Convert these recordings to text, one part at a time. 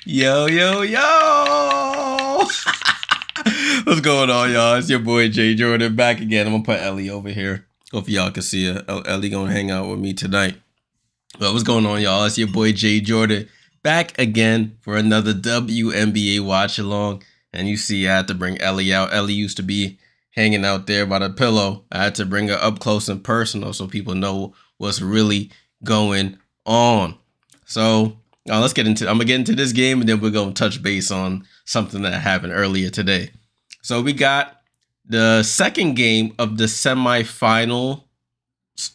Yo, yo, yo! What's going on, y'all? It's your boy Jay Jordan back again. I'm gonna put Ellie over here. Hope y'all can see her. Ellie gonna hang out with me tonight. But what's going on, y'all? It's your boy Jay Jordan back again for another WNBA watch along. And you see, I had to bring Ellie out. Ellie used to be hanging out there by the pillow. I had to bring her up close and personal so people know what's really going on. So let's get into. I'm gonna get into this game, and then we're gonna touch base on something that happened earlier today. So we got the second game of the semifinal,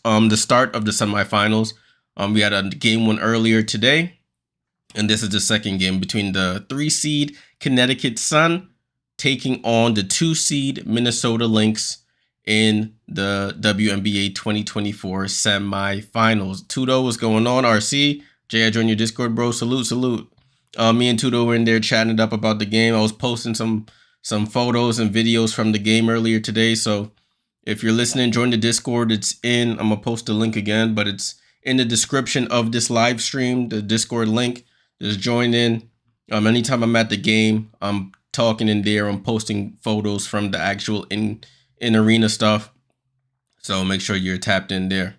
the start of the semifinals. We had a game one earlier today, and this is the second game between the 3-seed Connecticut Sun taking on the 2-seed Minnesota Lynx in the WNBA 2024 semifinals. Tudo, what's going on? RC, Jay, I joined your Discord, bro. Salute, salute. Me and Tudo were in there chatting it up about the game. I was posting some photos and videos from the game earlier today. So if you're listening, join the Discord. It's in. I'm gonna post the link again, but it's in the description of this live stream. The Discord link. Just join in. Anytime I'm at the game, I'm talking in there. I'm posting photos from the actual in arena stuff. So make sure you're tapped in there.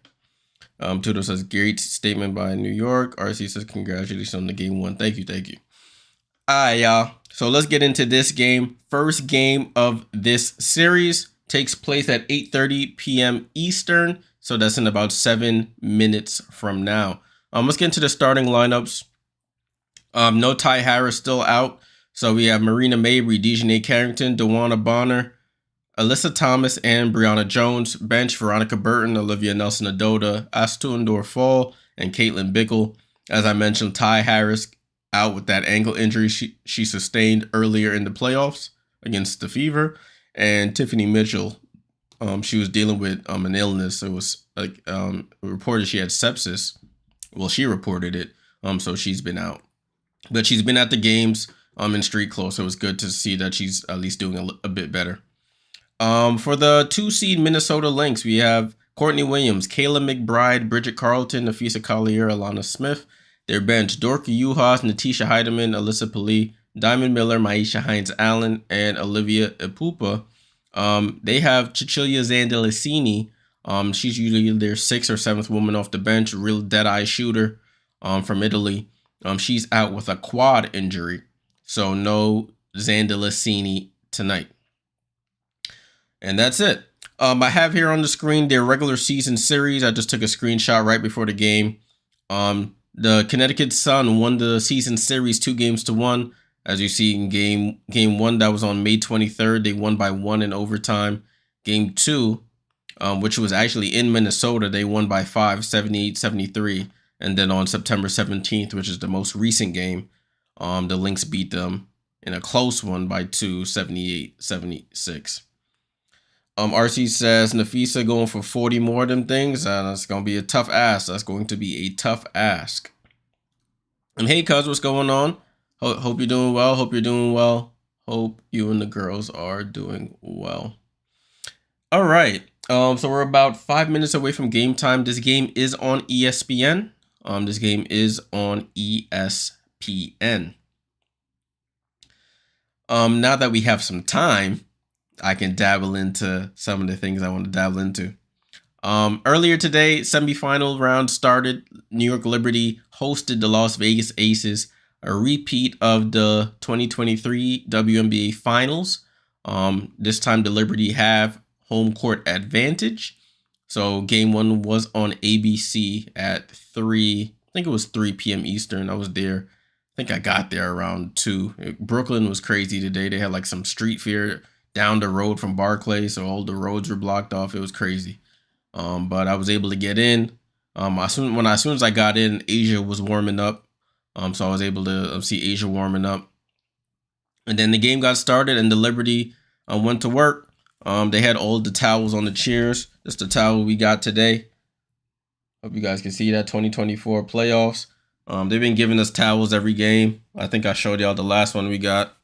Tudo says, great statement by New York. RC says, congratulations on the game one. Thank you, thank you. All right, y'all. So let's get into this game. First game of this series takes place at 8:30 p.m. Eastern. So that's in about 7 minutes from now. Let's get into the starting lineups. No Ty Harris still out. So we have Marina Mabrey, Dejanay Carrington, DeWanna Bonner, Alyssa Thomas, and Brianna Jones. Bench, Veronica Burton, Olivia Nelson-Ododa, Astundor Fall, and Caitlin Bickle. As I mentioned, Ty Harris out with that ankle injury she sustained earlier in the playoffs against the Fever. And Tiffany Mitchell, she was dealing with an illness. It was like reported she had sepsis. Well, she reported it, so she's been out. But she's been at the games in street clothes, so it was good to see that she's at least doing a bit better. For the 2-seed Minnesota Lynx, we have Courtney Williams, Kayla McBride, Bridget Carlton, Nafisa Collier, Alana Smith. Their bench, Dorka Juhas, Natisha Heidemann, Alyssa Pali, Diamond Miller, Maisha Hines-Allen, and Olivia Ipupa. They have Cecilia Zandalicini. She's usually their 6th or 7th woman off the bench, real dead-eye shooter from Italy. She's out with a quad injury, so no Zandalicini tonight. And that's it. I have here on the screen their regular season series. I just took a screenshot right before the game. The Connecticut Sun won the season series 2-1. As you see in game 1, that was on May 23rd. They won by 1 in overtime. Game 2, which was actually in Minnesota, they won by 5, 78-73. And then on September 17th, which is the most recent game, the Lynx beat them in a close one by 2, 78-76. RC says, Nafisa going for 40 more of them things. That's going to be a tough ask. That's going to be a tough ask. And hey, cuz, what's going on? Hope you're doing well. Hope you're doing well. Hope you and the girls are doing well. All right. So we're about 5 minutes away from game time. This game is on ESPN. This game is on ESPN. Now that we have some time, I can dabble into some of the things I want to dabble into. Earlier today, semifinal round started. New York Liberty hosted the Las Vegas Aces, a repeat of the 2023 WNBA Finals. This time the Liberty have home court advantage. So game 1 was on ABC at 3, I think it was 3 p.m. Eastern. I was there. I think I got there around 2. Brooklyn was crazy today. They had like some street fair down the road from Barclays, so all the roads were blocked off. It was crazy. But I was able to get in. As soon as I got in, Asia was warming up. So I was able to see Asia warming up. And then the game got started, and the Liberty went to work. They had all the towels on the chairs. That's the towel we got today. Hope you guys can see that. 2024 playoffs. They've been giving us towels every game. I think I showed y'all the last one we got.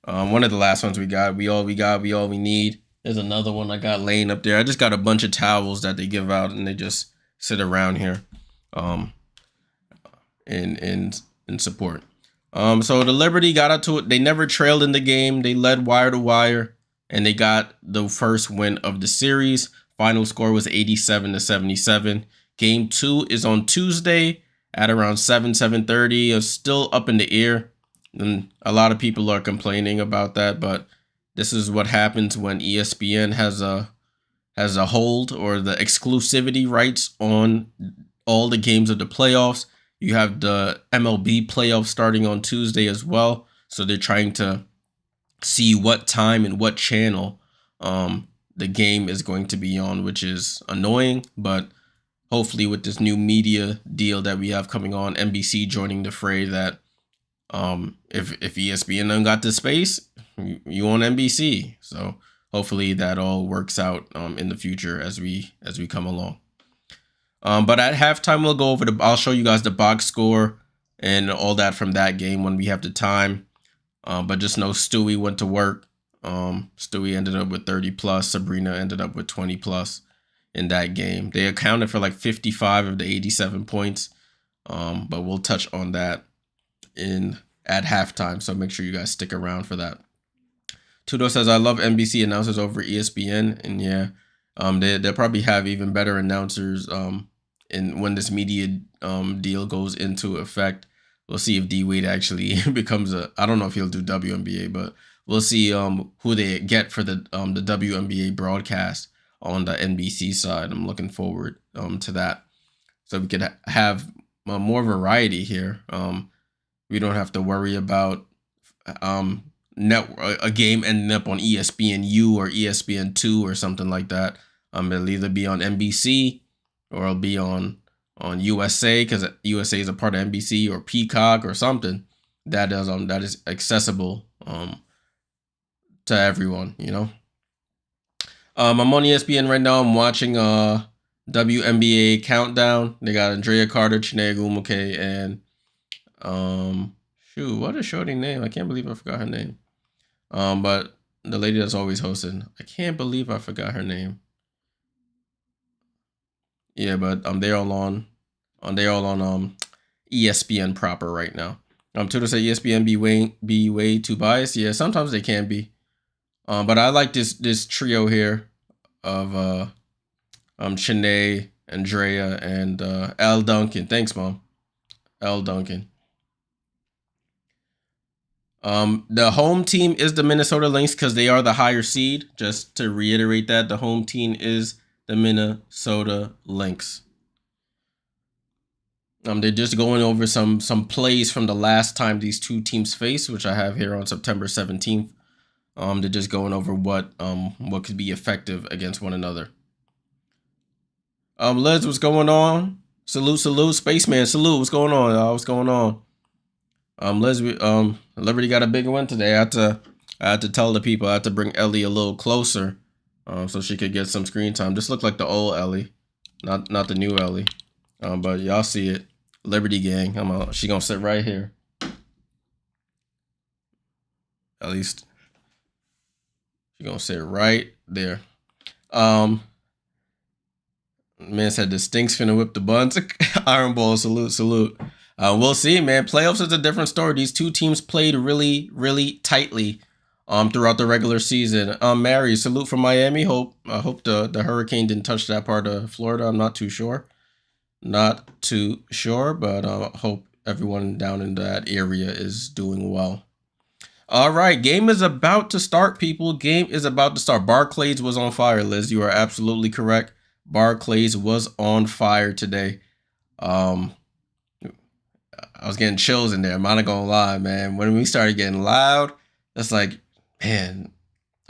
One of the last ones we got. We all we need. There's another one I got laying up there. I just got a bunch of towels that they give out and they just sit around here, in support. So the Liberty got out to it. They never trailed in the game. They led wire to wire, and they got the first win of the series. Final score was 87-77. Game 2 is on Tuesday at around 7:30. It's still up in the air, and a lot of people are complaining about that. But this is what happens when ESPN has a hold or the exclusivity rights on all the games of the playoffs. You have the MLB playoffs starting on Tuesday as well. So they're trying to see what time and what channel the game is going to be on, which is annoying. But hopefully with this new media deal that we have coming on, NBC joining the fray, that if ESPN done got the space, you on NBC. So hopefully that all works out in the future as we come along. But at halftime, we'll go over I'll show you guys the box score and all that from that game when we have the time. But just know Stewie went to work. Stewie ended up with 30 plus. Sabrina ended up with 20 plus in that game. They accounted for like 55 of the 87 points. But we'll touch on that at halftime. So make sure you guys stick around for that. Tudo says, I love NBC announcers over ESPN. And yeah, they'll probably have even better announcers when this media deal goes into effect. We'll see if D-Wade actually becomes I don't know if he'll do WNBA, but we'll see who they get for the WNBA broadcast on the NBC side. I'm looking forward to that. So we could have more variety here. We don't have to worry about a game ending up on ESPNU or ESPN2 or something like that. It'll either be on NBC or it'll be on USA, because USA is a part of NBC, or Peacock or something that is accessible to everyone, you know. I'm on ESPN right now. I'm watching WNBA Countdown. They got Andrea Carter, Chiney Ogwumike, and what is shorty name? I can't believe I forgot her name. But the lady that's always hosting, I can't believe I forgot her name. Yeah, but they're all on ESPN proper right now. Twitter said ESPN be way too biased. Yeah, sometimes they can be. But I like this trio here of Chiney, Andrea, and L. Duncan. Thanks, Mom. L. Duncan. The home team is the Minnesota Lynx because they are the higher seed. Just to reiterate that, the home team is the Minnesota Lynx. They're just going over some plays from the last time these two teams faced, which I have here on September 17th. They're just going over what could be effective against one another. Liz, what's going on? Salute, Spaceman, salute. What's going on, y'all? What's going on? Liz, Liberty got a big win today. I had to tell the people I had to bring Ellie a little closer, so she could get some screen time. This looked like the old Ellie, not the new Ellie. But y'all see it. Liberty gang. She gonna sit right here. At least she gonna sit right there. Man said the Stinks finna whip the buns. Iron Ball, salute. We'll see, man. Playoffs is a different story. These two teams played really, really tightly throughout the regular season. Mary, salute from Miami. I hope the hurricane didn't touch that part of Florida. I'm not too sure. But hope everyone down in that area is doing well. All right, game is about to start, people. Game is about to start. Barclays was on fire, Liz. You are absolutely correct. Barclays was on fire today. I was getting chills in there. I'm not gonna lie, man. When we started getting loud, it's like, man,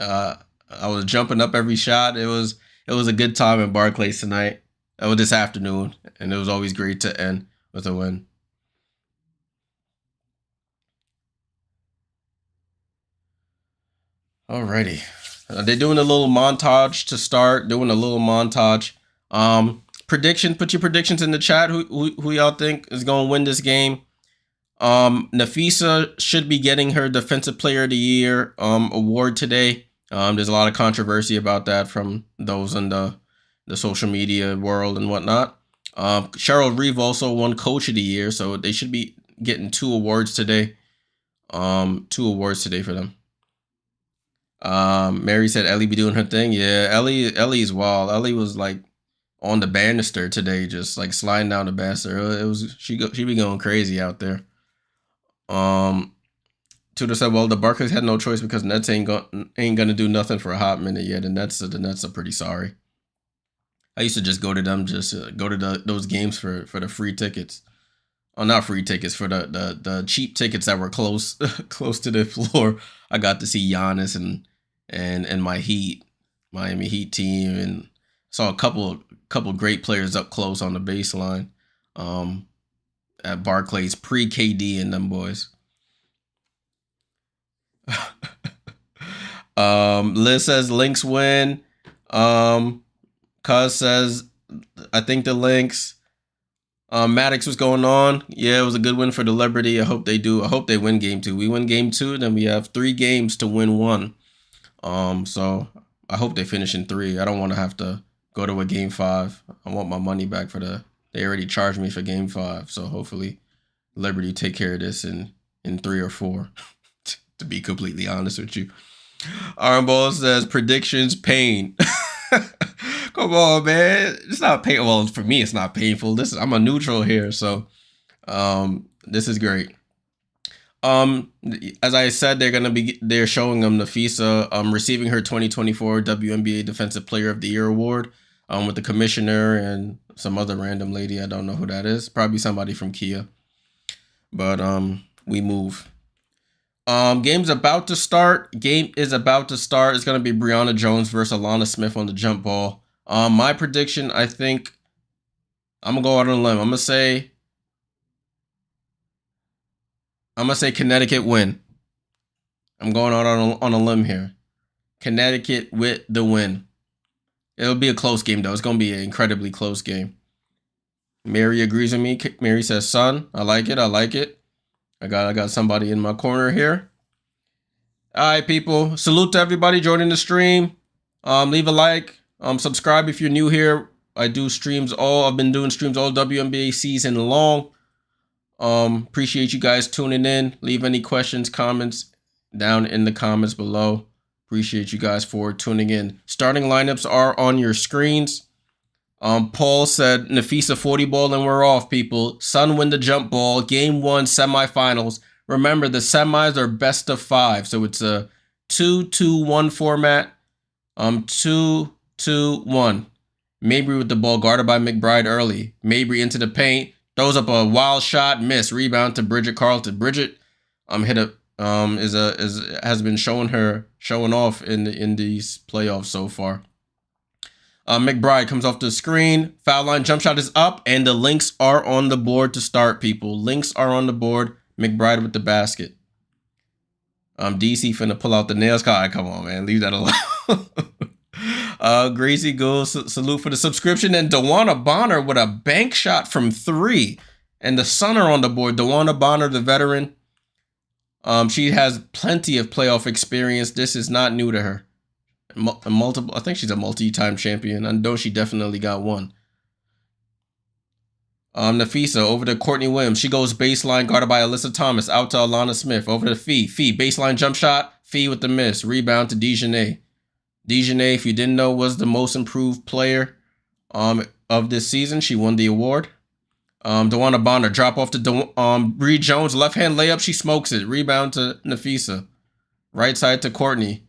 I was jumping up every shot. It was a good time in Barclays tonight. This afternoon, and it was always great to end with a win. Alrighty. They're doing a little montage to start, Prediction. Put your predictions in the chat. Who y'all think is going to win this game? Nafisa should be getting her Defensive Player of the Year award today. There's a lot of controversy about that from those in the social media world and whatnot. Cheryl Reeve also won Coach of the Year, so they should be getting 2 awards today. 2 awards today for them. Mary said Ellie be doing her thing. Yeah, Ellie's wild. Ellie was like on the banister today, just like sliding down the banister. It was she be going crazy out there. Tudor said, well, the Barclays had no choice because Nets ain't gonna do nothing for a hot minute yet. The Nets are pretty sorry. I used to just go to them, go to those games for the free tickets. Oh, not free tickets, for the cheap tickets that were close to the floor. I got to see Giannis and my Miami Heat team, and saw a couple great players up close on the baseline. At Barclays pre-KD and them boys. Liz says Lynx win. Cuz says I think the Lynx. Maddox, what's going on? Yeah, it was a good win for the Liberty. I hope they do. I hope they win game 2. We win game 2, then we have 3 games to win 1. So I hope they finish in 3. I don't want to have to go to a game 5. I want my money back for they already charged me for game 5. So hopefully Liberty take care of this in 3 or 4. To be completely honest with you. Armball says predictions pain. Come on, man. It's not painful. Well, for me, it's not painful. I'm a neutral here, so this is great. As I said, they're showing them Nafisa receiving her 2024 WNBA Defensive Player of the Year award with the commissioner and some other random lady. I don't know who that is. Probably somebody from Kia. But we move. Game is about to start. It's gonna be Brianna Jones versus Alana Smith on the jump ball. My prediction, I think I'm gonna go out on a limb. I'm gonna say Connecticut win. I'm going out on a limb here. Connecticut with the win. It'll be a close game though. It's gonna be an incredibly close game. Mary agrees with me. Mary says Sun. I like it. I got somebody in my corner here. All right, people. Salute to everybody joining the stream. Leave a like. Subscribe if you're new here. I've been doing streams all WNBA season long. Appreciate you guys tuning in. Leave any questions, comments down in the comments below. Appreciate you guys for tuning in. Starting lineups are on your screens. Paul said Nafisa 40 ball and we're off, people. Sun win the jump ball. Game 1 semifinals. Remember, the semis are best of 5, so it's a 2-2-1 format. 2-2-1. Mabry with the ball, guarded by McBride early. Mabry into the paint, throws up a wild shot, miss. Rebound to Bridget Carlton. Bridget has been showing off in these playoffs so far. McBride comes off the screen. Foul line jump shot is up, and the Lynx are on the board to start, people. Lynx are on the board. McBride with the basket. DC finna pull out the nails. God, come on, man. Leave that alone. Gracie goes, salute for the subscription. And Dewana Bonner with a bank shot from 3. And the Sun are on the board. Dewana Bonner, the veteran. She has plenty of playoff experience. This is not new to her. I think she's a multi-time champion. I know she definitely got one. Nafisa over to Courtney Williams. She goes baseline, guarded by Alyssa Thomas. Out to Alana Smith. Over to Fee. Baseline jump shot. Fee with the miss. Rebound to DeJournay. DeJournay, if you didn't know, was the most improved player of this season. She won the award. Dewana Bonner. Drop off to Bree Jones. Left hand layup. She smokes it. Rebound to Nafisa. Right side to Courtney.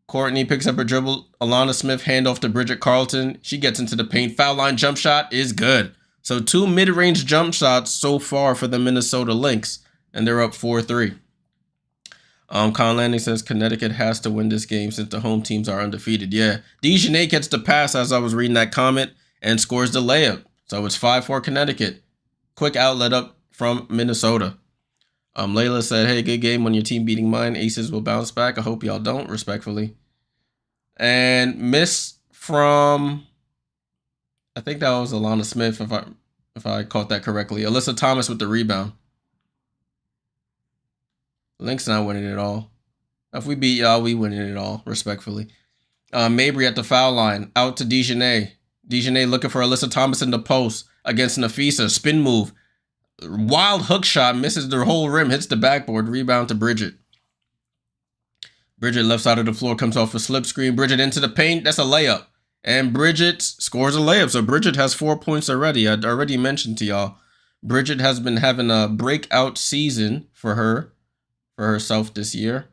Courtney picks up her dribble. Alana Smith handoff to Bridget Carlton. She gets into the paint. Foul line jump shot is good. So 2 mid-range jump shots so far for the Minnesota Lynx, and they're up 4-3. Colin Landing says Connecticut has to win this game since the home teams are undefeated. Yeah, DeJournay gets the pass as I was reading that comment and scores the layup. So it's 5-4 Connecticut. Quick outlet up from Minnesota. Layla said, hey, good game when your team beating mine. Aces will bounce back. I hope y'all don't, respectfully. And miss from, I think that was Alana Smith, if I caught that correctly. Alyssa Thomas with the rebound. Lynx not winning it all. If we beat y'all, we winning it all, respectfully. Mabry at the foul line. Out to DeJournay. DeJournay looking for Alyssa Thomas in the post against Nafisa. Spin move. Wild hook shot. Misses the whole rim. Hits the backboard. Rebound to Bridget. Bridget left side of the floor. Comes off a slip screen. Bridget into the paint. That's a layup. And Bridget scores a layup. So Bridget has 4 points already. I already mentioned to y'all. Bridget has been having a breakout season for herself this year.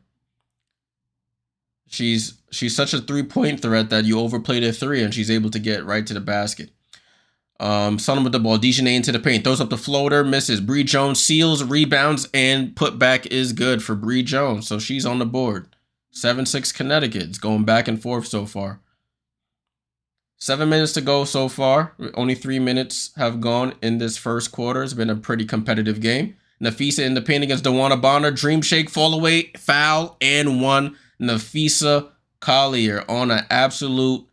She's such a 3-point threat that you overplay the 3 and she's able to get right to the basket. Sun with the ball. DeJournay into the paint. Throws up the floater. Misses. Bree Jones seals, rebounds, and put back is good for Bree Jones. So she's on the board. 7-6 Connecticut. It's going back and forth so far. 7 minutes to go so far. Only 3 minutes have gone in this first quarter. It's been a pretty competitive game. Nafisa in the paint against Dawana Bonner. Dream shake, fall away, foul, and 1. Nafisa Collier on an absolute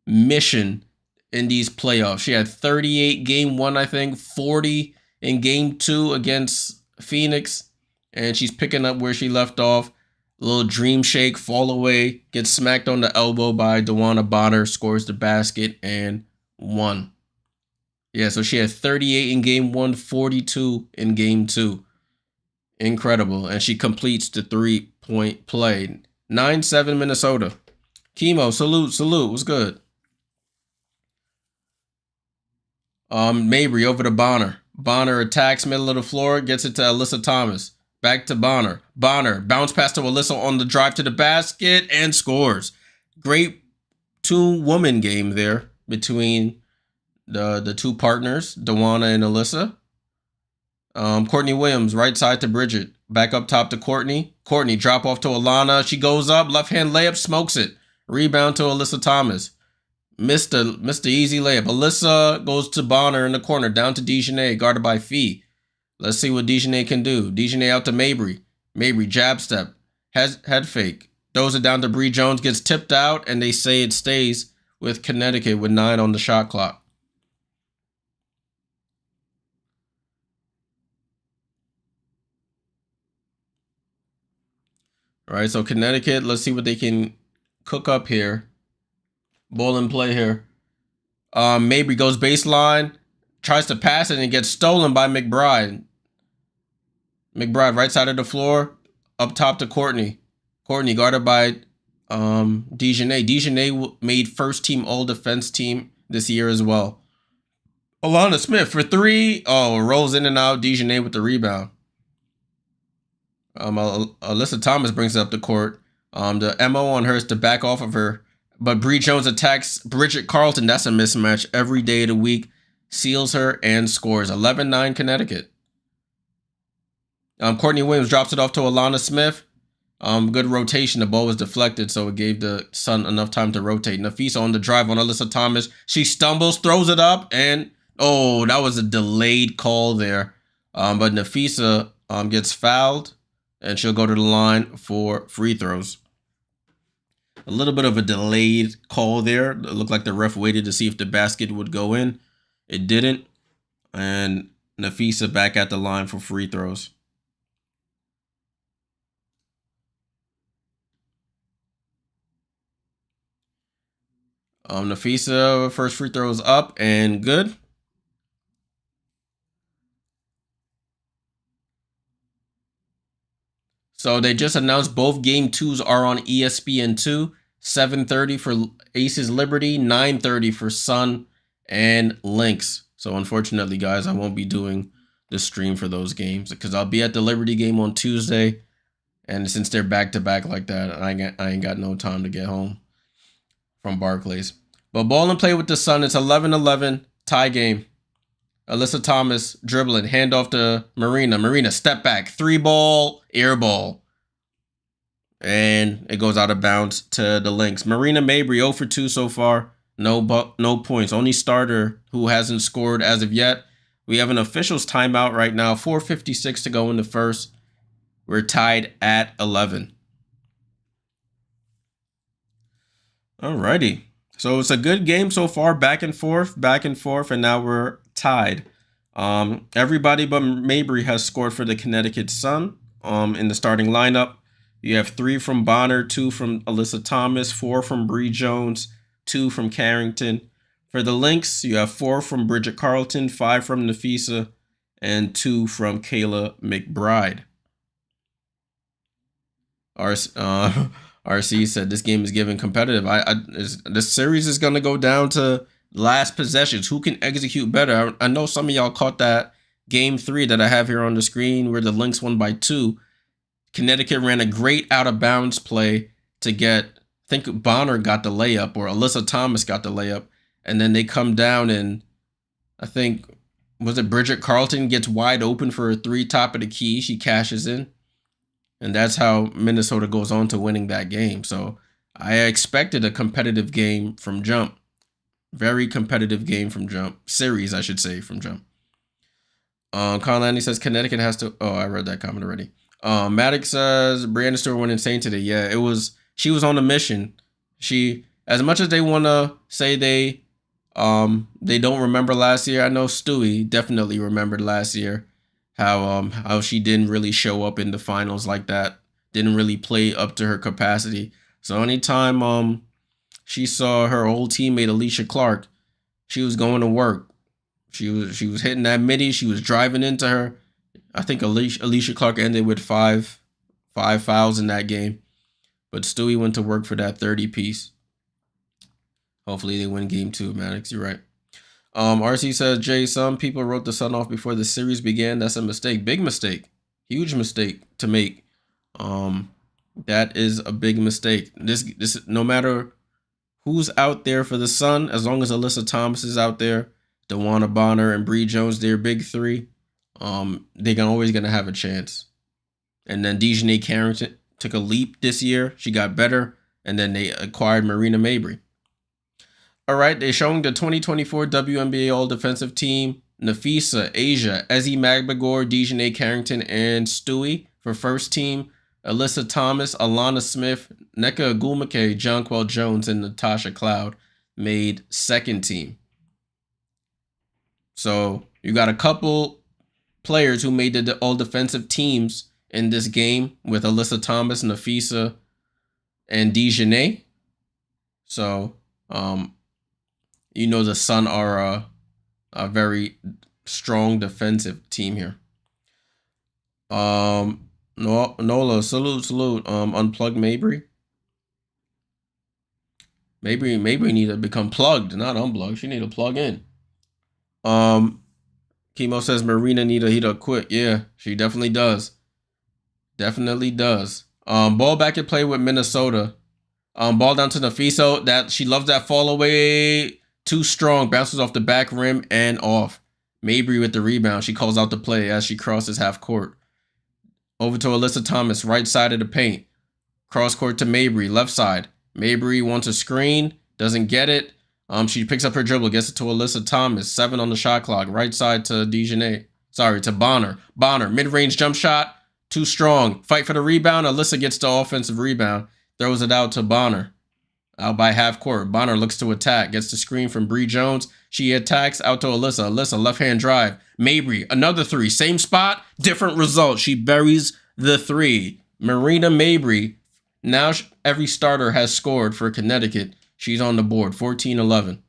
mission in these playoffs. She had 38 game 1, I think, 40 in game 2 against Phoenix, and she's picking up where she left off. A little dream shake, fall away, gets smacked on the elbow by Dawana Bonner, scores the basket, and 1. Yeah, so she had 38 in game 1, 42 in game 2. Incredible. And she completes the 3-point play. 9-7 Minnesota. Chemo, salute. What's good? Mabry over to Bonner. Bonner attacks middle of the floor, gets it to Alyssa Thomas. Back to Bonner. Bonner bounce pass to Alyssa on the drive to the basket and scores. Great 2-woman game there between the 2 partners, Dawana and Alyssa. Courtney Williams, right side to Bridget. Back up top to Courtney. Courtney drop off to Alana. She goes up, left hand layup, smokes it. Rebound to Alyssa Thomas. Missed the easy layup. Alyssa goes to Bonner in the corner, down to DeJournay, guarded by Fee. Let's see what DeJournay can do. DeJournay out to Mabry. Mabry jab step, head fake, throws it down to Bree Jones, gets tipped out, and they say it stays with Connecticut with 9 on the shot clock. All right, so Connecticut, let's see what they can cook up here. Ball in play here. Mabry goes baseline, tries to pass it, and gets stolen by McBride. McBride, right side of the floor, up top to Courtney. Courtney guarded by DeJournay. DeJournay made first team all defense team this year as well. Alana Smith for 3. Oh, rolls in and out. DeJournay with the rebound. Alyssa Thomas brings it up the court. The MO on her is to back off of her. But Bree Jones attacks Bridget Carlton. That's a mismatch every day of the week. Seals her and scores. 11-9 Connecticut. Courtney Williams drops it off to Alana Smith. Good rotation. The ball was deflected, so it gave the Sun enough time to rotate. Nafisa on the drive on Alyssa Thomas. She stumbles, throws it up, and oh, that was a delayed call there. But Nafisa gets fouled, and she'll go to the line for free throws. A little bit of a delayed call there. It looked like the ref waited to see if the basket would go in. It didn't. And Nafisa back at the line for free throws. Nafisa, first free throw is up and good. So they just announced both game 2s are on ESPN2. 7:30 for Aces Liberty, 9:30 for Sun and Lynx. So unfortunately, guys, I won't be doing the stream for those games because I'll be at the Liberty game on Tuesday. And since they're back-to-back like that, I ain't got no time to get home from Barclays. But ball and play with the Sun. It's 11-11, tie game. Alyssa Thomas dribbling, handoff to Marina. Marina, step back, 3-ball, air ball. And it goes out of bounds to the Lynx. Marina Mabry, 0 for 2 so far. No points. Only starter who hasn't scored as of yet. We have an officials timeout right now. 4:56 to go in the first. We're tied at 11. Alrighty. So it's a good game so far, back and forth, and now we're tied. Everybody but Mabry has scored for the Connecticut Sun. In the starting lineup, you have 3 from Bonner, 2 from Alyssa Thomas, 4 from Bree Jones, 2 from Carrington. For the Lynx, you have 4 from Bridget Carlton, 5 from Nafisa, and 2 from Kayla McBride. RC said this game is given competitive. This series is going to go down to last possessions. Who can execute better? I know some of y'all caught that game 3 that I have here on the screen where the Lynx won by 2. Connecticut ran a great out of bounds play to get, I think Bonner got the layup or Alyssa Thomas got the layup. And then they come down and I think, was it Bridget Carlton gets wide open for a 3 top of the key. She cashes in. And that's how Minnesota goes on to winning that game. So I expected a competitive game from jump. Very competitive game from jump. Series, I should say, from jump. Conlani says Connecticut has to... Oh, I read that comment already. Maddox says Brianna Stewart went insane today. Yeah, she was on a mission. She, as much as they want to say they don't remember last year, I know Stewie definitely remembered last year. How she didn't really show up in the finals like that, didn't really play up to her capacity. So anytime she saw her old teammate Alicia Clark, she was going to work. She was hitting that midi. She was driving into her. I think Alicia Clark ended with five fouls in that game, but Stewie went to work for that 30 piece. Hopefully they win game 2, Maddox. You're right. RC says, Jay, some people wrote the Sun off before the series began. That's a mistake. Big mistake. Huge mistake to make. That is a big mistake. This no matter who's out there for the Sun, as long as Alyssa Thomas is out there, DeWanna Bonner and Bree Jones, they're big 3. They're always gonna have a chance. And then Dejanay Carrington took a leap this year. She got better. And then they acquired Marina Mabry. All right, they're showing the 2024 WNBA All-Defensive Team. Nafisa, Asia, Ezzy Magbagor, Dejanay Carrington, and Stewie for first team. Alyssa Thomas, Alana Smith, Nneka Ogwumike, Jonquel Jones, and Natasha Cloud made second team. So you got a couple players who made the all-defensive teams in this game with Alyssa Thomas, Nafisa, and Dejanay. So, you know the Sun are a very strong defensive team here. Nola, salute. Unplug Mabry. Mabry need to become plugged, not unplugged. She need to plug in. Chemo says Marina need to quit. Yeah, she definitely does. Definitely does. Ball back at play with Minnesota. Ball down to Nafisa. That she loves that fall away. Too strong. Bounces off the back rim and off. Mabry with the rebound. She calls out the play as she crosses half court. Over to Alyssa Thomas, right side of the paint. Cross court to Mabry, left side. Mabry wants a screen, doesn't get it. She picks up her dribble, gets it to Alyssa Thomas. 7 on the shot clock. Right side to Dejanay. Sorry, to Bonner. Bonner, mid-range jump shot. Too strong. Fight for the rebound. Alyssa gets the offensive rebound. Throws it out to Bonner. Out by half court. Bonner looks to attack. Gets the screen from Bree Jones. She attacks out to Alyssa. Alyssa, left-hand drive. Mabry, another 3. Same spot, different result. She buries the 3. Marina Mabry. Now every starter has scored for Connecticut. She's on the board. 14-11.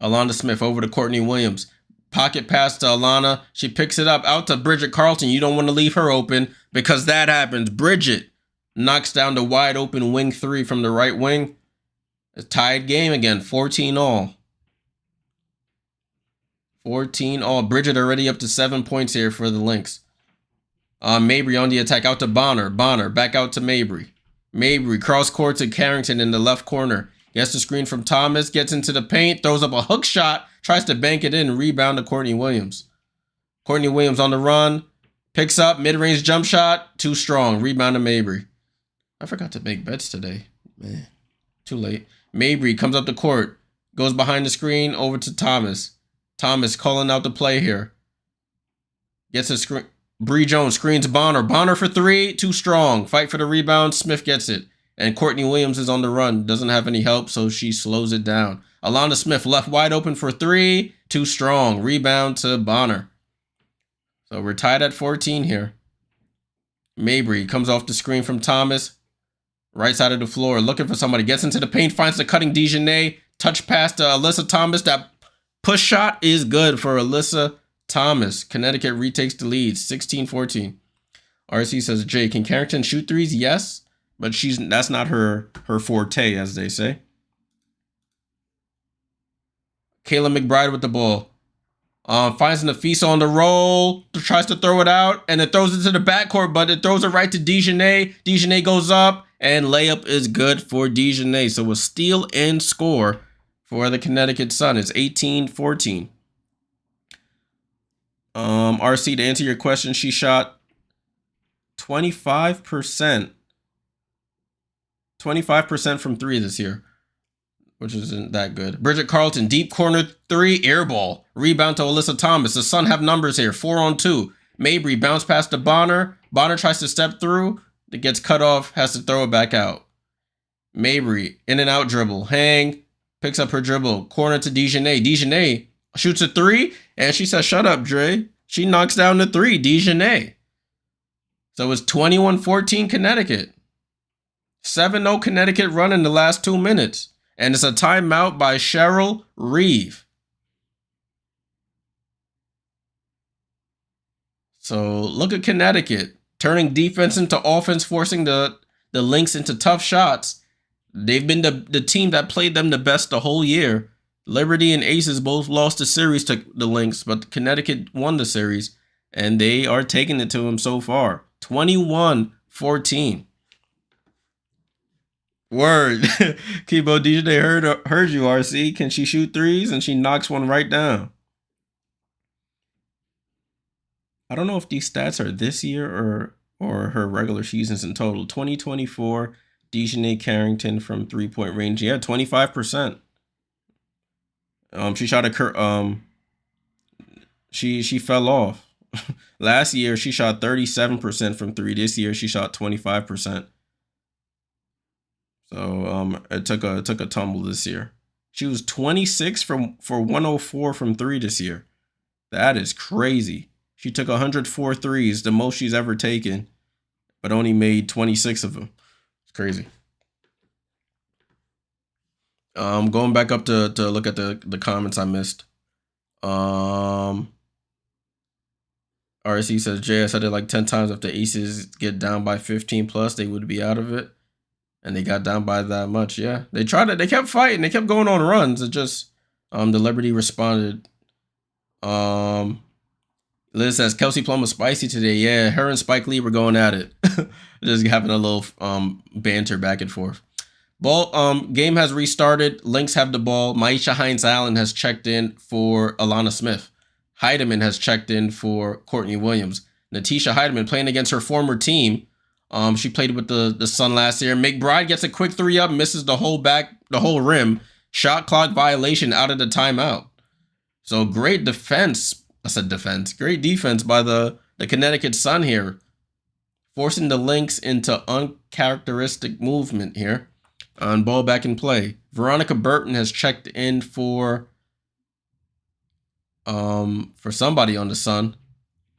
Alana Smith over to Courtney Williams. Pocket pass to Alana. She picks it up out to Bridget Carlton. You don't want to leave her open because that happens. Bridget knocks down the wide open wing 3 from the right wing. A tied game again. 14-all. 14-all. Bridget already up to 7 points here for the Lynx. Mabry on the attack out to Bonner. Bonner back out to Mabry. Mabry cross court to Carrington in the left corner. Gets the screen from Thomas. Gets into the paint. Throws up a hook shot. Tries to bank it in. Rebound to Courtney Williams. Courtney Williams on the run. Picks up. Mid-range jump shot. Too strong. Rebound to Mabry. I forgot to make bets today. Man, too late. Mabry comes up the court. Goes behind the screen. Over to Thomas. Thomas calling out the play here. Gets a screen. Bree Jones screens Bonner. Bonner for 3. Too strong. Fight for the rebound. Smith gets it. And Courtney Williams is on the run. Doesn't have any help, so she slows it down. Alana Smith left wide open for 3. Too strong. Rebound to Bonner. So we're tied at 14 here. Mabry comes off the screen from Thomas. Right side of the floor. Looking for somebody. Gets into the paint. Finds the cutting DeJournette. Touch pass to Alyssa Thomas. That push shot is good for Alyssa Thomas. Connecticut retakes the lead. 16-14. RC says, Jay, can Carrington shoot threes? Yes. But that's not her forte, as they say. Kayla McBride with the ball. Finds Nafisa on the roll. Tries to throw it out. And it throws it to the backcourt, but it throws it right to DeJournette. DeJournette goes up. And layup is good for DeJournette. So a steal and score for the Connecticut Sun. It's 18-14. RC, to answer your question, she shot 25%. 25% from 3 this year, which isn't that good. Bridget Carlton, deep corner 3, air ball. Rebound to Alyssa Thomas. The Sun have numbers here, 4-on-2. Mabry bounce past to Bonner. Bonner tries to step through. It gets cut off, has to throw it back out. Mabry, in and out dribble. Hang, picks up her dribble. Corner to DeJournette. DeJournette shoots a 3, and she says, shut up, Dre. She knocks down the 3, DeJournette. So it's 21-14 Connecticut. 7-0 Connecticut run in the last 2 minutes. And it's a timeout by Cheryl Reeve. So look at Connecticut. Turning defense into offense, forcing the Lynx into tough shots. They've been the team that played them the best the whole year. Liberty and Aces both lost the series to the Lynx, but Connecticut won the series. And they are taking it to them so far. 21-14. Word. Kibo DeJournette heard you, RC. Can she shoot threes? And she knocks one right down. I don't know if these stats are this year or her regular seasons in total. 2024, DeJournette Carrington from 3-point range. Yeah, 25%. She shot she fell off. Last year she shot 37% from 3. This year she shot 25%. So it took a tumble this year. She was 26 for 104 from 3 this year. That is crazy. She took 104 threes, the most she's ever taken, but only made 26 of them. It's crazy. Going back up to look at the comments I missed. RC says, Jay, I said it like 10 times. If the Aces get down by 15 plus, they would be out of it. And they got down by that much. Yeah, they kept fighting. They kept going on runs. It just, the Liberty responded. Liz says, Kelsey Plum was spicy today. Yeah, her and Spike Lee were going at it. Just having a little banter back and forth. Game has restarted. Lynx have the ball. Maisha Hines-Allen has checked in for Alana Smith. Heidemann has checked in for Courtney Williams. Natisha Heidemann playing against her former team. She played with the Sun last year. McBride gets a quick 3 up, misses the whole rim. Shot clock violation out of the timeout. So great defense. I said defense. Great defense by the Connecticut Sun here. Forcing the Lynx into uncharacteristic movement here. On ball back in play. Veronica Burton has checked in for somebody on the Sun.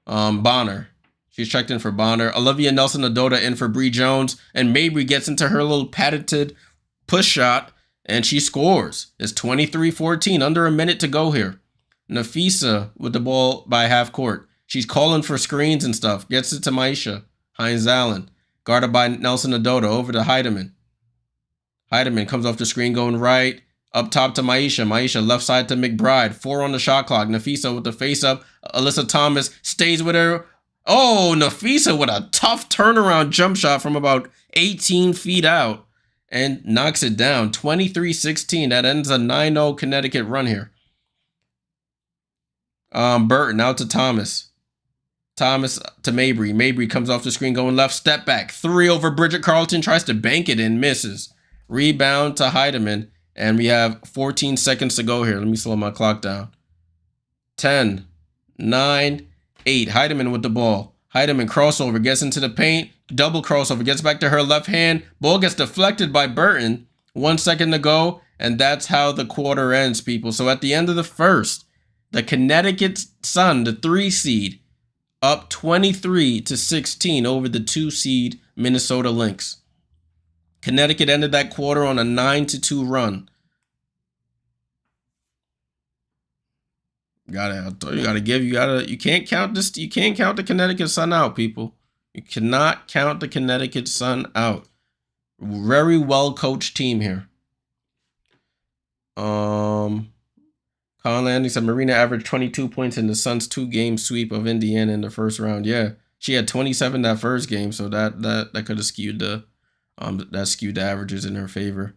Bonner. She's checked in for Bonner. Olivia Nelson-Ododa in for Bree Jones. And Mabry gets into her little patented push shot. And she scores. It's 23-14. Under a minute to go here. Nafisa with the ball by half court. She's calling for screens and stuff. Gets it to Maisha Hines-Allen. Guarded by Nelson-Ododa. Over to Heidemann. Heidemann comes off the screen going right. Up top to Maisha. Maisha left side to McBride. 4 on the shot clock. Nafisa with the face up. Alyssa Thomas stays with her. Oh, Nafisa with a tough turnaround jump shot from about 18 feet out. And knocks it down. 23-16. That ends a 9-0 Connecticut run here. Burton out to Thomas. Thomas to Mabry. Mabry comes off the screen going left. Step back. 3 over Bridget Carlton. Tries to bank it in. Misses. Rebound to Heidemann. And we have 14 seconds to go here. Let me slow my clock down. 10, 9, 8. Heidemann with the ball. Heidemann crossover, gets into the paint, double crossover, gets back to her left hand. Ball gets deflected by Burton. 1 second to go, and that's how the quarter ends, people. So at the end of the first, the Connecticut Sun, the 3 seed, up 23-16 over the 2 seed Minnesota Lynx. Connecticut ended that quarter on a 9-2 run. You can't count this. You can't count the Connecticut Sun out, people. You cannot count the Connecticut Sun out. Very well coached team here. Colin Landing said Marina averaged 22 points in the Suns' 2-game sweep of Indiana in the first round. Yeah, she had 27 that first game, so that could have skewed the averages in her favor.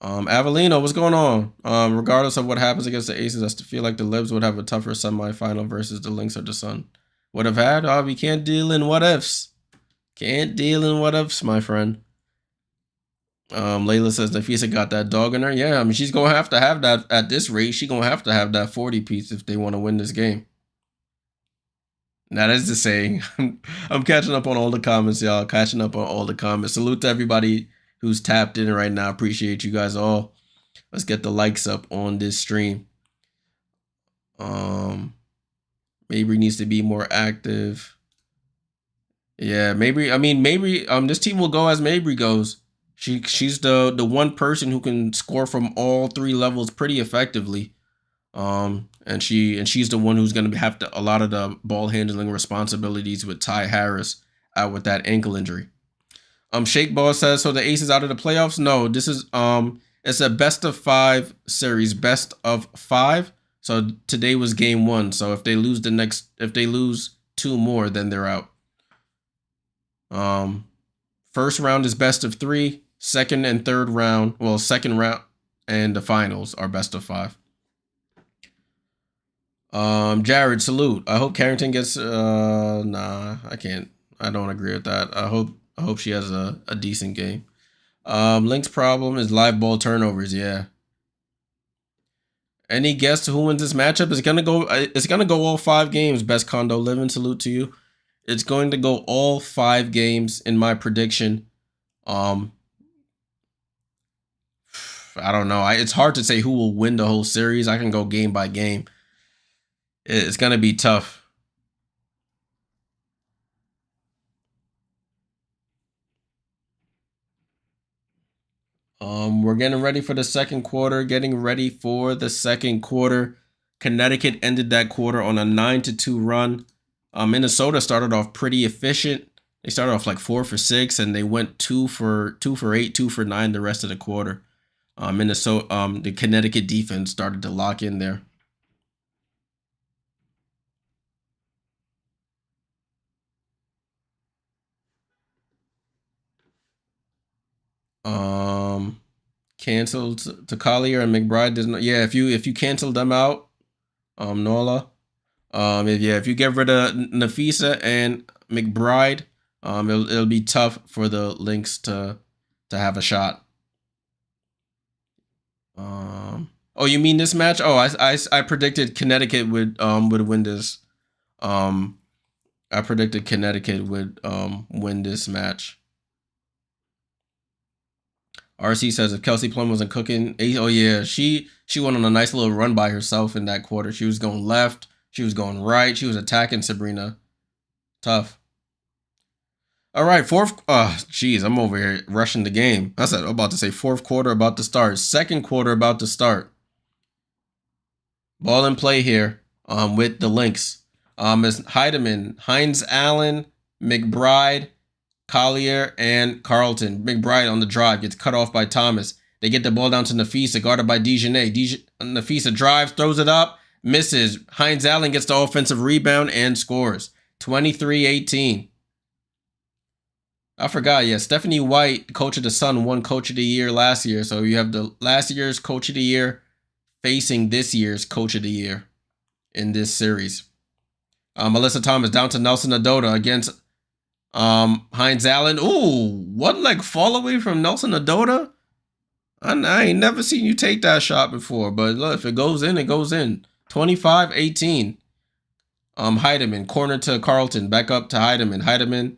Avellino, what's going on? Regardless of what happens against the Aces, I still feel like the Libs would have a tougher semifinal versus the Lynx or the Sun. Would have had? We can't deal in what ifs. Can't deal in what ifs, my friend. Layla says Nafisa got that dog in her. Yeah, I mean, she's going to have that at this rate. She's going to have that 40 piece if they want to win this game. That is the saying. I'm catching up on all the comments, y'all. Catching up on all the comments. Salute to everybody who's tapped in right now. Appreciate you guys all. Let's get the likes up on this stream. Mabry needs to be more active. Yeah, Mabry. I mean, Mabry. This team will go as Mabry goes. She's the one person who can score from all 3 levels pretty effectively. And she's the one who's going to have a lot of the ball handling responsibilities with Ty Harris out with that ankle injury. Shake Ball says, so the Aces out of the playoffs? No, this is it's a best of 5 series, best of 5. So today was game 1. So if they lose if they lose 2 more, then they're out. First round is best of 3. Second and third round, second round and the finals are best of 5. Jared, salute. I hope Carrington gets nah, I can't. I don't agree with that. I hope she has a decent game. Lynx problem is live ball turnovers, yeah. Any guess who wins this matchup? It's gonna go all 5 games, best condo living, salute to you. It's going to go all 5 games in my prediction. I don't know. It's hard to say who will win the whole series. I can go game by game. It's going to be tough. We're getting ready for the second quarter. Connecticut ended that quarter on a 9-2 run. Minnesota started off pretty efficient. They started off like 4 for 6, and they went 2 for 8, 2 for 9 the rest of the quarter. The Connecticut defense started to lock in there. Canceled to Collier and McBride does not. Yeah, if you cancel them out, Nola. If you get rid of Nafisa and McBride, it'll be tough for the Lynx to have a shot. Oh, you mean this match? Oh, I predicted Connecticut would win this. I predicted Connecticut would win this match. RC says if Kelsey Plum wasn't cooking, oh yeah, she went on a nice little run by herself in that quarter. She was going left, she was going right, she was attacking Sabrina. Tough. All right, I'm over here rushing the game. I'm about to say fourth quarter about to start. Second quarter about to start. Ball in play here with the Lynx. It's Heidemann, Hines Allen, McBride, Collier, and Carlton. McBride on the drive gets cut off by Thomas. They get the ball down to Nafisa, guarded by Dejanay. Nafisa drives, throws it up, misses. Hines Allen gets the offensive rebound and scores. 23-18. I forgot, yeah. Stephanie White, coach of the Sun, won coach of the year last year. So you have the last year's coach of the year facing this year's coach of the year in this series. Melissa Thomas down to Nelson Adota against Hines Allen. Ooh, one leg fall away from Nelson Adota. I ain't never seen you take that shot before, but look, if it goes in, it goes in. 25-18. Heidemann, corner to Carlton, back up to Heidemann. Heidemann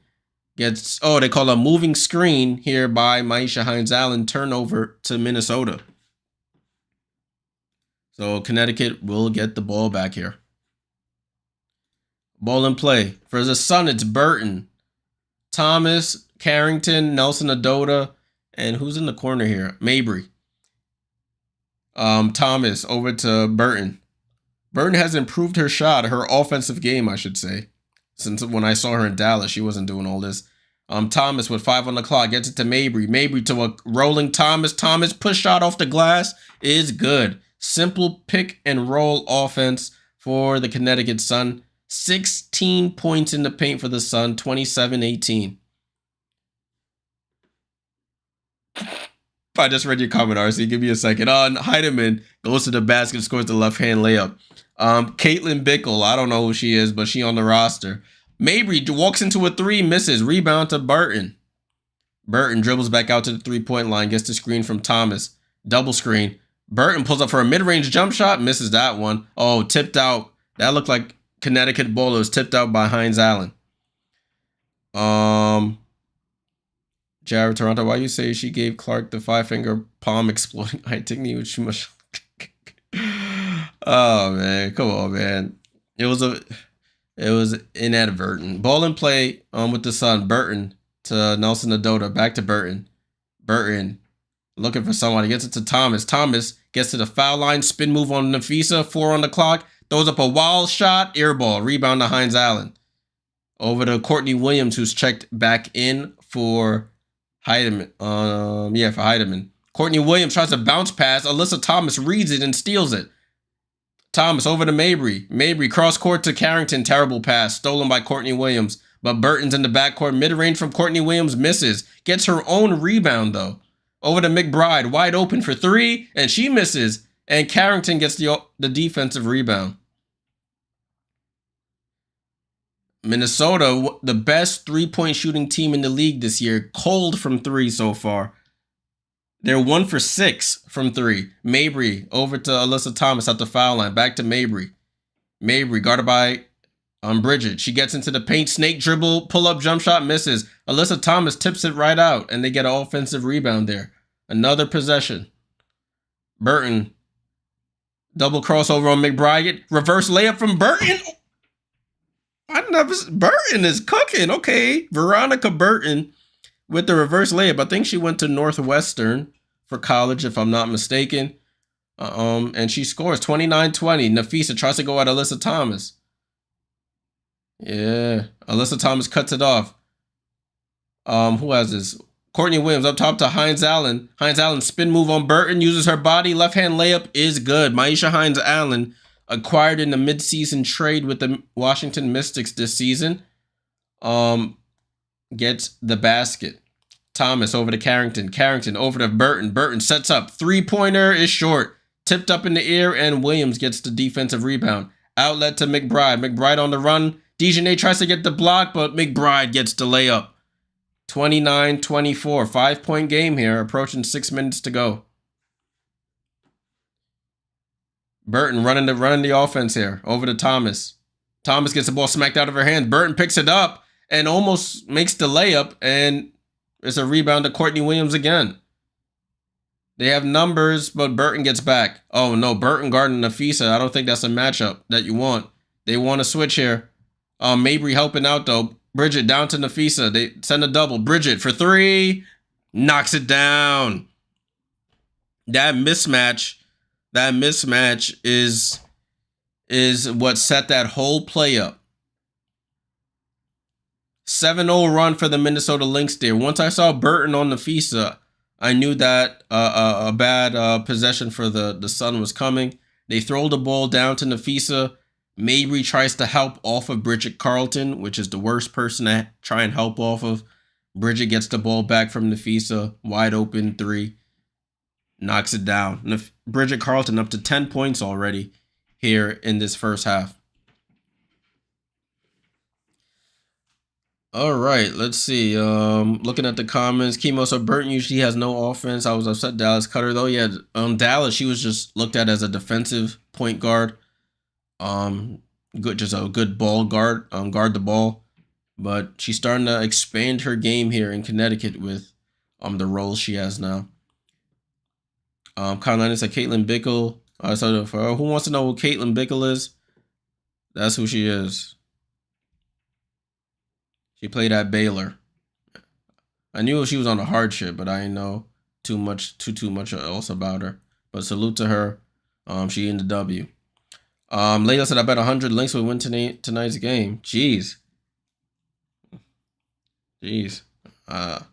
gets, they call a moving screen here by Myisha Hines-Allen, turnover to Minnesota. So Connecticut will get the ball back here. Ball in play. For the Sun, it's Burton, Thomas, Carrington, Nelson Adota, and who's in the corner here? Mabry. Thomas over to Burton. Burton has improved her shot, her offensive game, I should say. Since when I saw her in Dallas, she wasn't doing all this. Thomas with 5 on the clock gets it to Mabry. Mabry to a rolling Thomas. Thomas push shot off the glass is good. Simple pick and roll offense for the Connecticut Sun. 16 points in the paint for the Sun, 27-18. I just read your comment, RC. Give me a second. Heidemann goes to the basket, scores the left-hand layup. Caitlin Bickle, I don't know who she is, but she on the roster. Mabry walks into a 3, misses. Rebound to Burton. Burton dribbles back out to the 3-point line, gets the screen from Thomas. Double screen. Burton pulls up for a mid-range jump shot, misses that one. Oh, tipped out. That looked like Connecticut ball. It was tipped out by Hines-Allen. Jared Toronto, why you say she gave Clark the 5-finger palm exploding eye technique with too much? Oh man, come on, man. It was inadvertent. Ball in play with the Sun. Burton to Nelson Adota. Back to Burton. Burton looking for somebody. Gets it to Thomas. Thomas gets to the foul line. Spin move on Nafisa. 4 on the clock. Throws up a wild shot. Air ball. Rebound to Hines-Allen. Over to Courtney Williams, who's checked back in for Heidemann. For Heidemann. Courtney Williams tries to bounce pass. Alyssa Thomas reads it and steals it. Thomas over to Mabry. Mabry cross court to Carrington. Terrible pass. Stolen by Courtney Williams. But Burton's in the backcourt. Mid-range from Courtney Williams misses. Gets her own rebound, though. Over to McBride. Wide open for 3. And she misses. And Carrington gets the defensive rebound. Minnesota, the best 3-point shooting team in the league this year. Cold from 3 so far. They're 1 for 6 from 3. Mabry over to Alyssa Thomas at the foul line. Back to Mabry. Mabry guarded by Bridget. She gets into the paint. Snake dribble. Pull-up jump shot. Misses. Alyssa Thomas tips it right out. And they get an offensive rebound there. Another possession. Burton. Double crossover on McBride. Reverse layup from Burton. Burton is cooking. Okay. Veronica Burton with the reverse layup. I think she went to Northwestern for college, if I'm not mistaken. And she scores 29-20. Nafisa tries to go at Alyssa Thomas. Yeah. Alyssa Thomas cuts it off. Who has this? Courtney Williams up top to Hines-Allen. Hines-Allen spin move on Burton. Uses her body. Left-hand layup is good. Myisha Hines-Allen acquired in the midseason trade with the Washington Mystics this season. Gets the basket. Thomas over to Carrington. Carrington over to Burton. Burton sets up. 3-pointer is short. Tipped up in the air, and Williams gets the defensive rebound. Outlet to McBride. McBride on the run. DeJournette tries to get the block, but McBride gets the layup. 29-24. 5-point game here. Approaching 6 minutes to go. Burton running the offense here. Over to Thomas. Thomas gets the ball smacked out of her hands. Burton picks it up and almost makes the layup, and it's a rebound to Courtney Williams again. They have numbers, but Burton gets back. Oh, no, Burton guarding Nafisa. I don't think that's a matchup that you want. They want to switch here. Mabry helping out, though. Bridget down to Nafisa. They send a double. Bridget for 3. Knocks it down. That mismatch is what set that whole play up. 7-0 run for the Minnesota Lynx there. Once I saw Burton on Nafisa, I knew that a bad possession for the Sun was coming. They throw the ball down to Nafisa. Mabry tries to help off of Bridget Carlton, which is the worst person to try and help off of. Bridget gets the ball back from Nafisa. Wide open 3. Knocks it down. Bridget Carlton up to 10 points already here in this first half. All right, let's see. Looking at the comments, Chemo, so Burton usually has no offense. I was upset Dallas cut her, though. Yeah, Dallas, she was just looked at as a defensive point guard. good, just a good ball guard, guard the ball. But she's starting to expand her game here in Connecticut with the role she has now. Carolina said Caitlin Bickle. So for who wants to know who Caitlin Bickle is, that's who she is. She played at Baylor. I knew she was on a hardship, but I didn't know too much else about her. But salute to her. She in the W. Layla said I bet 100 Lynx would win tonight's game. Jeez. I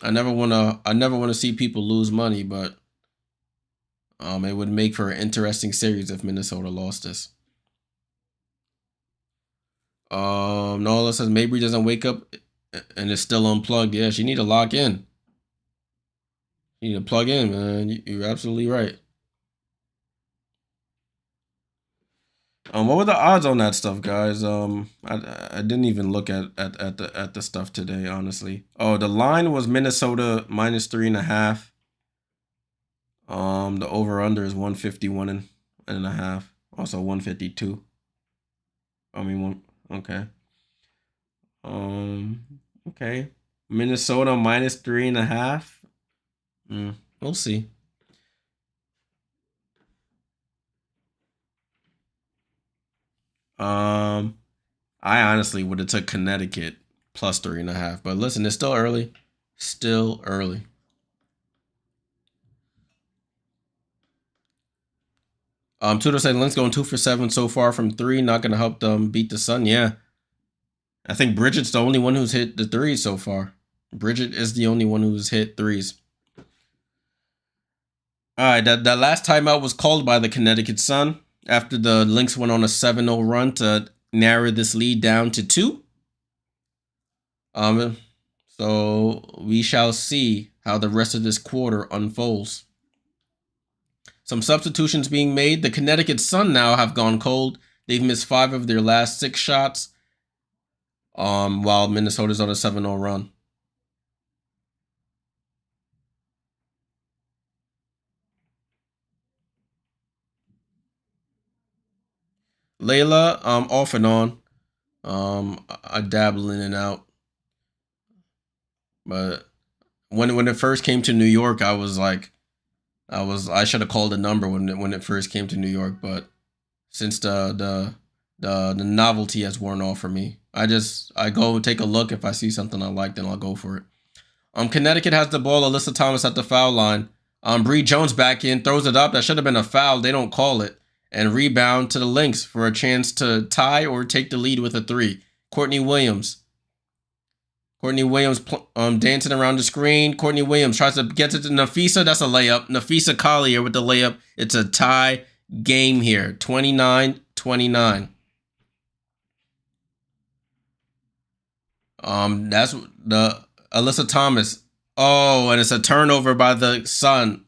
never wanna see people lose money, but it would make for an interesting series if Minnesota lost this. Nola says Mabry doesn't wake up and is still unplugged. Yeah, she need to lock in. You need to plug in, man. You're absolutely right. What were the odds on that stuff, guys? I didn't even look at the stuff today, honestly. Oh, the line was Minnesota -3.5. The over under is 151.5. Also 152. I mean, okay. Okay. Minnesota -3.5. We'll see. I honestly would have took Connecticut +3.5, but listen, it's still early. Still early. Tudor said Lynx going 2 for 7 so far from 3. Not going to help them beat the Sun. Yeah. I think Bridget's the only one who's hit the 3s so far. Bridget is the only one who's hit 3s. All right, that last timeout was called by the Connecticut Sun after the Lynx went on a 7-0 run to narrow this lead down to 2. So we shall see how the rest of this quarter unfolds. Some substitutions being made. The Connecticut Sun now have gone cold. They've missed 5 of their last 6 shots. While Minnesota's on a 7-0 run. Layla, off and on. I dabble in and out. But when it first came to New York, I was like, I should have called a number when it first came to New York, but since the novelty has worn off for me, I go take a look. If I see something I like, then I'll go for it. Connecticut has the ball. Alyssa Thomas at the foul line. Bree Jones back in, throws it up. That should have been a foul. They don't call it. And rebound to the Lynx for a chance to tie or take the lead with a 3. Courtney Williams dancing around the screen. Courtney Williams tries to get it to Nafisa. That's a layup. Nafisa Collier with the layup. It's a tie game here. 29-29. That's the Alyssa Thomas. Oh, and it's a turnover by the Sun.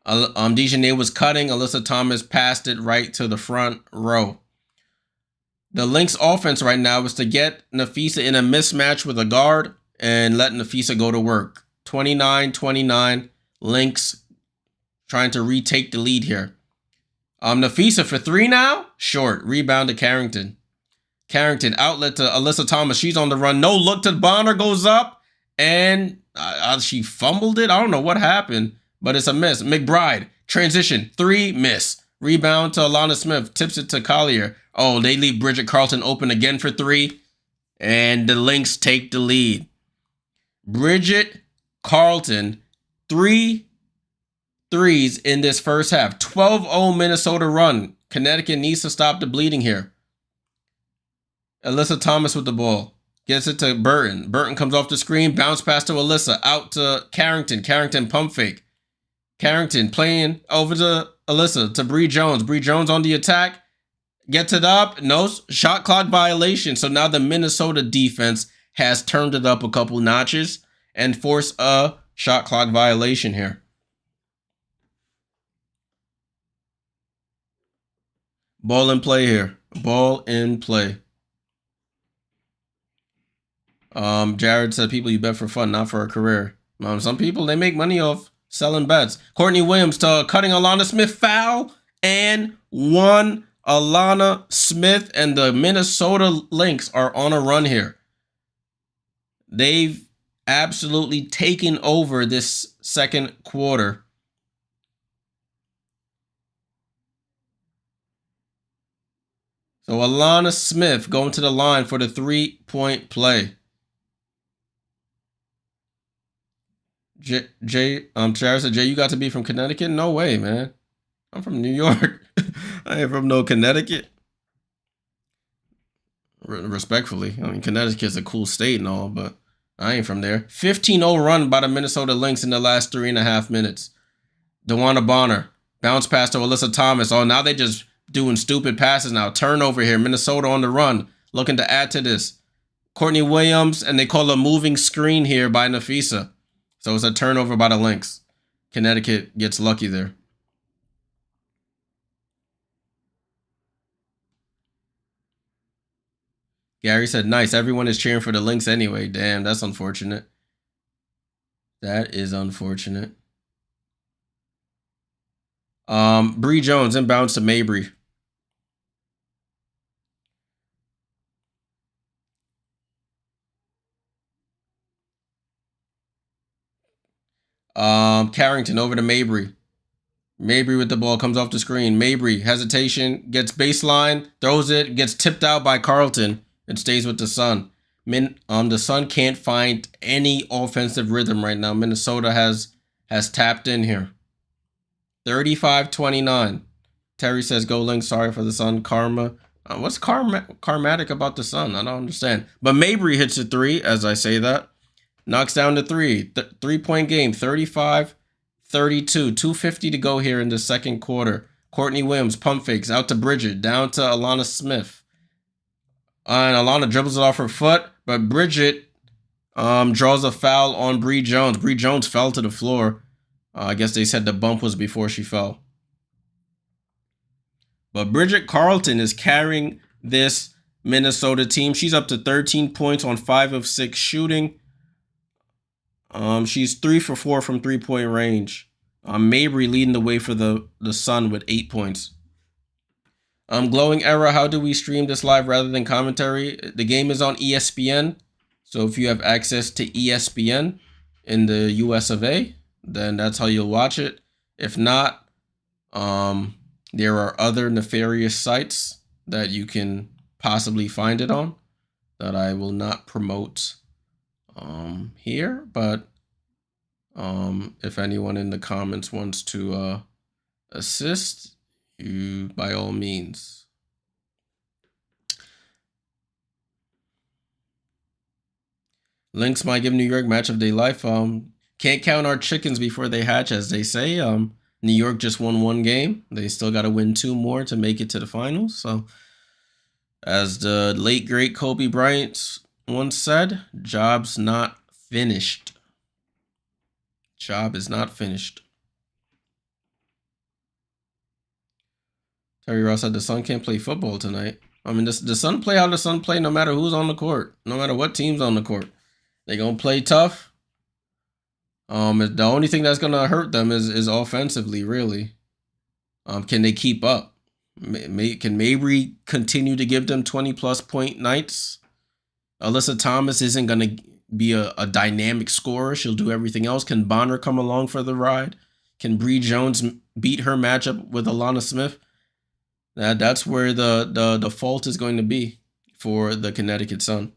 Dejanay was cutting. Alyssa Thomas passed it right to the front row. The Lynx offense right now is to get Nafisa in a mismatch with a guard and let Nafisa go to work. 29-29. Lynx trying to retake the lead here. Nafisa for 3 now. Short. Rebound to Carrington. Carrington outlet to Alyssa Thomas. She's on the run. No look to Bonner. Goes up. And she fumbled it. I don't know what happened, but it's a miss. McBride. Transition. 3. Miss. Rebound to Alana Smith. Tips it to Collier. Oh, they leave Bridget Carlton open again for 3. And the Lynx take the lead. Bridget Carlton, 3 threes in this first half. 12-0 Minnesota run. Connecticut needs to stop the bleeding here. Alyssa Thomas with the ball. Gets it to Burton. Burton comes off the screen. Bounce pass to Alyssa. Out to Carrington. Carrington pump fake. Carrington playing over to Alyssa. To Bree Jones. Bree Jones on the attack. Gets it up. No shot clock violation. So now the Minnesota defense has turned it up a couple notches and forced a shot clock violation here. Ball in play here. Ball in play. Jared said, people you bet for fun, not for a career. Some people, they make money off selling bets. Courtney Williams to cutting Alana Smith, foul and 1 Alana Smith and the Minnesota Lynx are on a run here. They've absolutely taken over this second quarter. So Alana Smith going to the line for the 3-point play. Shara said, Jay, you got to be from Connecticut? No way, man. I'm from New York. I ain't from no Connecticut. Respectfully. I mean, Connecticut's a cool state and all, but I ain't from there. 15-0 run by the Minnesota Lynx in the last 3.5 minutes. DeWanna Bonner. Bounce pass to Alyssa Thomas. Oh, now they just doing stupid passes now. Turnover here. Minnesota on the run. Looking to add to this. Courtney Williams, and they call a moving screen here by Nafisa. So it's a turnover by the Lynx. Connecticut gets lucky there. Gary said, nice. Everyone is cheering for the Lynx anyway. Damn, that's unfortunate. That is unfortunate. Bree Jones inbounds to Mabry. Carrington over to Mabry. Mabry with the ball, comes off the screen. Mabry, hesitation, gets baseline, throws it, gets tipped out by Carlton, and stays with the Sun. The Sun can't find any offensive rhythm right now. Minnesota has tapped in here. 35-29. Terry says, go Lynx, sorry for the Sun. Karma. What's karmatic about the Sun? I don't understand. But Mabry hits a three, as I say that. Knocks down the three. 3-point game, 35-32. 2:50 to go here in the second quarter. Courtney Williams, pump fakes, out to Bridget, down to Alana Smith. And Alana dribbles it off her foot, but Bridget draws a foul on Bree Jones. Bree Jones fell to the floor. I guess they said the bump was before she fell. But Bridget Carlton is carrying this Minnesota team. She's up to 13 points on 5 of 6 shooting. She's 3 for 4 from 3-point range. Mabry leading the way for the Sun with 8 points. Glowing Era, how do we stream this live rather than commentary? The game is on ESPN. So if you have access to ESPN in the US of A, then that's how you'll watch it. If not, there are other nefarious sites that you can possibly find it on that I will not promote here, but if anyone in the comments wants to assist, you by all means. Lynx might give New York match of their life. Can't count our chickens before they hatch, as they say. New York just won 1 game. They still got to win 2 more to make it to the finals. So, as the late great Kobe Bryant once said, job's not finished. Job is not finished. Terry Ross said the Sun can't play football tonight. I mean, the Sun play how the Sun play no matter who's on the court, no matter what team's on the court. They gonna play tough. The only thing that's gonna hurt them is offensively, really. Can they keep up? Can Mabry continue to give them 20+ point nights? Alyssa Thomas isn't gonna be a dynamic scorer. She'll do everything else. Can Bonner come along for the ride? Can Bree Jones beat her matchup with Alana Smith? That's where the fault is going to be for the Connecticut Sun.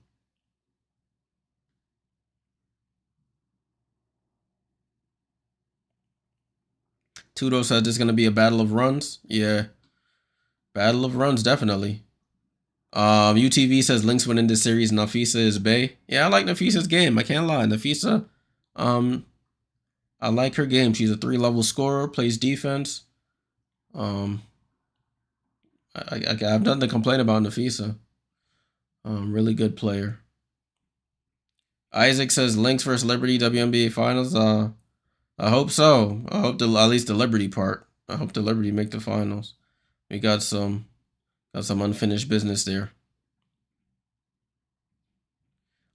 Tudo said there's going to be a battle of runs. Yeah. Battle of runs, definitely. UTV says Lynx winning this series. Nafisa is Bay. Yeah, I like Nafisa's game. I can't lie. Nafisa, I like her game. She's a 3-level scorer, plays defense. I have nothing to complain about Nafisa. Really good player. Isaac says Lynx versus Liberty WNBA Finals. I hope so. I hope at least the Liberty part. I hope the Liberty make the finals. We got some unfinished business there.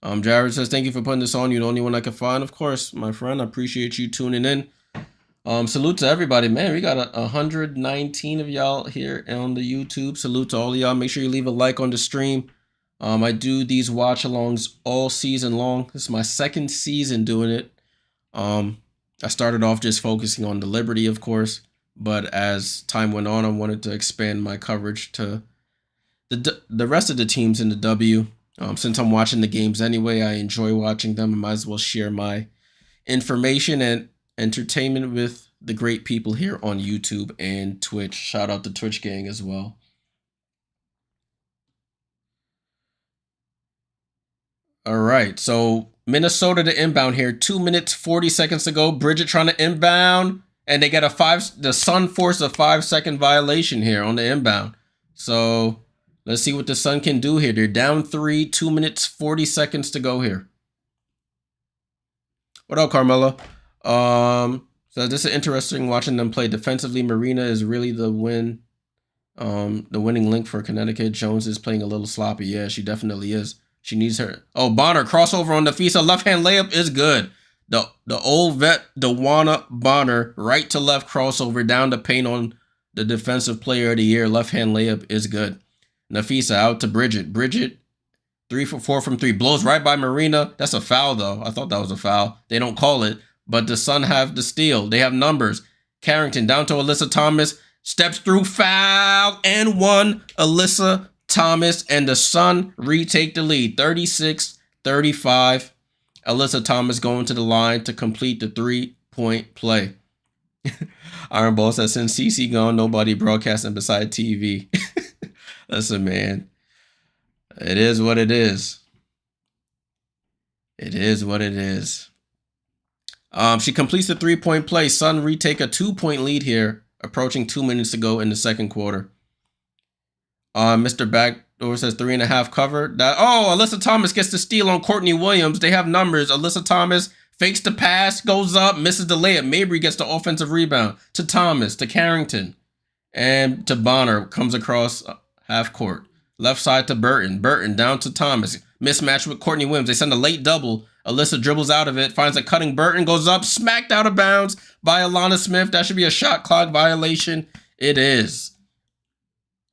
Jared says, thank you for putting this on. You're the only one I can find. Of course, my friend. I appreciate you tuning in. Salute to everybody, man. We got 119 of y'all here on the YouTube. Salute to all of y'all. Make sure you leave a like on the stream. I do these watch-alongs all season long. This is my second season doing it. I started off just focusing on the Liberty, of course, but as time went on, I wanted to expand my coverage to the rest of the teams in the W. Since I'm watching the games anyway, I enjoy watching them. I might as well share my information and entertainment with the great people here on YouTube and Twitch. Shout out to Twitch gang as well. All right, so Minnesota to inbound here. 2 minutes 40 seconds to go. Bridget trying to inbound, and they get the Sun forced a 5-second violation here on the inbound. So let's see what the Sun can do here. They're down 3, 2 minutes 40 seconds to go here. What up, Carmela? So this is interesting watching them play defensively. Marina is really the winning link for Connecticut. Jones is playing a little sloppy. Yeah, she definitely is. She needs her. Oh, Bonner crossover on Nafisa. Left hand layup is good. The old vet Dewana Bonner right to left crossover down the paint on the defensive player of the year. Left hand layup is good. Nafisa out to Bridget. Bridget 3 for 4 from 3. Blows right by Marina. That's a foul though. I thought that was a foul. They don't call it. But the Sun have the steal. They have numbers. Carrington down to Alyssa Thomas. Steps through, foul, and 1. Alyssa Thomas, and the Sun retake the lead. 36-35. Alyssa Thomas going to the line to complete the 3-point play. Iron Ball says, since CC gone, nobody broadcasting beside TV. Listen, man. It is what it is. It is what it is. She completes the 3-point play. Sun retake a 2-point lead here, approaching 2 minutes to go in the second quarter. Mr. Backdoor says 3.5 cover. Alyssa Thomas gets the steal on Courtney Williams. They have numbers. Alyssa Thomas fakes the pass, goes up, misses the layup. Mabry gets the offensive rebound to Thomas, to Carrington, and to Bonner. Comes across half court. Left side to Burton. Burton down to Thomas. Mismatch with Courtney Williams. They send a late double. Alyssa dribbles out of it, finds a cutting Burton, goes up, smacked out of bounds by Alana Smith. That should be a shot clock violation. It is.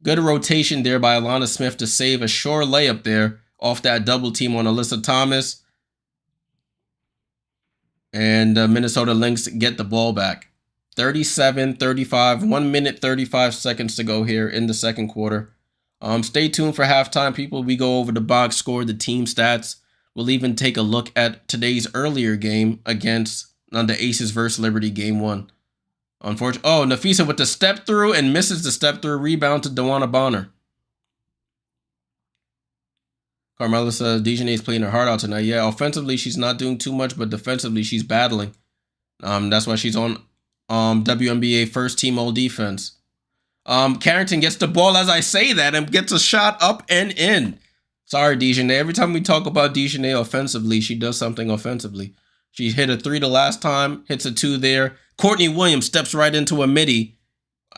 Good rotation there by Alana Smith to save a sure layup there off that double team on Alyssa Thomas. And Minnesota Lynx get the ball back. 37-35, 1 minute 35 seconds to go here in the second quarter. Stay tuned for halftime, people. We go over the box score, the team stats. We'll even take a look at today's earlier game against the Aces versus Liberty game 1. Unfortunately, Nafisa with the step through and misses the step through rebound to Dewana Bonner. Carmela says Dejanay is playing her heart out tonight. Yeah, offensively she's not doing too much, but defensively she's battling. That's why she's on WNBA first team all defense. Carrington gets the ball as I say that and gets a shot up and in. Sorry, Dejanay. Every time we talk about Dejanay offensively, she does something offensively. She hit a 3 the last time, hits a 2 there. Courtney Williams steps right into a midi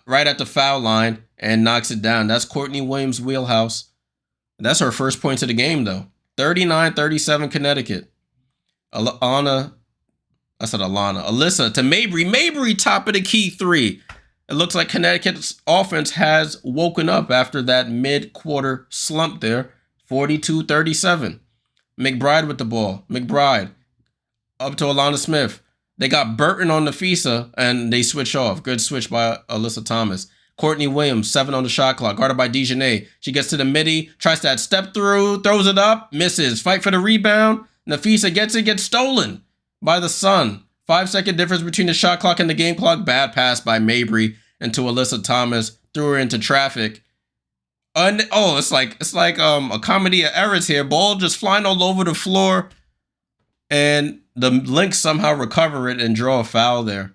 right at the foul line and knocks it down. That's Courtney Williams' wheelhouse. That's her first point of the game, though. 39-37 Connecticut. Alyssa to Mabry. Mabry top of the key 3. It looks like Connecticut's offense has woken up after that mid-quarter slump there. 42-37. McBride with the ball. McBride up to Alana Smith. They got Burton on Nafisa, and they switch off. Good switch by Alyssa Thomas. Courtney Williams, 7 on the shot clock, guarded by Dejanay. She gets to the midi, tries that step through, throws it up, misses. Fight for the rebound. Nafisa gets it, gets stolen by the Sun. 5-second difference between the shot clock and the game clock. Bad pass by Mabry into Alyssa Thomas. Threw her into traffic. It's like a comedy of errors here. Ball just flying all over the floor, and the Lynx somehow recover it and draw a foul there.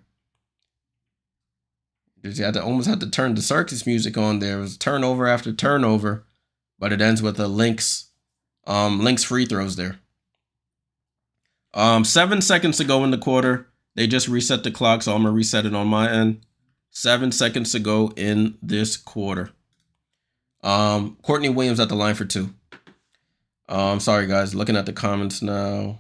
You almost had to turn the circus music on there. It was turnover after turnover, but it ends with a Lynx free throws there. 7 seconds to go in the quarter. They just reset the clock, so I'm going to reset it on my end. 7 seconds to go in this quarter. Courtney Williams at the line for 2. Sorry, guys. Looking at the comments now.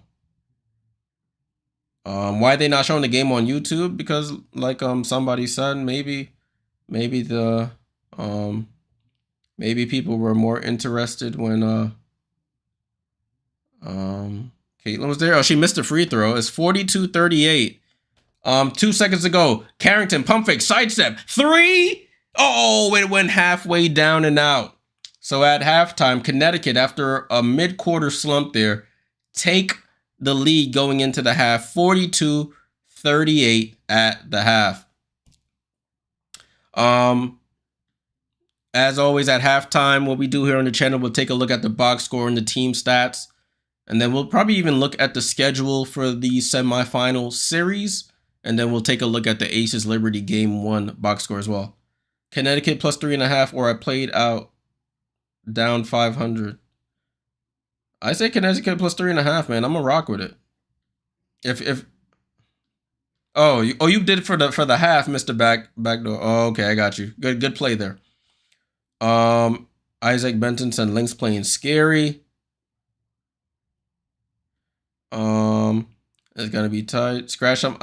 Why they not showing the game on YouTube? Because like somebody said, maybe the maybe people were more interested when Caitlin was there. Oh, she missed a free throw. It's 42-38. 2 seconds ago, Carrington pump fake sidestep 3. Oh, it went halfway down and out. So at halftime, Connecticut, after a mid-quarter slump there, take the lead going into the half, 42-38 at the half. As always, at halftime, what we do here on the channel, we'll take a look at the box score and the team stats. And then we'll probably even look at the schedule for the semifinal series. And then we'll take a look at the Aces Liberty Game 1 box score as well. Connecticut plus 3.5, or I played out down 500. I say Connecticut plus 3.5, man. I'm gonna rock with it. You did it for the half, Mr. Backdoor. Oh, okay, I got you. Good play there. Isaac Benton said Lynx playing scary. It's gonna be tight. Scratch some.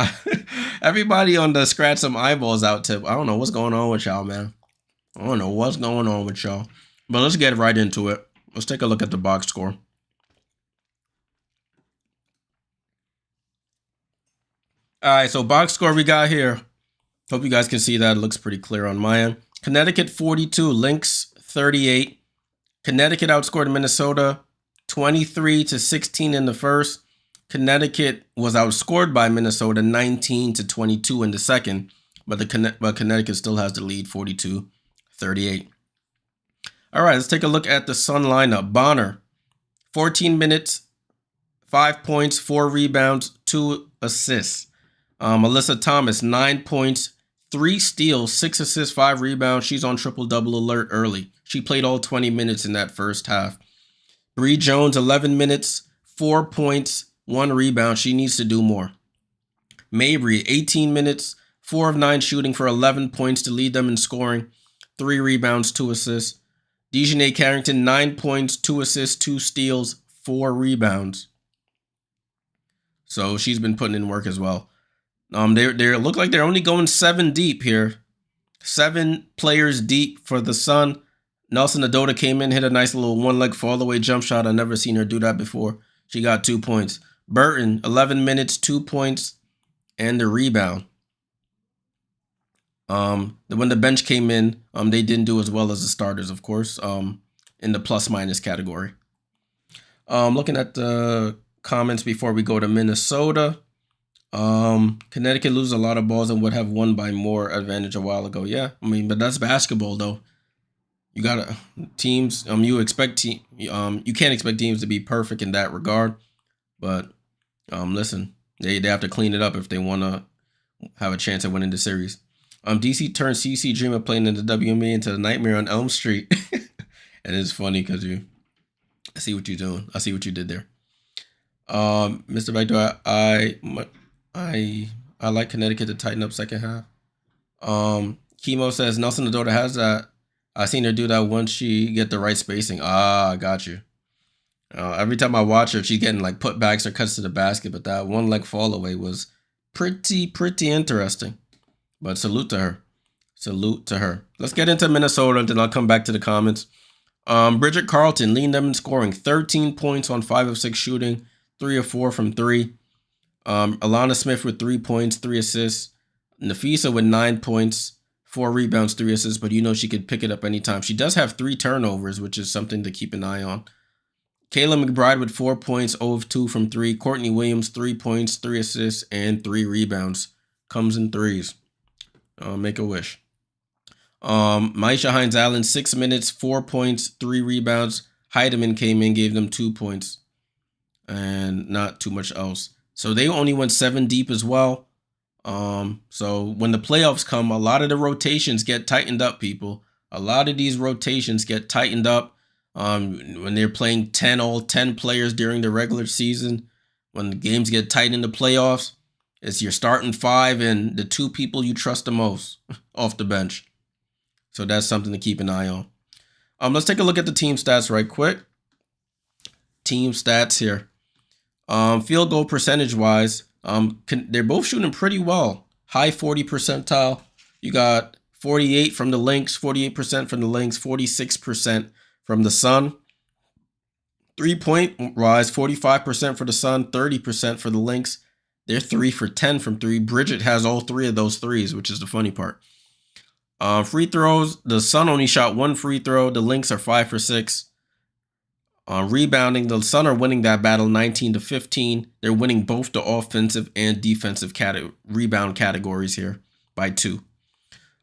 Everybody on the scratch some eyeballs out tip. I don't know what's going on with y'all, man. I don't know what's going on with y'all. But let's get right into it. Let's take a look at the box score. All right, so box score we got here. Hope you guys can see that. It looks pretty clear on my end. Connecticut 42, Lynx 38. Connecticut outscored Minnesota 23-16 in the first. Connecticut was outscored by Minnesota 19-22 in the second, but Connecticut still has the lead 42-38. All right, let's take a look at the Sun lineup. Bonner, 14 minutes, 5 points, 4 rebounds, 2 assists. Alyssa Thomas, 9 points, 3 steals, 6 assists, 5 rebounds. She's on triple-double alert early. She played all 20 minutes in that first half. Bree Jones, 11 minutes, 4 points, 1 rebound. She needs to do more. Mabry, 18 minutes, 4 of 9 shooting for 11 points to lead them in scoring. 3 rebounds, 2 assists. Dejanay Carrington, 9 points, 2 assists, 2 steals, 4 rebounds. So she's been putting in work as well. They look like they're only going 7 deep here. 7 players deep for the Sun. Nelson Adota came in, hit a nice little one-leg fall-away jump shot. I've never seen her do that before. She got 2 points. Burton, 11 minutes, 2 points, and a rebound. When the bench came in, they didn't do as well as the starters, of course, in the plus-minus category. Looking at the comments before we go to Minnesota. Connecticut loses a lot of balls and would have won by more advantage a while ago. Yeah, I mean, but that's basketball, though. You gotta teams. You can't expect teams to be perfect in that regard. But listen, they have to clean it up if they want to have a chance at winning the series. DC turned CC dream of playing in the WNBA into the Nightmare on Elm Street. And it's funny because I see what you're doing. I see what you did there. Mr. Backdoor, I like Connecticut to tighten up second half. Chemo says Nelson Adota has that. I seen her do that once she get the right spacing. I got you. Every time I watch her, she's getting like putbacks or cuts to the basket, but that one leg fall away was pretty interesting. But salute to her. Salute to her. Let's get into Minnesota, and then I'll come back to the comments. Bridget Carlton leading them in scoring. 13 points on 5 of 6 shooting. 3 of 4 from 3. Alana Smith with 3 points, 3 assists. Nafisa with 9 points, 4 rebounds, 3 assists, but you know she could pick it up anytime. She does have 3 turnovers, which is something to keep an eye on. Kayla McBride with 4 points, 0 of 2 from 3. Courtney Williams, 3 points, 3 assists, and 3 rebounds. Comes in threes. Make a wish. Maisha Hines-Allen, 6 minutes, 4 points, 3 rebounds. Heidemann came in, gave them 2 points. And not too much else. So they only went 7 deep as well. So when the playoffs come, a lot of the rotations get tightened up, people. A lot of these rotations get tightened up. When they're playing all 10 players during the regular season, when the games get tight in the playoffs, it's your starting 5 and the 2 people you trust the most off the bench. So that's something to keep an eye on. Let's take a look at the team stats right quick. Team stats here. Field goal percentage wise, They're both shooting pretty well. High 40 percentile. You got 48 from the Lynx, 48% from the Lynx, 46% from the Sun. 3-point rise, 45% for the Sun, 30% for the Lynx. They're 3 for 10 from 3. Bridget has all 3 of those threes, which is the funny part. Free throws, the Sun only shot 1 free throw. The Lynx are 5 for 6. Rebounding, the Sun are winning that battle 19-15. They're winning both the offensive and defensive rebound categories here by 2.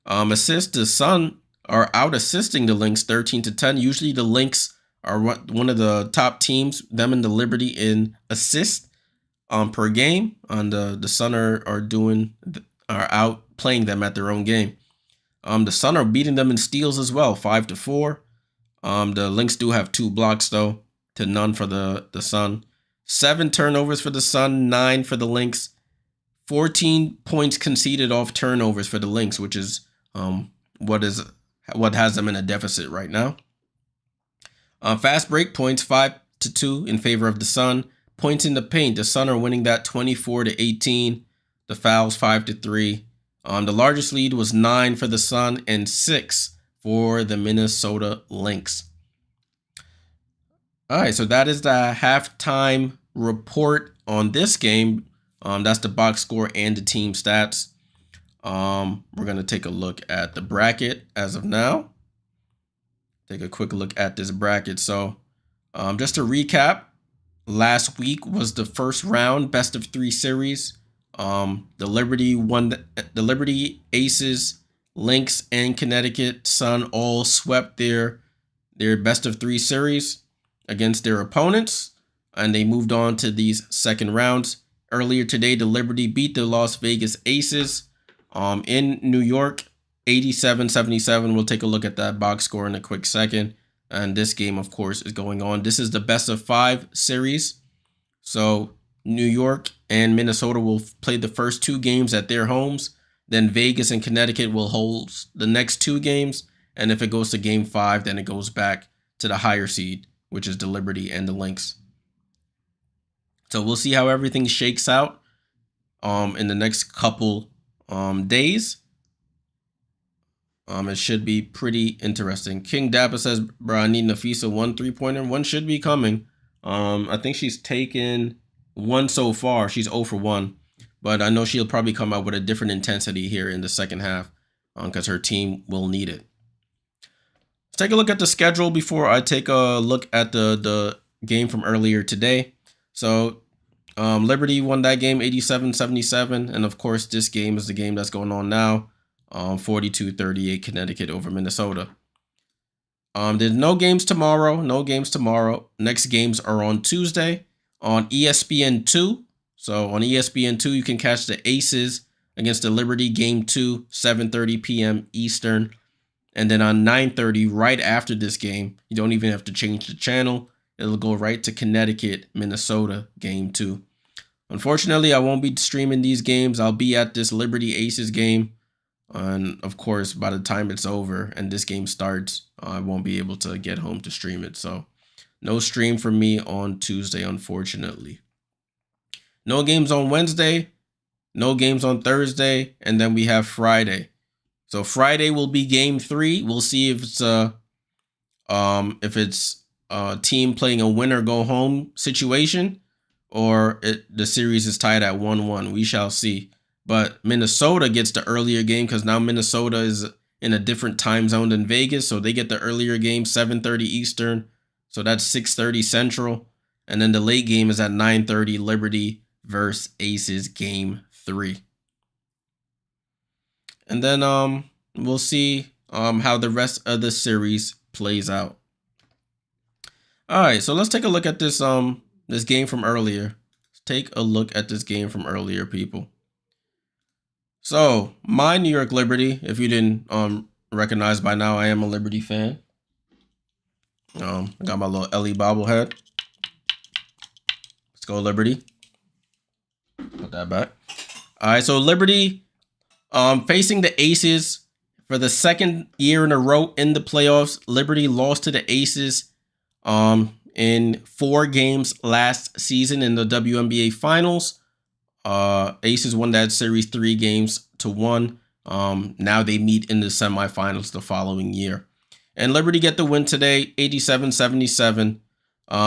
Assists, the Sun are out assisting the Lynx 13-10. Usually the Lynx are one of the top teams, them and the Liberty, in assists per game. And the Sun are out playing them at their own game. The Sun are beating them in steals as well, 5-4. The Lynx do have 2 blocks though, to none for the Sun. 7 turnovers for the Sun, 9 for the Lynx. 14 points conceded off turnovers for the Lynx, which is what has them in a deficit right now. Fast break points, 5-2 in favor of the Sun. Points in the paint, the Sun are winning that 24-18. The fouls, 5-3. The largest lead was 9 for the Sun and 6 for the Minnesota Lynx. All right, so that is the halftime report on this game. That's the box score and the team stats. We're going to take a look at the bracket as of now. Take a quick look at this bracket. So just to recap, last week was the first round, best of 3 series. The Liberty Aces, Lynx, and Connecticut Sun all swept their best of 3 series against their opponents, and they moved on to these second rounds. Earlier today, the Liberty beat the Las Vegas Aces in New York, 87-77. We'll take a look at that box score in a quick second. And this game, of course, is going on. This is the best of 5 series. So New York and Minnesota will play the first 2 games at their homes. Then Vegas and Connecticut will hold the next 2 games. And if it goes to game 5, then it goes back to the higher seed, which is the Liberty and the Lynx. So we'll see how everything shakes out in the next couple days. It should be pretty interesting. King Dapper says, bro, I need Nafisa 1 3-pointer. 1 should be coming. I think she's taken 1 so far. She's 0 for 1. But I know she'll probably come out with a different intensity here in the second half because her team will need it. Let's take a look at the schedule before I take a look at the game from earlier today. So Liberty won that game 87-77. And of course, this game is the game that's going on now. 42-38 Connecticut over Minnesota. There's no games tomorrow. Next games are on Tuesday on ESPN2. So on ESPN2, you can catch the Aces against the Liberty game 2, 7:30 p.m. Eastern. And then on 9:30, right after this game, you don't even have to change the channel. It'll go right to Connecticut, Minnesota game 2. Unfortunately, I won't be streaming these games. I'll be at this Liberty Aces game. And of course, by the time it's over and this game starts, I won't be able to get home to stream it. So no stream for me on Tuesday, unfortunately. No games on Wednesday, no games on Thursday, and then we have Friday. So Friday will be game 3. We'll see if it's a team playing a win or go home situation, or the series is tied at 1-1. We shall see. But Minnesota gets the earlier game because now Minnesota is in a different time zone than Vegas. So they get the earlier game, 7:30 Eastern. So that's 6:30 Central. And then the late game is at 9:30, Liberty versus Aces game 3. And then we'll see how the rest of the series plays out. All right, so let's take a look at this this game from earlier. Let's take a look at this game from earlier, people. So, my New York Liberty, if you didn't recognize by now, I am a Liberty fan. I got my little Ellie bobblehead. Let's go Liberty. Put that back. All right, so Liberty facing the Aces for the second year in a row in the playoffs. Liberty lost to the Aces in 4 games last season in the WNBA Finals. Aces won that series 3-1. Now they meet in the semifinals the following year. And Liberty get the win today, 87-77.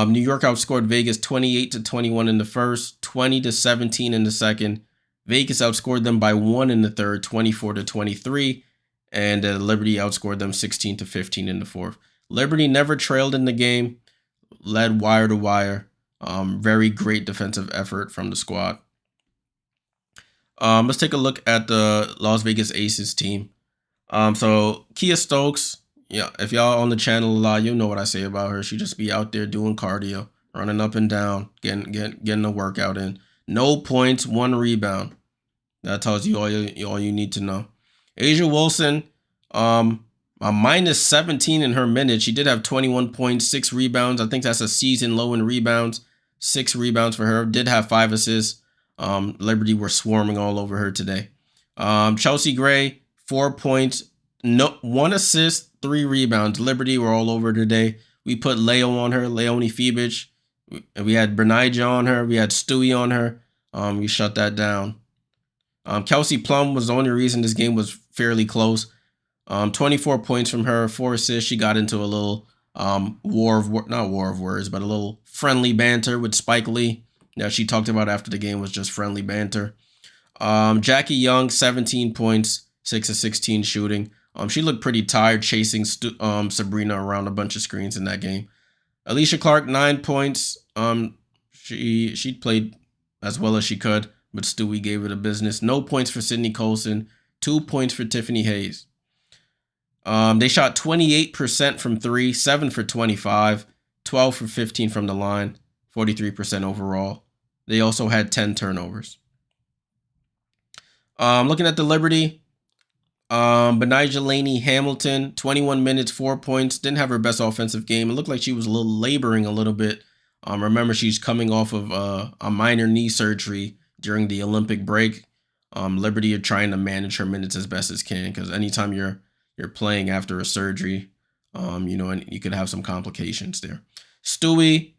New York outscored Vegas 28-21 in the first, 20-17 in the second. Vegas outscored them by 1 in the third, 24-23. And Liberty outscored them 16-15 in the fourth. Liberty never trailed in the game, led wire to wire. Very great defensive effort from the squad. Let's take a look at the Las Vegas Aces team. So Kia Stokes, yeah, if y'all on the channel a lot, you know what I say about her. She just be out there doing cardio, running up and down, getting a workout in. No points, 1 rebound. That tells you all you need to know. Asia Wilson, a -17 in her minutes. She did have 21 points, 6 rebounds. I think that's a season low in rebounds. 6 rebounds for her. Did have 5 assists. Liberty were swarming all over her today. Chelsea Gray, 4 points, 1 assist, 3 rebounds. Liberty were all over today. We put Leo on her, Leonie Fibich. We had Bernija on her. We had Stewie on her. We shut that down. Kelsey Plum was the only reason this game was fairly close. 24 points from her, 4 assists. She got into a little not war of words, but a little friendly banter with Spike Lee. That she talked about after the game was just friendly banter. Jackie Young, 17 points, 6 of 16 shooting. She looked pretty tired chasing Sabrina around a bunch of screens in that game. Alicia Clark, 9 points. She played as well as she could, but Stewie gave her the business. No points for Sydney Colson. 2 points for Tiffany Hayes. They shot 28% from 3, 7 for 25, 12 for 15 from the line, 43% overall. They also had 10 turnovers. Looking at the Liberty, Benija Laney Hamilton, 21 minutes, 4 points. Didn't have her best offensive game. It looked like she was laboring a little bit. Remember, she's coming off of a minor knee surgery during the Olympic break. Liberty are trying to manage her minutes as best as can, because anytime you're playing after a surgery, and you could have some complications there. Stewie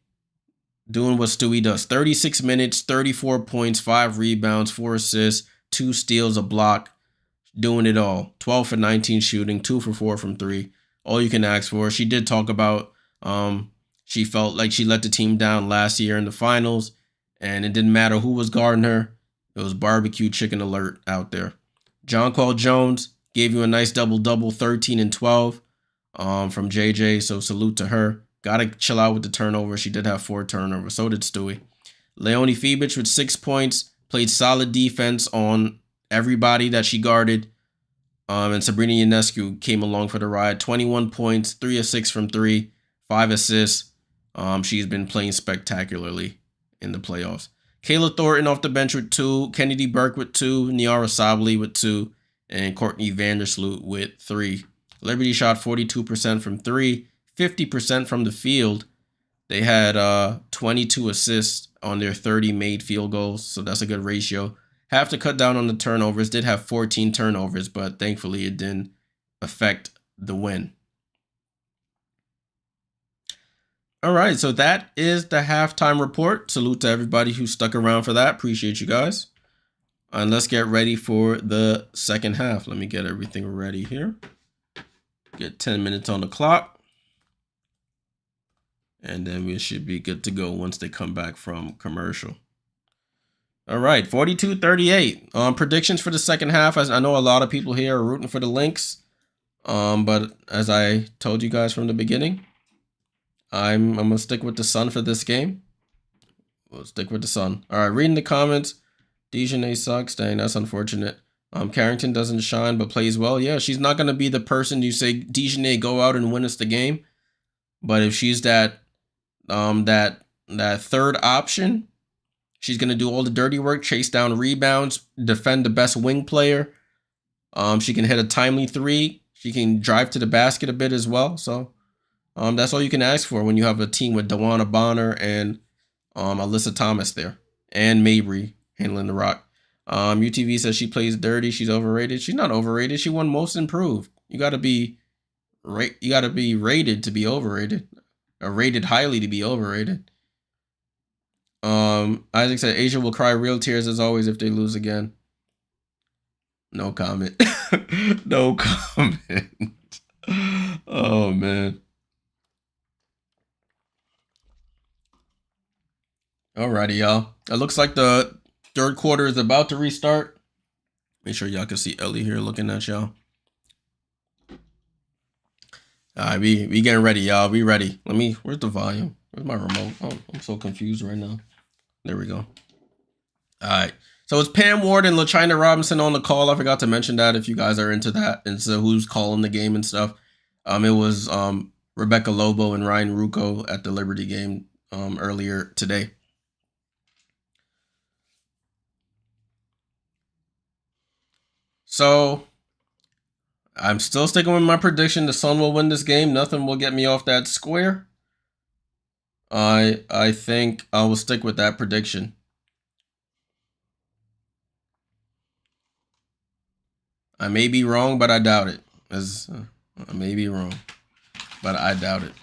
doing what Stewie does. 36 minutes, 34 points, 5 rebounds, 4 assists, 2 steals, a block. Doing it all. 12 for 19 shooting, 2 for 4 from 3. All you can ask for. She did talk about she felt like she let the team down last year in the finals, and it didn't matter who was guarding her. It was barbecue chicken alert out there. Jonquel Jones gave you a nice double-double, 13 and 12 from JJ, so salute to her. Got to chill out with the turnover. She did have 4 turnovers. So did Stewie. Leonie Fibich with 6 points. Played solid defense on everybody that she guarded. And Sabrina Ionescu came along for the ride. 21 points, 3 of 6 from 3, 5 assists. She's been playing spectacularly in the playoffs. Kayla Thornton off the bench with 2. Kennedy Burke with 2. Niara Sabli with 2. And Courtney Vandersloot with 3. Liberty shot 42% from 3. 50% from the field. They had 22 assists on their 30 made field goals, so that's a good ratio. Have to cut down on the turnovers. Did have 14 turnovers, but thankfully it didn't affect the win. All right, so that is the halftime report. Salute to everybody who stuck around for that. Appreciate you guys. And let's get ready for the second half. Let me get everything ready here. Get 10 minutes on the clock. And then we should be good to go once they come back from commercial. All right, 42-38. Predictions for the second half. As I know a lot of people here are rooting for the Lynx. But as I told you guys from the beginning, I'm going to stick with the Sun for this game. We'll stick with the Sun. All right, reading the comments. DeJournay sucks. Dang, that's unfortunate. Carrington doesn't shine but plays well. Yeah, she's not going to be the person you say, DeJournay, go out and win us the game. But if she's that third option, she's going to do all the dirty work, chase down rebounds, defend the best wing player. She can hit a timely 3. She can drive to the basket a bit as well. So that's all you can ask for when you have a team with Dawana Bonner and Alyssa Thomas there. And Mabry handling the rock. UTV says she plays dirty. She's overrated. She's not overrated. She won most improved. You got to be rated to be overrated. Or rated highly to be overrated. Isaac said Asia will cry real tears as always if they lose again. No comment. No comment. Oh man. Alrighty, y'all. It looks like the third quarter is about to restart. Make sure y'all can see Ellie here looking at y'all. Alright, we getting ready, y'all. We ready. Where's the volume? Where's my remote? Oh, I'm so confused right now. There we go. Alright. So it's Pam Ward and LaChina Robinson on the call. I forgot to mention that if you guys are into that and so who's calling the game and stuff. It was Rebecca Lobo and Ryan Rucco at the Liberty game earlier today. So I'm still sticking with my prediction. The Sun will win this game. Nothing will get me off that square. I think I will stick with that prediction. I may be wrong, but I doubt it. I may be wrong, but I doubt it.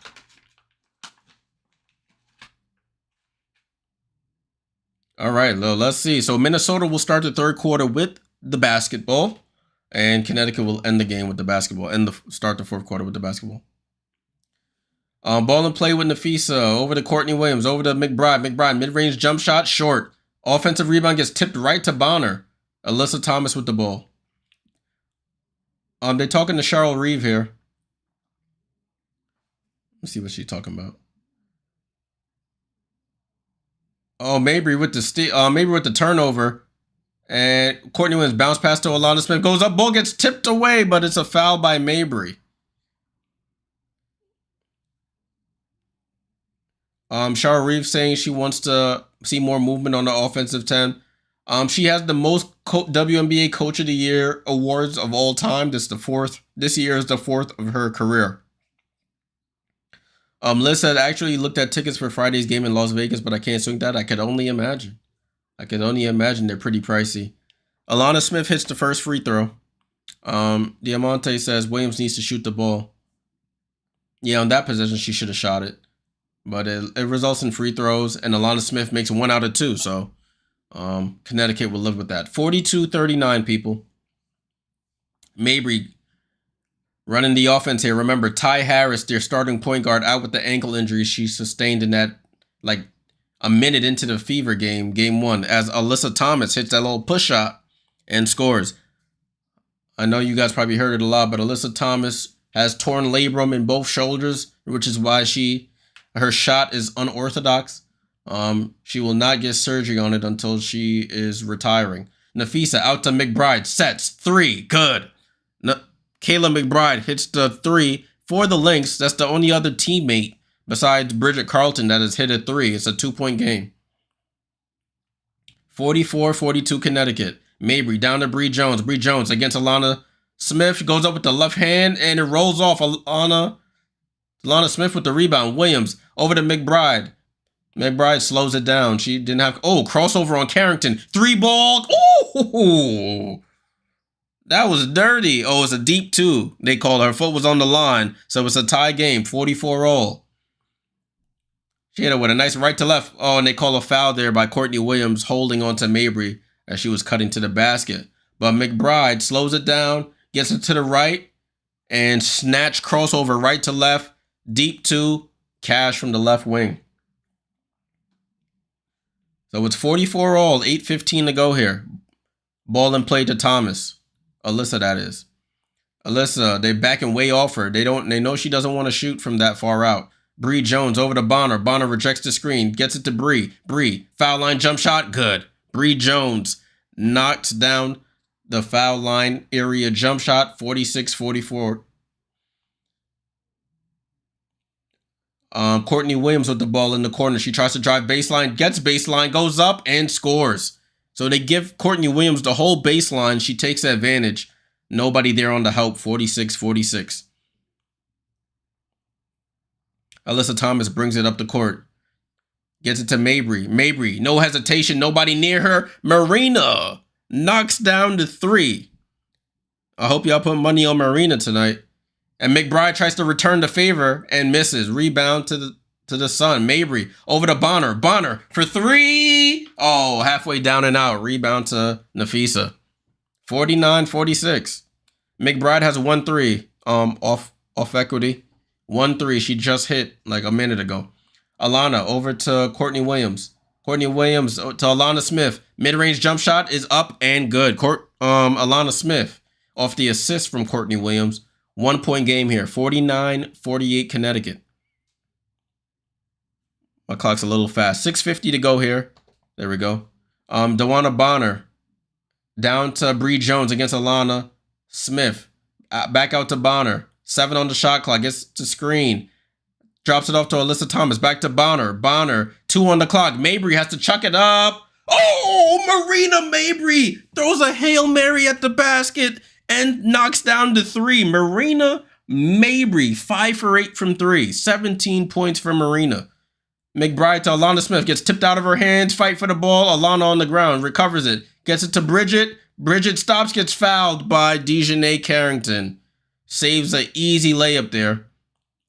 All right, let's see. So Minnesota will start the third quarter with the basketball, and Connecticut will end the game with the basketball and start the fourth quarter with the basketball. Ball and play with Nafisa over to Courtney Williams, over to McBride. McBride mid-range jump shot short. Offensive rebound gets tipped right to Bonner. Alyssa Thomas with the ball. They're talking to Cheryl Reeve here. Let's see what she's talking about. Oh, Mabry with the Mabry with the turnover. And Courtney Williams bounce pass to Alana Smith. Goes up, ball gets tipped away, but it's a foul by Mabry. Cheryl Reeve saying she wants to see more movement on the offensive 10. She has the most WNBA Coach of the Year awards of all time. This year is the fourth of her career. Liz said, actually looked at tickets for Friday's game in Las Vegas, but I can't swing that. I could only imagine. They're pretty pricey. Alana Smith hits the first free throw. Diamante says Williams needs to shoot the ball. Yeah, on that possession, she should have shot it. But it results in free throws, and Alana Smith makes 1 out of 2, so Connecticut will live with that. 42-39, people. Mabry running the offense here. Remember, Ty Harris, their starting point guard, out with the ankle injury she sustained in that, like, a minute into the Fever game, game 1, as Alyssa Thomas hits that little push shot and scores. I know you guys probably heard it a lot, but Alyssa Thomas has torn labrum in both shoulders, which is why her shot is unorthodox. She will not get surgery on it until she is retiring. Nafisa out to McBride. Sets. 3. Good. Kayla McBride hits the 3 for the Lynx. That's the only other teammate besides Bridget Carlton that has hit a 3. It's a 2-point game. 44-42 Connecticut. Mabry down to Bree Jones. Bree Jones against Alana Smith. She goes up with the left hand and it rolls off. Alana Smith with the rebound. Williams over to McBride. McBride slows it down. She didn't have... Oh, crossover on Carrington. 3-ball. Oh! That was dirty. Oh, it's a deep 2. They called her foot was on the line. So it's a tie game. 44-all. She hit it with a nice right to left. Oh, and they call a foul there by Courtney Williams holding on to Mabry as she was cutting to the basket. But McBride slows it down, gets it to the right, and snatch crossover right to left. Deep 2. Cash from the left wing. So it's 44-all, 8:15 to go here. Ball and play to Thomas. Alyssa, that is. Alyssa, they backing way off her. They know she doesn't want to shoot from that far out. Bree Jones over to Bonner. Bonner rejects the screen. Gets it to Bree. Bree, foul line jump shot. Good. Bree Jones knocks down the foul line area jump shot. 46-44. Courtney Williams with the ball in the corner. She tries to drive baseline, gets baseline, goes up, and scores. So they give Courtney Williams the whole baseline. She takes advantage. Nobody there on the help. 46-46. Alyssa Thomas brings it up the court. Gets it to Mabry. Mabry, no hesitation. Nobody near her. Marina knocks down the 3. I hope y'all put money on Marina tonight. And McBride tries to return the favor and misses. Rebound to to the Sun. Mabry over to Bonner. Bonner for three. Oh, halfway down and out. Rebound to Nafisa. 49-46. McBride has 1-3 off equity. 1-3 she just hit like a minute ago. Alana over to Courtney Williams. Courtney Williams to Alana Smith. Mid-range jump shot is up and good. Alana Smith off the assist from Courtney Williams. 1 point game here. 49-48 Connecticut. My clock's a little fast. 6:50 to go here. There we go. Dewana Bonner down to Bree Jones against Alana Smith. Back out to Bonner. 7 on the shot clock. Gets to screen. Drops it off to Alyssa Thomas. Back to Bonner. Bonner. 2 on the clock. Mabry has to chuck it up. Oh, Marina Mabry throws a Hail Mary at the basket and knocks down the 3. Marina Mabry, 5 for 8 from 3. 17 points for Marina. McBride to Alana Smith. Gets tipped out of her hands. Fight for the ball. Alana on the ground. Recovers it. Gets it to Bridget. Bridget stops. Gets fouled by Dejanay Carrington. Saves an easy layup there.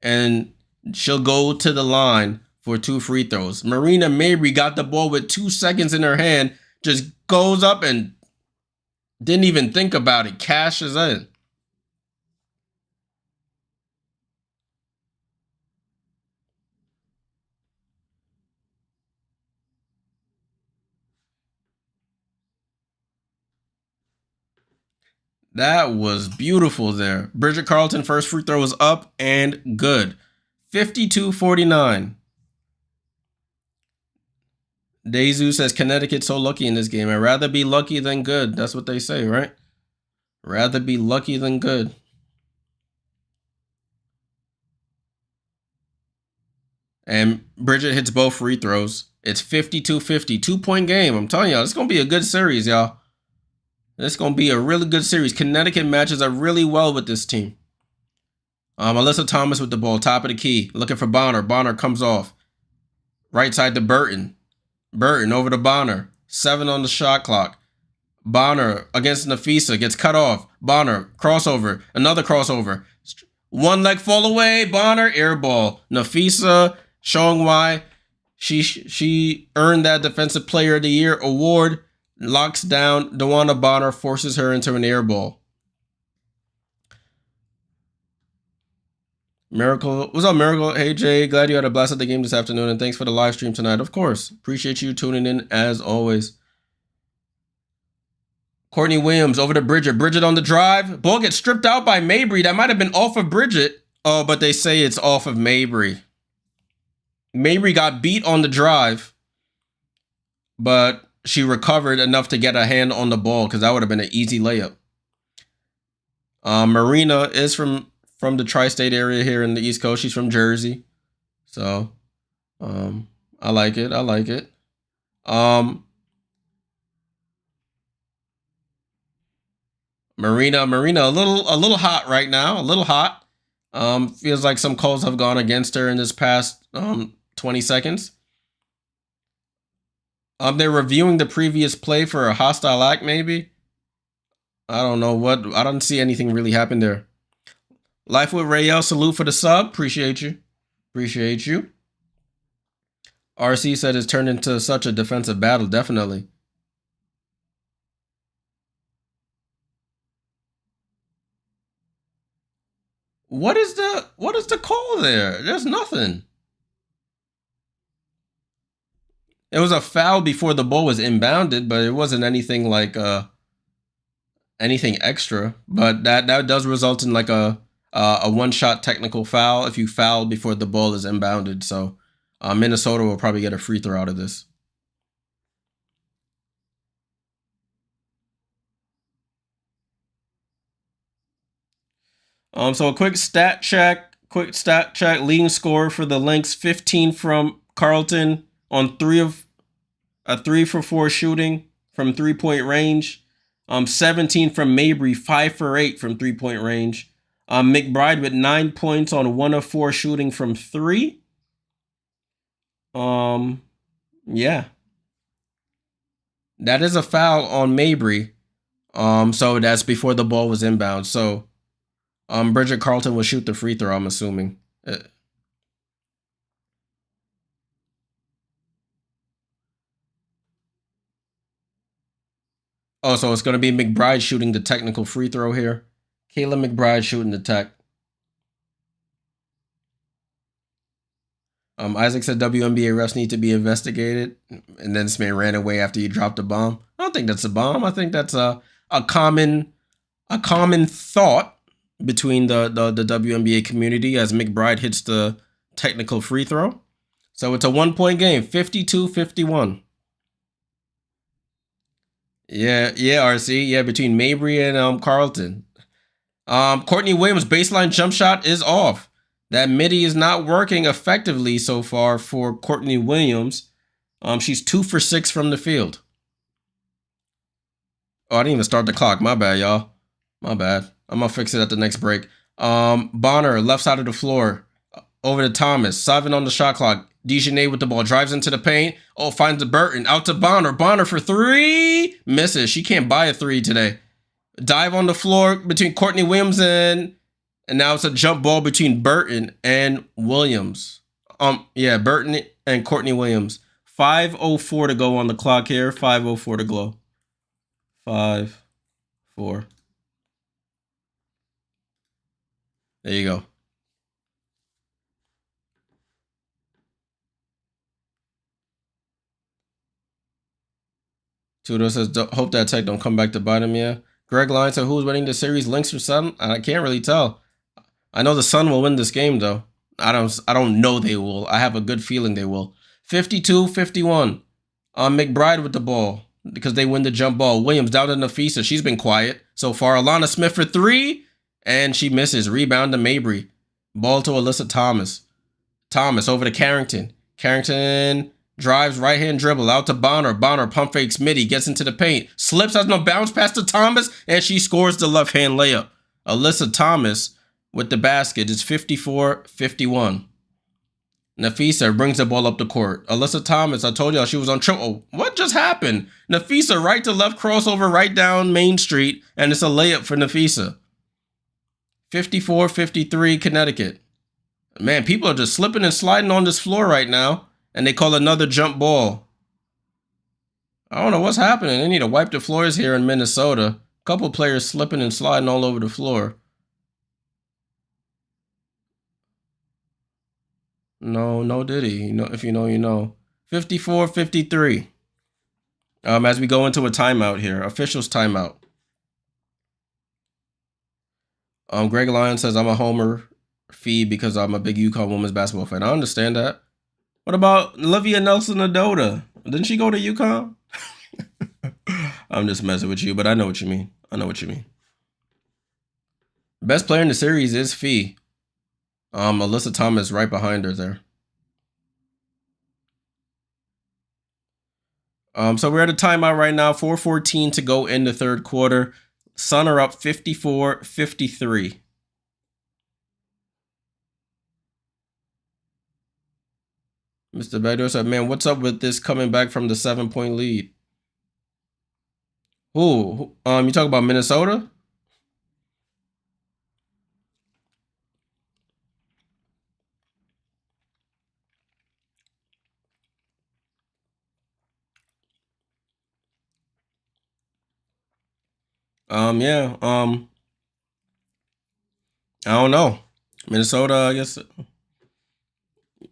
And she'll go to the line for 2 free throws. Marina Mabry got the ball with 2 seconds in her hand. Just goes up and didn't even think about it. Cashes in. That was beautiful there. Bridget Carlton, first free throw was up and good. 52-49. Dezu says, Connecticut so lucky in this game. I'd rather be lucky than good. That's what they say, right? Rather be lucky than good. And Bridget hits both free throws. It's 52-50. 2 point game. I'm telling y'all, it's going to be a good series, y'all. It's going to be a really good series. Connecticut matches up really well with this team. Alyssa Thomas with the ball, top of the key. Looking for Bonner. Bonner comes off. Right side to Burton. Burton over to Bonner. 7 on the shot clock. Bonner against Nafisa. Gets cut off. Bonner, crossover. Another crossover. 1 leg fall away. Bonner, air ball. Nafisa showing why she earned that Defensive Player of the Year award. Locks down Dewana Bonner, forces her into an air ball. Miracle. What's up, Miracle? Hey, Jay. Glad you had a blast at the game this afternoon, and thanks for the live stream tonight. Of course. Appreciate you tuning in, as always. Courtney Williams over to Bridget. Bridget on the drive. Ball gets stripped out by Mabry. That might have been off of Bridget. Oh, but they say it's off of Mabry. Mabry got beat on the drive, but she recovered enough to get a hand on the ball because that would have been an easy layup. Marina is from the tri-state area here in the East Coast. She's from Jersey. So, I like it. I like it. Marina, a little hot right now. A little hot. Feels like some calls have gone against her in this past 20 seconds. They're reviewing the previous play for a hostile act, maybe. I don't know what. I don't see anything really happen there. Life with Rayel, salute for the sub. Appreciate you. Appreciate you. RC said it's turned into such a defensive battle. Definitely. What is the call there? There's nothing. It was a foul before the ball was inbounded, but it wasn't anything like anything extra. But that does result in like a one-shot technical foul if you foul before the ball is inbounded. So Minnesota will probably get a free throw out of this. So a quick stat check. Leading score for the Lynx: 15 from Carlton on 3 for 4 shooting from 3-point range. 17 from Mabry, 5 for 8 from 3-point range. McBride with 9 points on 1 of 4 shooting from 3. Yeah. That is a foul on Mabry. So that's before the ball was inbound. So Bridget Carlton will shoot the free throw, I'm assuming. Oh, so it's going to be McBride shooting the technical free throw here. Kayla McBride shooting the tech. Isaac said WNBA refs need to be investigated, and then this man ran away after he dropped a bomb. I don't think that's a bomb. I think that's a common thought between the WNBA community as McBride hits the technical free throw. So it's a 1-point game, 52-51. Yeah, RC. Yeah, between Mabry and Carlton. Courtney Williams' baseline jump shot is off. That midi is not working effectively so far for Courtney Williams. She's 2 for 6 from the field. Oh, I didn't even start the clock. My bad, y'all. My bad. I'm gonna fix it at the next break. Bonner, left side of the floor. Over to Thomas. 7 on the shot clock. Dejanay with the ball. Drives into the paint. Oh, finds the Burton. Out to Bonner. Bonner for 3. Misses. She can't buy a 3 today. Dive on the floor between Courtney Williams and now it's a jump ball between Burton and Williams. Burton and Courtney Williams. 5:04 to go on the clock here. 5:04 to go. 5-4. There you go. Tudor says, hope that tech don't come back to bite him. Yeah. Greg Lyons said, who's winning the series, Lynx or Sun? I can't really tell. I know the Sun will win this game, though. I don't know they will. I have a good feeling they will. 52-51. McBride with the ball because they win the jump ball. Williams down to Nafisa. She's been quiet so far. Alana Smith for 3, and she misses. Rebound to Mabry. Ball to Alyssa Thomas. Thomas over to Carrington. Carrington drives right-hand dribble out to Bonner. Bonner pump fakes midi, gets into the paint. Slips, has no bounce pass to Thomas, and she scores the left-hand layup. Alyssa Thomas with the basket. It's 54-51. Nafisa brings the ball up the court. Alyssa Thomas, I told y'all she was on triple. What just happened? Nafisa right to left crossover right down Main Street, and it's a layup for Nafisa. 54-53 Connecticut. Man, people are just slipping and sliding on this floor right now, and they call another jump ball. I don't know what's happening. They need to wipe the floors here in Minnesota. A couple players slipping and sliding all over the floor. No Diddy. You know, if you know, you know. 54-53. As we go into a timeout here. Officials timeout. Greg Lyons says, I'm a homer feed because I'm a big UConn women's basketball fan. I understand that. What about Olivia Nelson-Adota? Didn't she go to UConn? I'm just messing with you, but I know what you mean. Best player in the series is Fee. Alyssa Thomas right behind her there. So we're at a timeout right now. 4:14 to go in the third quarter. Sun are up 54-53. Mr. Bedor said, man, what's up with this coming back from the 7-point lead? Who? You talk about Minnesota? Yeah. I don't know. Minnesota, I guess.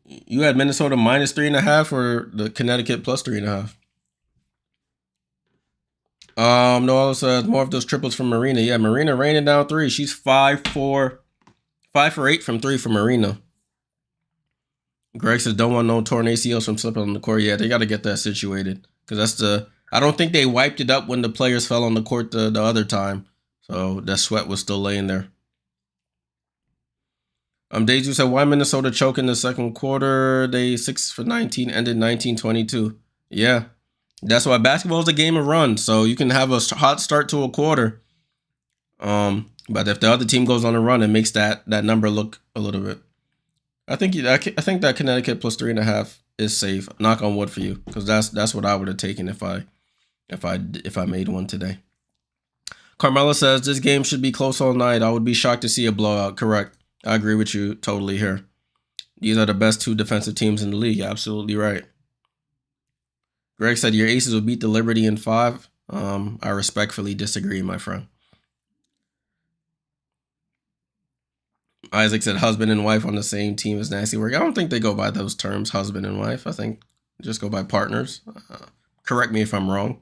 You had Minnesota minus 3.5 or the Connecticut plus 3.5? No, it's more of those triples from Marina. Yeah, Marina raining down 3. She's 5 for 8 from 3 for Marina. Greg says, don't want no torn ACLs from slipping on the court. Yeah, they got to get that situated. Because I don't think they wiped it up when the players fell on the court the other time. So that sweat was still laying there. Deju said, why Minnesota choke in the second quarter? They 6 for 19, ended 19-22. Yeah. That's why basketball is a game of runs. So you can have a hot start to a quarter. But if the other team goes on a run, it makes that number look a little bit. I think that Connecticut plus 3.5 is safe. Knock on wood for you, because that's what I would have taken if I made one today. Carmela says this game should be close all night. I would be shocked to see a blowout. Correct. I agree with you totally here. These are the best 2 defensive teams in the league. Absolutely right. Greg said your Aces will beat the Liberty in 5. I respectfully disagree, my friend. Isaac said husband and wife on the same team is nasty work. I don't think they go by those terms, husband and wife. I think just go by partners. Correct me if I'm wrong.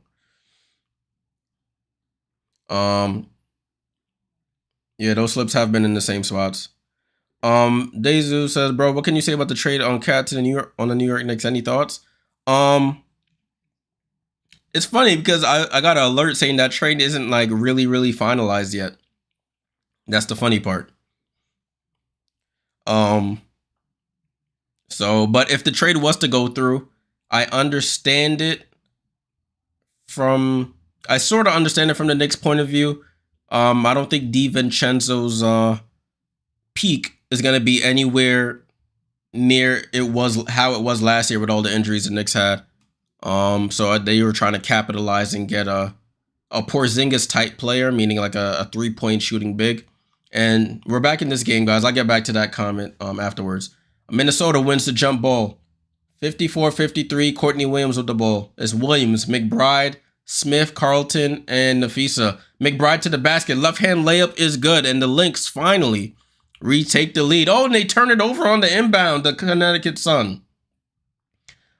Yeah, those slips have been in the same spots. Dezu says, bro, what can you say about the trade on Cat to the New York Knicks? Any thoughts? It's funny because I got an alert saying that trade isn't like really finalized yet. That's the funny part. So, but if the trade was to go through, I understand it I sort of understand it from the Knicks' point of view. I don't think DiVincenzo's peak is going to be anywhere near how it was last year with all the injuries the Knicks had. So they were trying to capitalize and get a Porzingis type player, meaning like a 3-point shooting big. And we're back in this game, guys. I'll get back to that comment afterwards. Minnesota wins the jump ball. 54-53, Courtney Williams with the ball. It's Williams, McBride, Smith, Carlton, and Nafisa. McBride to the basket. Left hand layup is good. And the Lynx finally retake the lead. Oh, and they turn it over on the inbound, the Connecticut Sun.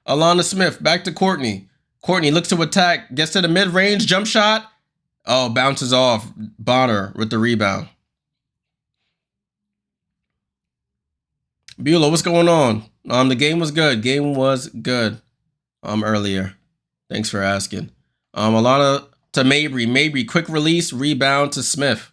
Alana Smith, back to Courtney. Courtney looks to attack, gets to the mid-range, jump shot. Oh, bounces off. Bonner with the rebound. Beulah, what's going on? The game was good. Game was good. Earlier. Thanks for asking. Alana to Mabry. Mabry, quick release, rebound to Smith.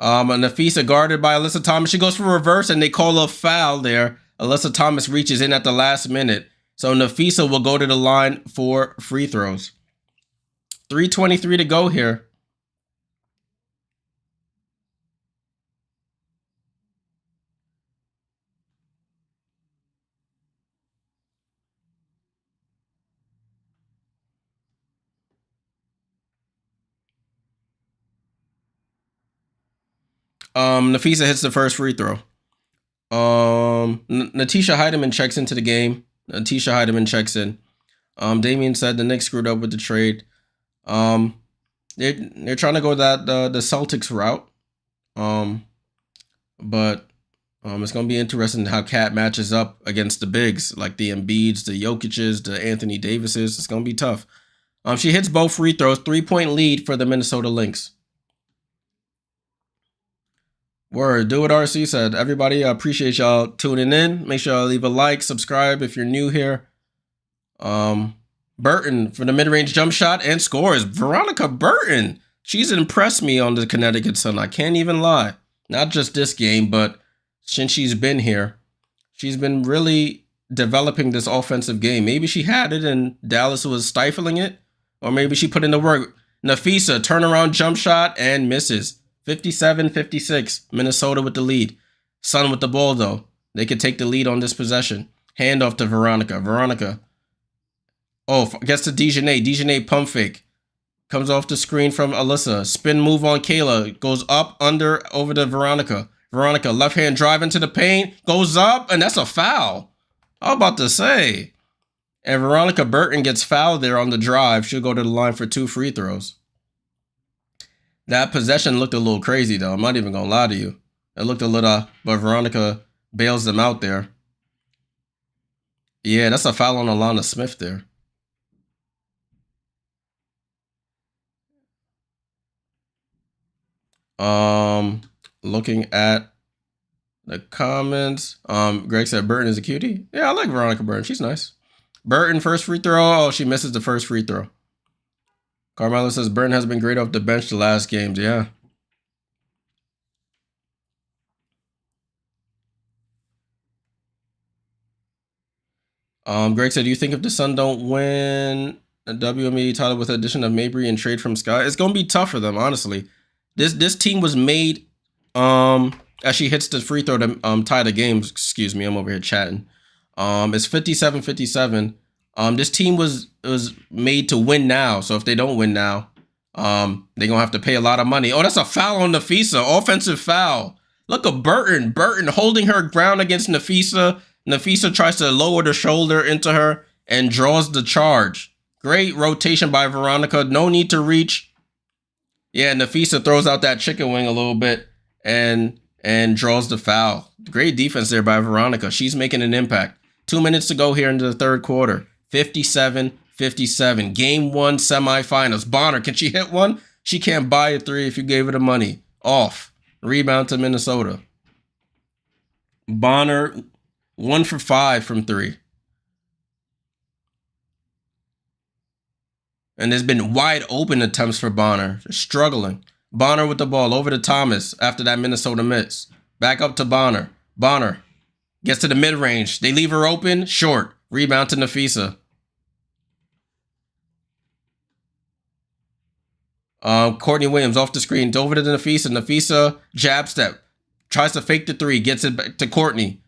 Nafisa guarded by Alyssa Thomas. She goes for reverse and they call a foul there. Alyssa Thomas reaches in at the last minute. So Nafisa will go to the line for free throws. 3:23 to go here. Nafisa hits the first free throw. Natisha Heidemann checks into the game. Natisha Heidemann checks in. Damien said the Knicks screwed up with the trade. They're trying to go the Celtics route. But it's gonna be interesting how Cat matches up against the bigs like the Embiids, the Jokic's, the Anthony Davises. It's gonna be tough. She hits both free throws. 3-point lead for the Minnesota Lynx. Word, do what RC said. Everybody, I appreciate y'all tuning in. Make sure y'all leave a like, subscribe if you're new here. Burton for the mid-range jump shot and scores. Veronica Burton. She's impressed me on the Connecticut Sun. I can't even lie. Not just this game, but since she's been here, she's been really developing this offensive game. Maybe she had it and Dallas was stifling it, or maybe she put in the work. Nafisa, turnaround jump shot and misses. 57-56, Minnesota with the lead. Sun with the ball, though. They could take the lead on this possession. Handoff to Veronica. Veronica. Oh, gets to Dejanay. Dejanay pump fake. Comes off the screen from Alyssa. Spin move on Kayla. Goes up, under, over to Veronica. Veronica, left hand drive into the paint. Goes up, and that's a foul. I was about to say. And Veronica Burton gets fouled there on the drive. She'll go to the line for 2 free throws. That possession looked a little crazy, though. I'm not even going to lie to you. It looked a little, but Veronica bails them out there. Yeah, that's a foul on Alana Smith there. Looking at the comments. Greg said Burton is a cutie. Yeah, I like Veronica Burton. She's nice. Burton, first free throw. Oh, she misses the first free throw. Carmelo says Burton has been great off the bench the last games. Yeah. Greg said, do you think if the Sun don't win a WNBA title with the addition of Mabry and trade from Sky, it's going to be tough for them, honestly. This team was made, as she hits the free throw to tie the game. Excuse me, I'm over here chatting. It's 57-57. This team was made to win now. So if they don't win now, they're going to have to pay a lot of money. Oh, that's a foul on Nafisa. Offensive foul. Look at Burton. Burton holding her ground against Nafisa. Nafisa tries to lower the shoulder into her, and draws the charge. Great rotation by Veronica. No need to reach. Yeah, Nafisa throws out that chicken wing a little bit and draws the foul. Great defense there by Veronica. She's making an impact. 2 minutes to go here into the third quarter. 57-57. Game 1 semifinals. Bonner, can she hit one? She can't buy a three if you gave her the money. Off. Rebound to Minnesota. Bonner 1 for 5 from 3. And there's been wide open attempts for Bonner. They're struggling. Bonner with the ball over to Thomas after that Minnesota miss. Back up to Bonner. Bonner gets to the mid-range. They leave her open. Short. Rebound to Nafisa. Courtney Williams off the screen. Over to Nafisa. Nafisa jab step. Tries to fake the three. Gets it back to Courtney.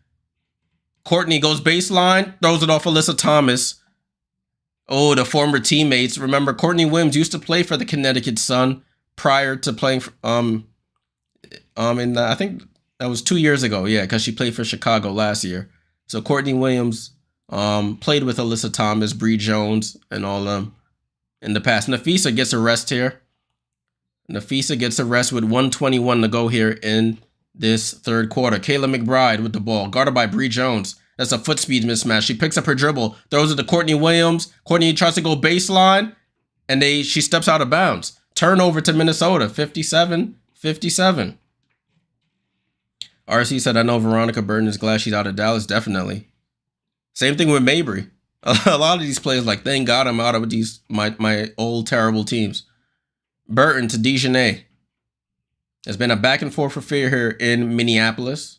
Courtney goes baseline. Throws it off Alyssa Thomas. Oh, the former teammates. Remember, Courtney Williams used to play for the Connecticut Sun prior to playing for, I think that was 2 years ago. Yeah, because she played for Chicago last year. So Courtney Williams played with Alyssa Thomas, Bree Jones, and all them in the past. Nafisa gets a rest here. Nafisa gets a rest with 1:21 to go here in this third quarter. Kayla McBride with the ball, guarded by Bree Jones. That's a foot speed mismatch. She picks up her dribble, throws it to Courtney Williams. Courtney tries to go baseline, and she steps out of bounds. Turnover to Minnesota, 57-57. RC said, I know Veronica Burton is glad she's out of Dallas. Definitely. Same thing with Mabry. A lot of these players, like, thank God I'm out of these my old terrible teams. Burton to Dejanay. There's been a back and forth affair here in Minneapolis.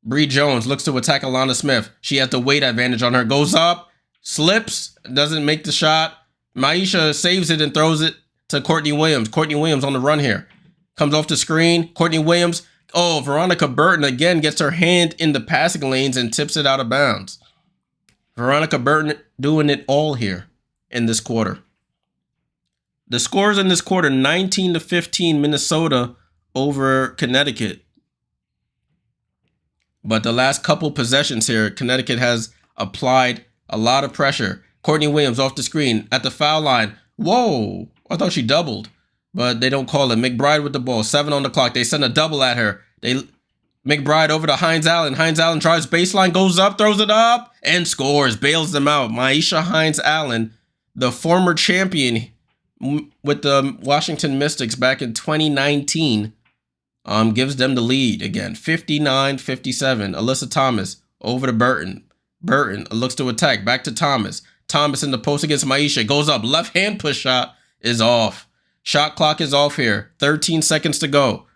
Bree Jones looks to attack Alana Smith. She has the weight advantage on her. Goes up, slips, doesn't make the shot. Maisha saves it and throws it to Courtney Williams. Courtney Williams on the run here. Comes off the screen. Courtney Williams. Oh, Veronica Burton again gets her hand in the passing lanes and tips it out of bounds. Veronica Burton doing it all here in this quarter. The scores in this quarter, 19-15 Minnesota over Connecticut. But the last couple possessions here, Connecticut has applied a lot of pressure. Courtney Williams off the screen at the foul line. Whoa, I thought she doubled, but they don't call it. McBride with the ball, 7 on the clock. They send a double at her. McBride over to Hines Allen. Hines Allen tries baseline, goes up, throws it up, and scores, bails them out. Maisha Hines Allen, the former champion with the Washington Mystics back in 2019, gives them the lead again, 59-57. Alyssa Thomas over to Burton. Burton looks to attack, back to Thomas. Thomas in the post against Maisha, goes up, left hand push shot is off. Shot clock is off here, 13 seconds to go.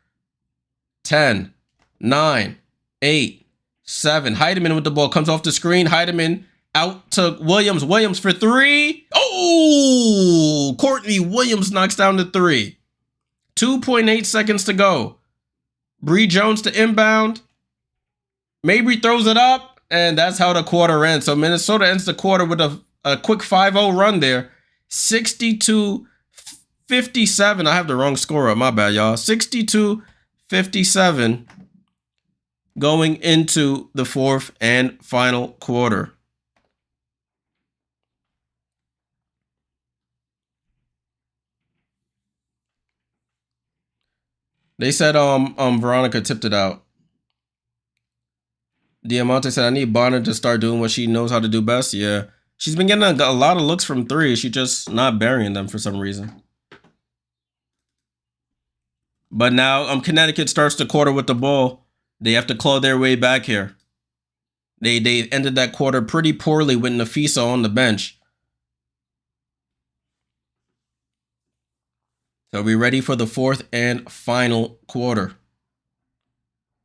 10, 9, 8, 7. Heidemann with the ball, comes off the screen. Heidemann out to Williams. Williams for 3. Oh, Courtney Williams knocks down the 3. 2.8 seconds to go. Bree Jones to inbound. Mabry throws it up, and that's how the quarter ends. So Minnesota ends the quarter with a quick 5-0 run there. 62-57. I have the wrong score up. My bad, y'all. 62-57 going into the fourth and final quarter. They said Veronica tipped it out. Diamante said, I need Bonner to start doing what she knows how to do best. Yeah. She's been getting a lot of looks from 3. She's just not burying them for some reason. But now Connecticut starts the quarter with the ball. They have to claw their way back here. They ended that quarter pretty poorly with Nafisa on the bench. So we ready for the fourth and final quarter.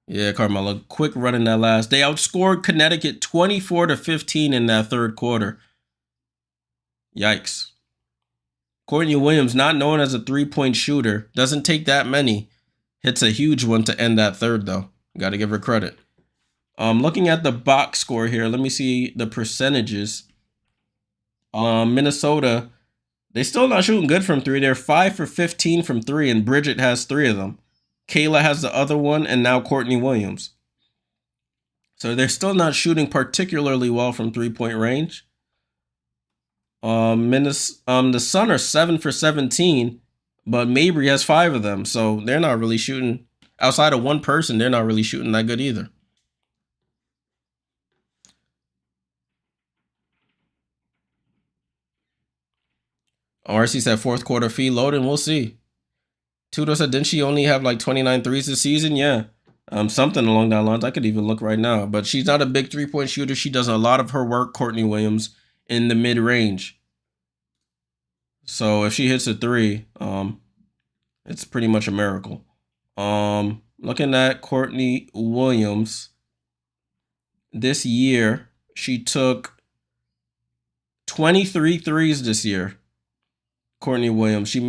Yeah, Carmelo, quick run in that last. They outscored Connecticut 24-15 in that third quarter. Yikes. Courtney Williams, not known as a three-point shooter, doesn't take that many. Hits a huge one to end that third, though. Got to give her credit. Looking at the box score here, let me see the percentages. Minnesota, they still not shooting good from 3. They're 5 for 15 from 3, and Bridget has 3 of them. Kayla has the other one, and now Courtney Williams. So they're still not shooting particularly well from 3-point range. The Sun are 7 for 17, but Mabry has 5 of them, so they're not really shooting. Outside of one person, they're not really shooting that good either. RC said fourth quarter fee loading. We'll see. Tudor said, didn't she only have like 29 threes this season? Yeah. Something along that lines. I could even look right now. But she's not a big three-point shooter. She does a lot of her work, Courtney Williams, in the mid-range. So if she hits a three, it's pretty much a miracle. Looking at Courtney Williams, this year, she took 23 threes this year. Courtney Williams. She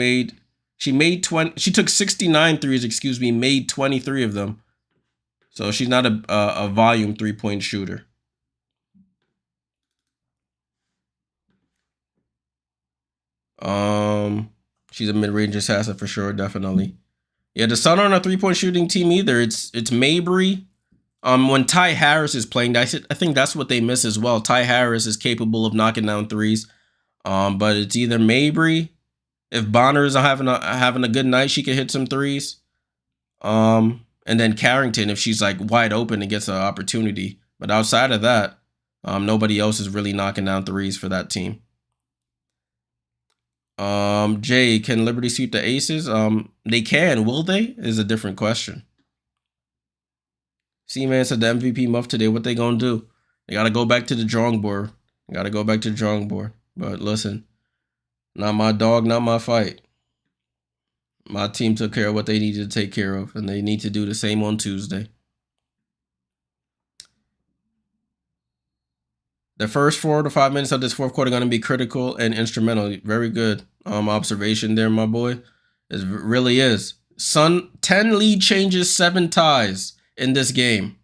took 69 threes, made 23 of them. So she's not a volume three-point shooter. She's a mid-range assassin for sure, definitely. Yeah, the Sun aren't a three-point shooting team either. It's Mabry. When Ty Harris is playing, I think that's what they miss as well. Ty Harris is capable of knocking down threes. But it's either Mabry. If Bonner is having a good night, she can hit some threes. And then Carrington, if she's like wide open and gets an opportunity. But outside of that, nobody else is really knocking down threes for that team. Jay, can Liberty sweep the Aces? They can. Will they? Is a different question. C-Man said the MVP muff today. What they gonna do? They gotta go back to the drawing board. But listen, not my dog, not my fight. My team took care of what they needed to take care of, and they need to do the same on Tuesday. The first 4 to 5 minutes of this fourth quarter are going to be critical and instrumental. Very good observation there, my boy. It really is. Sun, 10 lead changes, 7 ties in this game.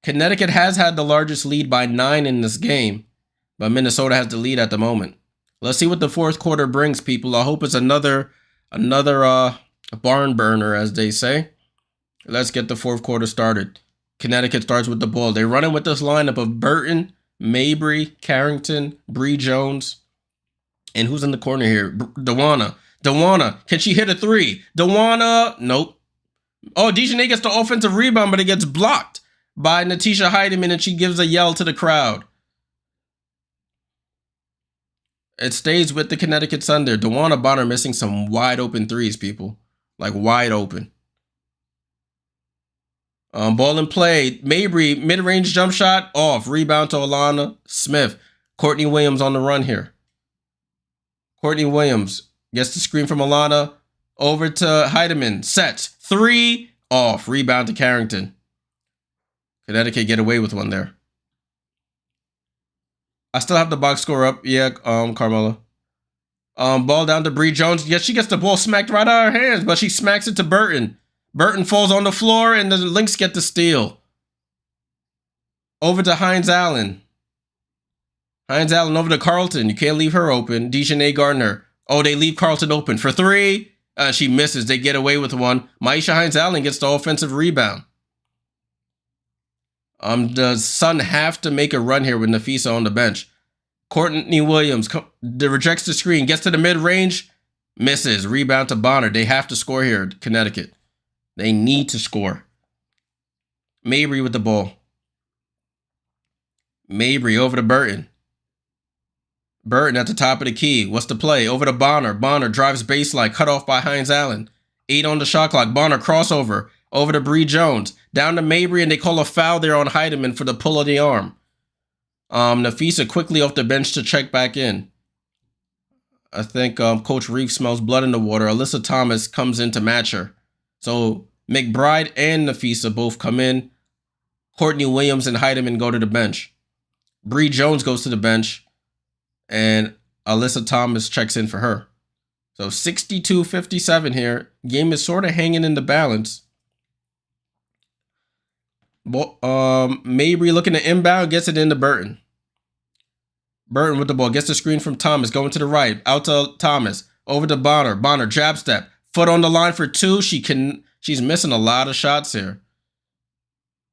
Connecticut has had the largest lead by 9 in this game, but Minnesota has the lead at the moment. Let's see what the fourth quarter brings, people. I hope it's another barn burner, as they say. Let's get the fourth quarter started. Connecticut starts with the ball. They're running with this lineup of Burton, Mabry, Carrington, Bree Jones, and who's in the corner here? Dewana. Can she hit a three? Dewana, nope. Oh, Dejanay gets the offensive rebound, but it gets blocked by Natisha Heidemann, and she gives a yell to the crowd. It stays with the Connecticut Sun there. Dewana Bonner missing some wide open threes, people. Like wide open. Ball in play. Mabry, mid-range jump shot, off. Rebound to Alana Smith. Courtney Williams on the run here. Courtney Williams gets the screen from Alana. Over to Heidemann. Sets. 3, off. Rebound to Carrington. Connecticut get away with one there. I still have the box score up. Yeah, Carmela. Ball down to Bree Jones. Yes, she gets the ball smacked right out of her hands, but she smacks it to Burton. Burton falls on the floor, and the Lynx get the steal. Over to Hines Allen. Hines Allen over to Carlton. You can't leave her open. Dejanay Gardner. Oh, they leave Carlton open for 3. She misses. They get away with one. Maisha Hines Allen gets the offensive rebound. The Sun have to make a run here with Nafisa on the bench. Courtney Williams rejects the screen, gets to the mid-range, misses. Rebound to Bonner. They have to score here, Connecticut. They need to score. Mabry with the ball. Mabry over to Burton. Burton at the top of the key. What's the play? Over to Bonner. Bonner drives baseline, cut off by Hines Allen. 8 on the shot clock. Bonner crossover. Over to Bree Jones. Down to Mabry, and they call a foul there on Heidemann for the pull of the arm. Nafisa quickly off the bench to check back in. I think Coach Reeve smells blood in the water. Alyssa Thomas comes in to match her. So McBride and Nafisa both come in. Courtney Williams and Heidemann go to the bench. Bree Jones goes to the bench, and Alyssa Thomas checks in for her. So 62-57 here. Game is sort of hanging in the balance. Mabry looking to inbound, gets it into Burton. Burton with the ball, gets the screen from Thomas, going to the right, out to Thomas, over to Bonner. Bonner, jab step, foot on the line for 2. She's missing a lot of shots here.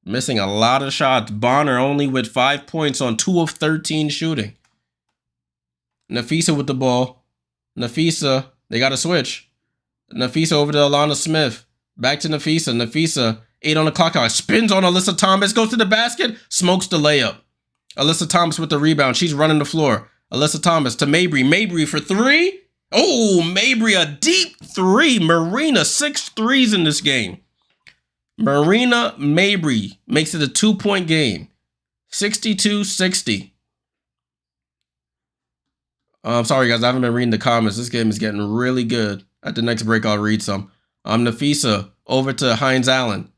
Missing a lot of shots. Bonner only with 5 points on 2 of 13 shooting. Nafisa with the ball. Nafisa, they got to switch. Nafisa over to Alana Smith. Back to Nafisa. Nafisa, 8 on the clock. Spins on Alyssa Thomas. Goes to the basket. Smokes the layup. Alyssa Thomas with the rebound. She's running the floor. Alyssa Thomas to Mabry. Mabry for 3. Oh, Mabry, a deep 3. Marina, 6 threes in this game. Marina Mabry makes it a 2-point game. 62-60. I'm sorry, guys. I haven't been reading the comments. This game is getting really good. At the next break, I'll read some. Nafisa over to Hines Allen.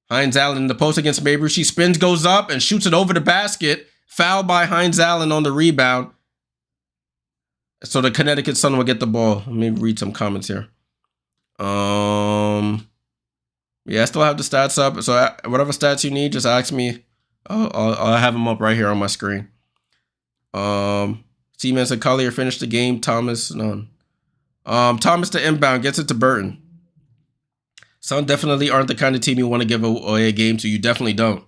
Hines Allen in the post against Mabry. She spins, goes up, and shoots it over the basket. Foul by Hines Allen on the rebound. So the Connecticut Sun will get the ball. Let me read some comments here. Yeah, I still have the stats up. So whatever stats you need, just ask me. I'll have them up right here on my screen. Seaman said Collier finished the game. Thomas, none. Thomas to inbound, gets it to Burton. Sun definitely aren't the kind of team you want to give away a game to. You definitely don't.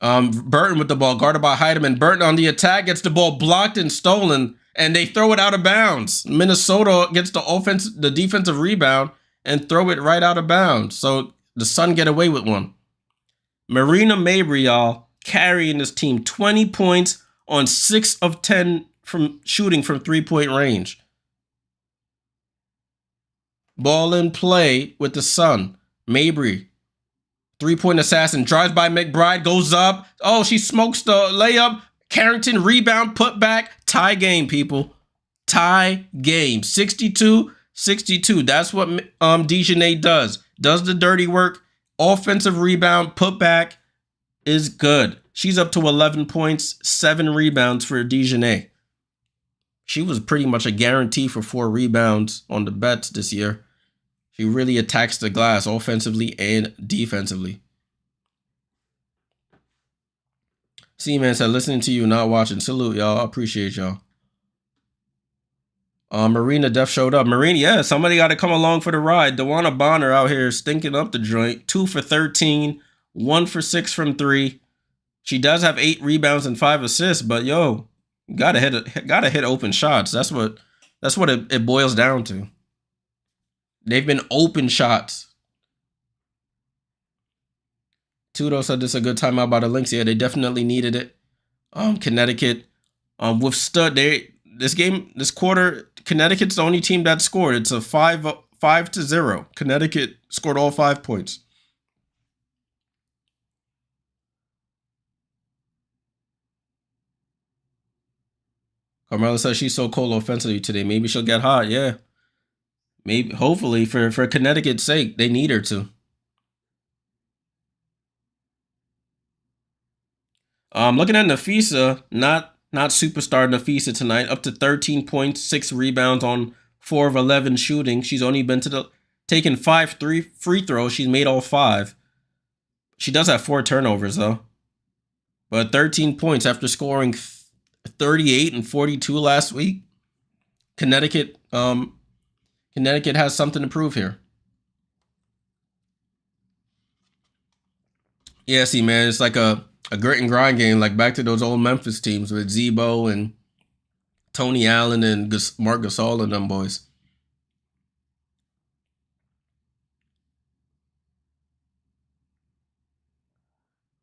Burton with the ball, guarded by Heidemann. Burton on the attack, gets the ball blocked and stolen, and they throw it out of bounds. Minnesota gets the defensive rebound, and throw it right out of bounds. So the Sun get away with one. Marina Mabry, y'all, carrying this team. 20 points on 6 of 10 from shooting from 3-point range. Ball in play with the Sun. Mabry, 3-point assassin, drives by McBride, goes up. Oh, she smokes the layup. Carrington, rebound, put back. Tie game, people. Tie game. 62-62. That's what DeJournette does. Does the dirty work. Offensive rebound, put back is good. She's up to 11 points, 7 rebounds for DeJournette. She was pretty much a guarantee for 4 rebounds on the bets this year. She really attacks the glass offensively and defensively. C-Man said, listening to you, not watching. Salute, y'all. I appreciate y'all. Marina Def showed up. Marina, yeah, somebody got to come along for the ride. Dewana Bonner out here stinking up the joint. 2 for 13, 1 for 6 from 3. She does have 8 rebounds and 5 assists, but yo, gotta hit open shots. That's what it boils down to. They've been open shots. Tudo said this is a good timeout by the Lynx. Yeah, they definitely needed it. Connecticut withstood this quarter. Connecticut's the only team that scored. It's a 5-0. Connecticut scored all 5 points. Carmela says she's so cold offensively today. Maybe she'll get hot. Yeah. Maybe, hopefully, for Connecticut's sake, they need her to. Looking at Nafisa, not superstar Nafisa tonight. Up to 13 points, 6 rebounds on 4 of 11 shooting. She's only been taken 5 free throws. She's made all 5. She does have 4 turnovers though. But 13 points after scoring 38 and 42 last week. Connecticut has something to prove here. Yeah, see, man, it's like a grit and grind game, like back to those old Memphis teams with Zebo and Tony Allen and Marc Gasol and them boys.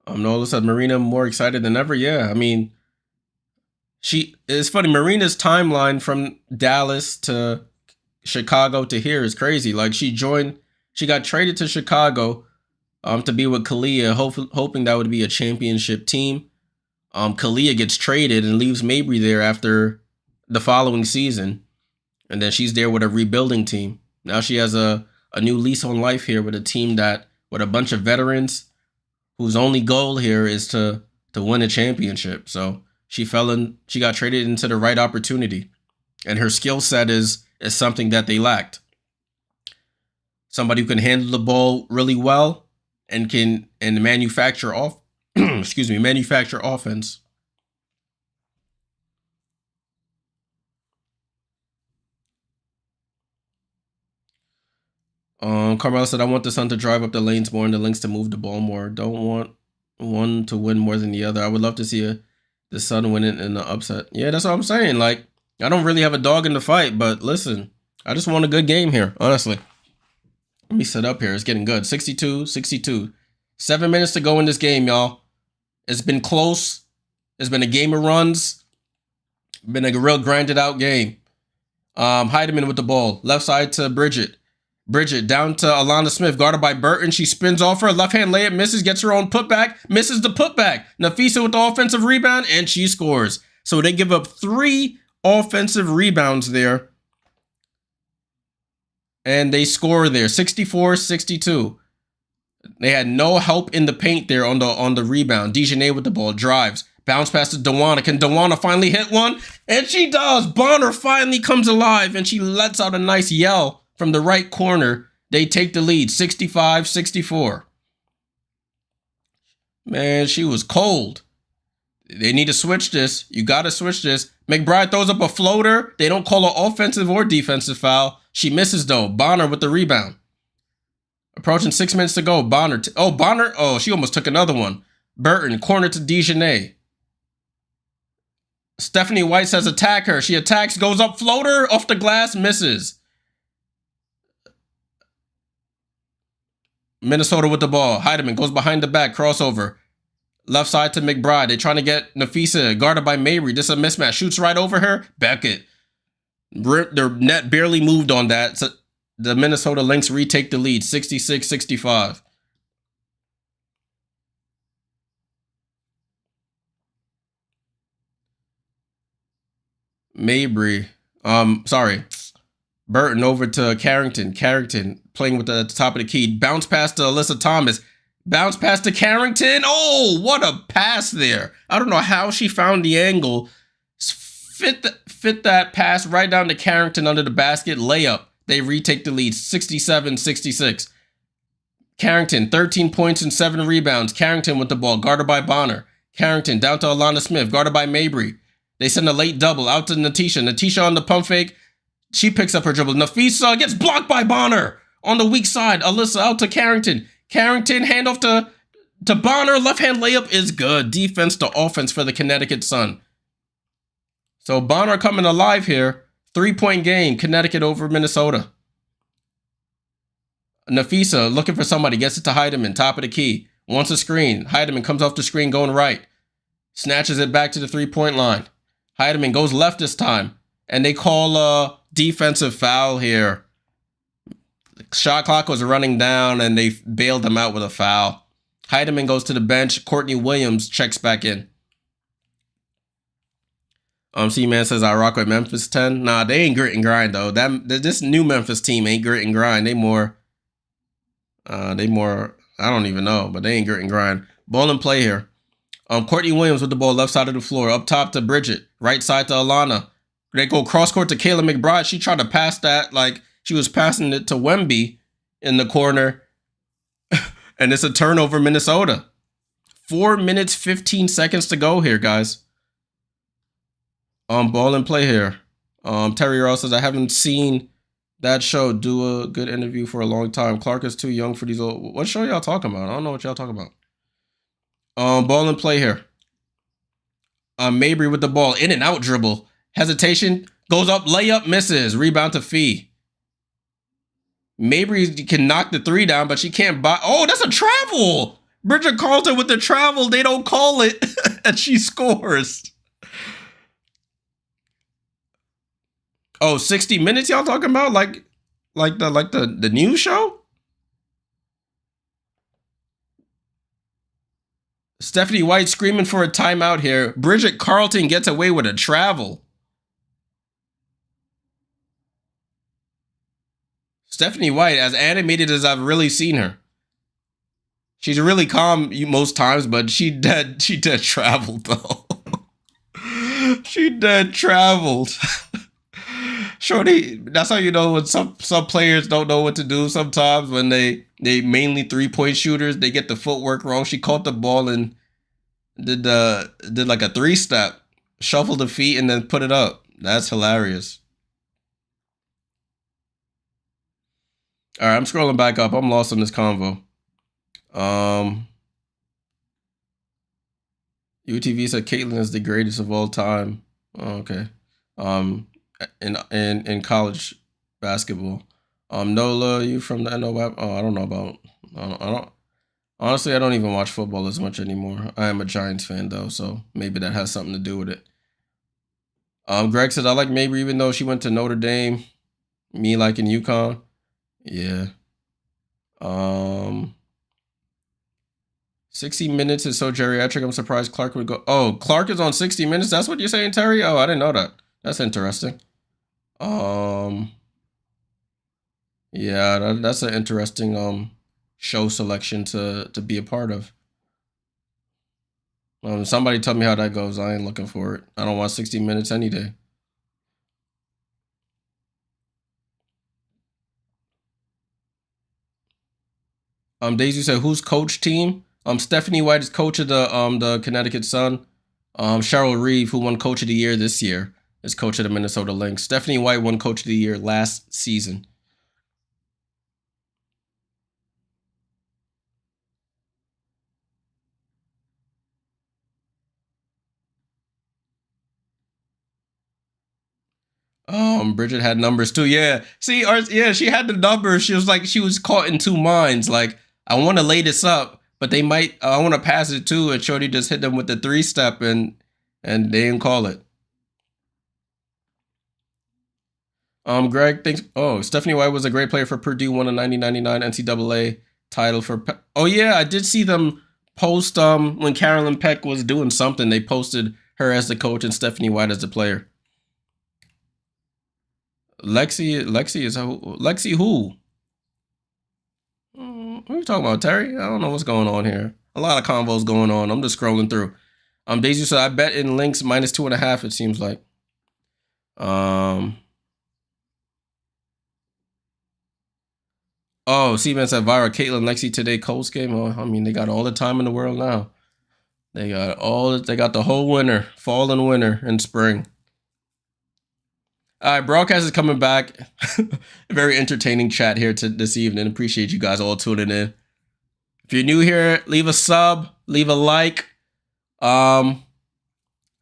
Nola said Marina more excited than ever. Yeah, I mean, it's funny. Marina's timeline from Dallas to Chicago to here is crazy. Like she got traded to Chicago to be with Kalia, hoping that would be a championship team. Kalia gets traded and leaves Mabry there after the following season. And then she's there with a rebuilding team. Now she has a new lease on life here with a team with a bunch of veterans whose only goal here is to win a championship. So she got traded into the right opportunity. And her skill set is something that they lacked. Somebody who can handle the ball really well and manufacture manufacture offense. Carmelo said, I want the Sun to drive up the lanes more and the Lynx to move the ball more. Don't want one to win more than the other. I would love to see the The Sun winning in the upset. Yeah, that's what I'm saying. Like, I don't really have a dog in the fight, but listen, I just want a good game here, honestly. Let me set up here. It's getting good. 62-62. 7 minutes to go in this game, y'all. It's been close. It's been a game of runs. Been a real grinded out game. Heidemann with the ball. Left side to Bridget. Bridget down to Alana Smith, guarded by Burton. She spins off her. Left hand layup, misses, gets her own putback, misses the putback. Nafisa with the offensive rebound, and she scores. So they give up 3 offensive rebounds there. And they score there, 64-62. They had no help in the paint there on the rebound. DeJournette with the ball, drives. Bounce pass to Dawana. Can Dawana finally hit one? And she does. Bonner finally comes alive, and she lets out a nice yell from the right corner. They take the lead, 65-64. Man, she was cold. They need to switch this. You got to switch this. McBride throws up a floater. They don't call an offensive or defensive foul. She misses, though. Bonner with the rebound. Approaching 6 minutes to go. Bonner. Bonner. Oh, she almost took another one. Burton, corner to DeJournette. Stephanie White says attack her. She attacks, goes up, floater, off the glass, misses. Minnesota with the ball. Heidemann goes behind the back, crossover. Left side to McBride. They're trying to get Nafisa, guarded by Mabry. This is a mismatch. Shoots right over her. Beckett. Their net barely moved on that. So the Minnesota Lynx retake the lead, 66-65. Mabry. Burton over to Carrington. Carrington playing with the top of the key. Bounce pass to Alyssa Thomas. Bounce pass to Carrington. Oh, what a pass there. I don't know how she found the angle. Fit that pass right down to Carrington under the basket. Layup. They retake the lead, 67-66. Carrington, 13 points and 7 rebounds. Carrington with the ball, guarded by Bonner. Carrington down to Alana Smith, guarded by Mabry. They send a late double out to Natisha. Natisha on the pump fake. She picks up her dribble. Nafisa gets blocked by Bonner. On the weak side, Alyssa out to Carrington. Carrington, handoff to Bonner. Left-hand layup is good. Defense to offense for the Connecticut Sun. So Bonner coming alive here. 3-point game, Connecticut over Minnesota. Nafisa looking for somebody. Gets it to Heidemann, top of the key. Wants a screen. Heidemann comes off the screen going right. Snatches it back to the 3-point line. Heidemann goes left this time. And they call a defensive foul here. Shot clock was running down and they bailed them out with a foul. Heidemann goes to the bench. Courtney Williams checks back in. C-Man says I rock with Memphis 10. Nah, they ain't grit and grind though. This new Memphis team ain't grit and grind. They more, I don't even know, but they ain't grit and grind. Ball and play here. Courtney Williams with the ball left side of the floor. Up top to Bridget. Right side to Alana. They go cross court to Kayla McBride. She tried to pass that like she was passing it to Wemby in the corner. And it's a turnover, Minnesota. 4 minutes, 15 seconds to go here, guys. Ball and play here. Terry Ross says, I haven't seen that show. Do a good interview for a long time. Clark is too young for these old... What show y'all talking about? I don't know what y'all talking about. Ball and play here. Mabry with the ball. In and out dribble. Hesitation. Goes up. Layup. Misses. Rebound to Fee. Mabry can knock the 3 down, but she can't buy... Oh, that's a travel! Bridget Carlton with the travel. They don't call it. And she scores. Oh, 60 Minutes y'all talking about? Like the news show? Stephanie White screaming for a timeout here. Bridget Carlton gets away with a travel. Stephanie White, as animated as I've really seen her. She's really calm most times, but she dead traveled though. She dead traveled. Shorty, that's how you know when some players don't know what to do sometimes when they mainly 3-point shooters, they get the footwork wrong. She caught the ball and did like a 3-step, shuffled the feet and then put it up. That's hilarious. All right, I'm scrolling back up. I'm lost in this convo. UTV said Caitlyn is the greatest of all time. Oh, okay. Um, in college basketball. Nola, you from the NOF? Oh, I don't know about. I don't. Honestly, I don't even watch football as much anymore. I am a Giants fan though, so maybe that has something to do with it. Greg said I like Mabry even though she went to Notre Dame. Me liking UConn. Yeah. Um, 60 Minutes is so geriatric. I'm surprised Clark would go. Oh, Clark is on 60 Minutes. That's what you're saying, Terry? Oh, I didn't know that. That's interesting. Um, yeah, that's an interesting show selection to be a part of. Somebody tell me how that goes. I ain't looking for it. I don't want 60 Minutes any day. Daisy said, "Who's coach team?" Stephanie White is coach of the Connecticut Sun. Cheryl Reeve, who won Coach of the Year this year, is coach of the Minnesota Lynx. Stephanie White won Coach of the Year last season. Bridget had numbers too. Yeah. See, yeah, she had the numbers. She was like, she was caught in two minds. Like, I want to lay this up, but they might. I want to pass it too. And Shorty just hit them with the 3-step, and they didn't call it. Greg thinks. Oh, Stephanie White was a great player for Purdue. Won a 1999 NCAA title for. Oh yeah, I did see them post. When Carolyn Peck was doing something, they posted her as the coach and Stephanie White as the player. Lexi who? What are you talking about, Terry? I don't know what's going on here. A lot of convos going on. I'm just scrolling through. Daisy said I bet in Lynx -2.5. It seems like. Oh, Seaman said Vira, Caitlyn, Lexi today Colts game. Oh, I mean they got all the time in the world now. They got the whole winter, fall and winter and spring. All right, broadcast is coming back. Very entertaining chat here this evening. Appreciate you guys all tuning in. If you're new here, leave a sub, leave a like. I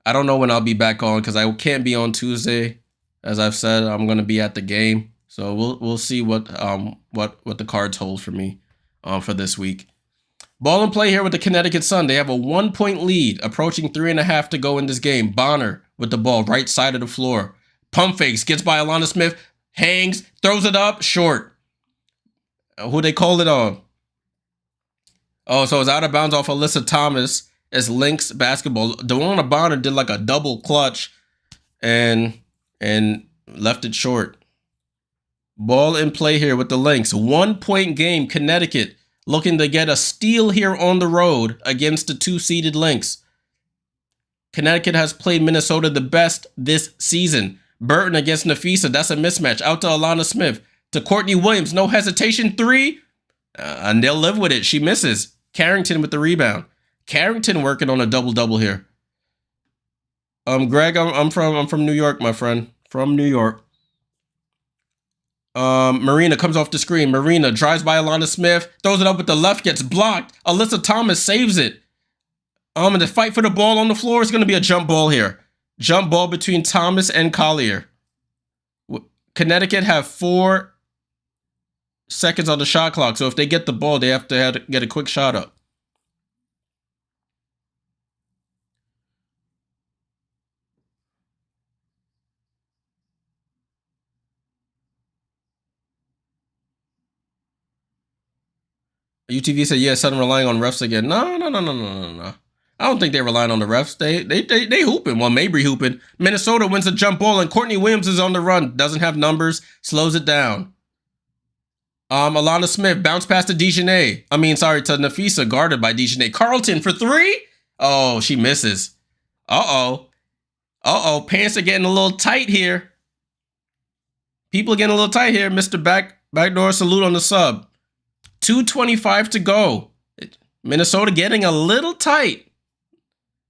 don't know when I'll be back on because I can't be on Tuesday. As I've said, I'm gonna be at the game, so we'll see what the cards hold for me for this week. Ball and play here with the Connecticut Sun. They have a 1-point lead, approaching 3.5 to go in this game. Bonner with the ball, right side of the floor. Pump fakes, gets by Alana Smith, hangs, throws it up, short. Who they called it on? Oh, so it's out of bounds off Alyssa Thomas. It's Lynx basketball. Dewana Bonner did like a double clutch and left it short. Ball in play here with the Lynx. 1-point game, Connecticut looking to get a steal here on the road against the 2-seeded Lynx. Connecticut has played Minnesota the best this season. Burton against Nafisa. That's a mismatch. Out to Alana Smith. To Courtney Williams. No hesitation. 3. And they'll live with it. She misses. Carrington with the rebound. Carrington working on a double-double here. Greg, I'm from New York, my friend. From New York. Marina comes off the screen. Marina drives by Alana Smith. Throws it up with the left. Gets blocked. Alyssa Thomas saves it. And the fight for the ball on the floor is going to be a jump ball here. Jump ball between Thomas and Collier. Connecticut have 4 seconds on the shot clock. So if they get the ball, they have to get a quick shot up. UTV said, yeah, Sun relying on refs again. No. I don't think they're relying on the refs. They hooping. Well, Mabry hooping. Minnesota wins the jump ball, and Courtney Williams is on the run. Doesn't have numbers. Slows it down. Alana Smith bounce past to Dejanay. To Nafisa, guarded by Dejanay. Carlton for 3. Oh, she misses. Uh-oh. Pants are getting a little tight here. People are getting a little tight here. Mr. Backdoor salute on the sub. 2:25 to go. Minnesota getting a little tight.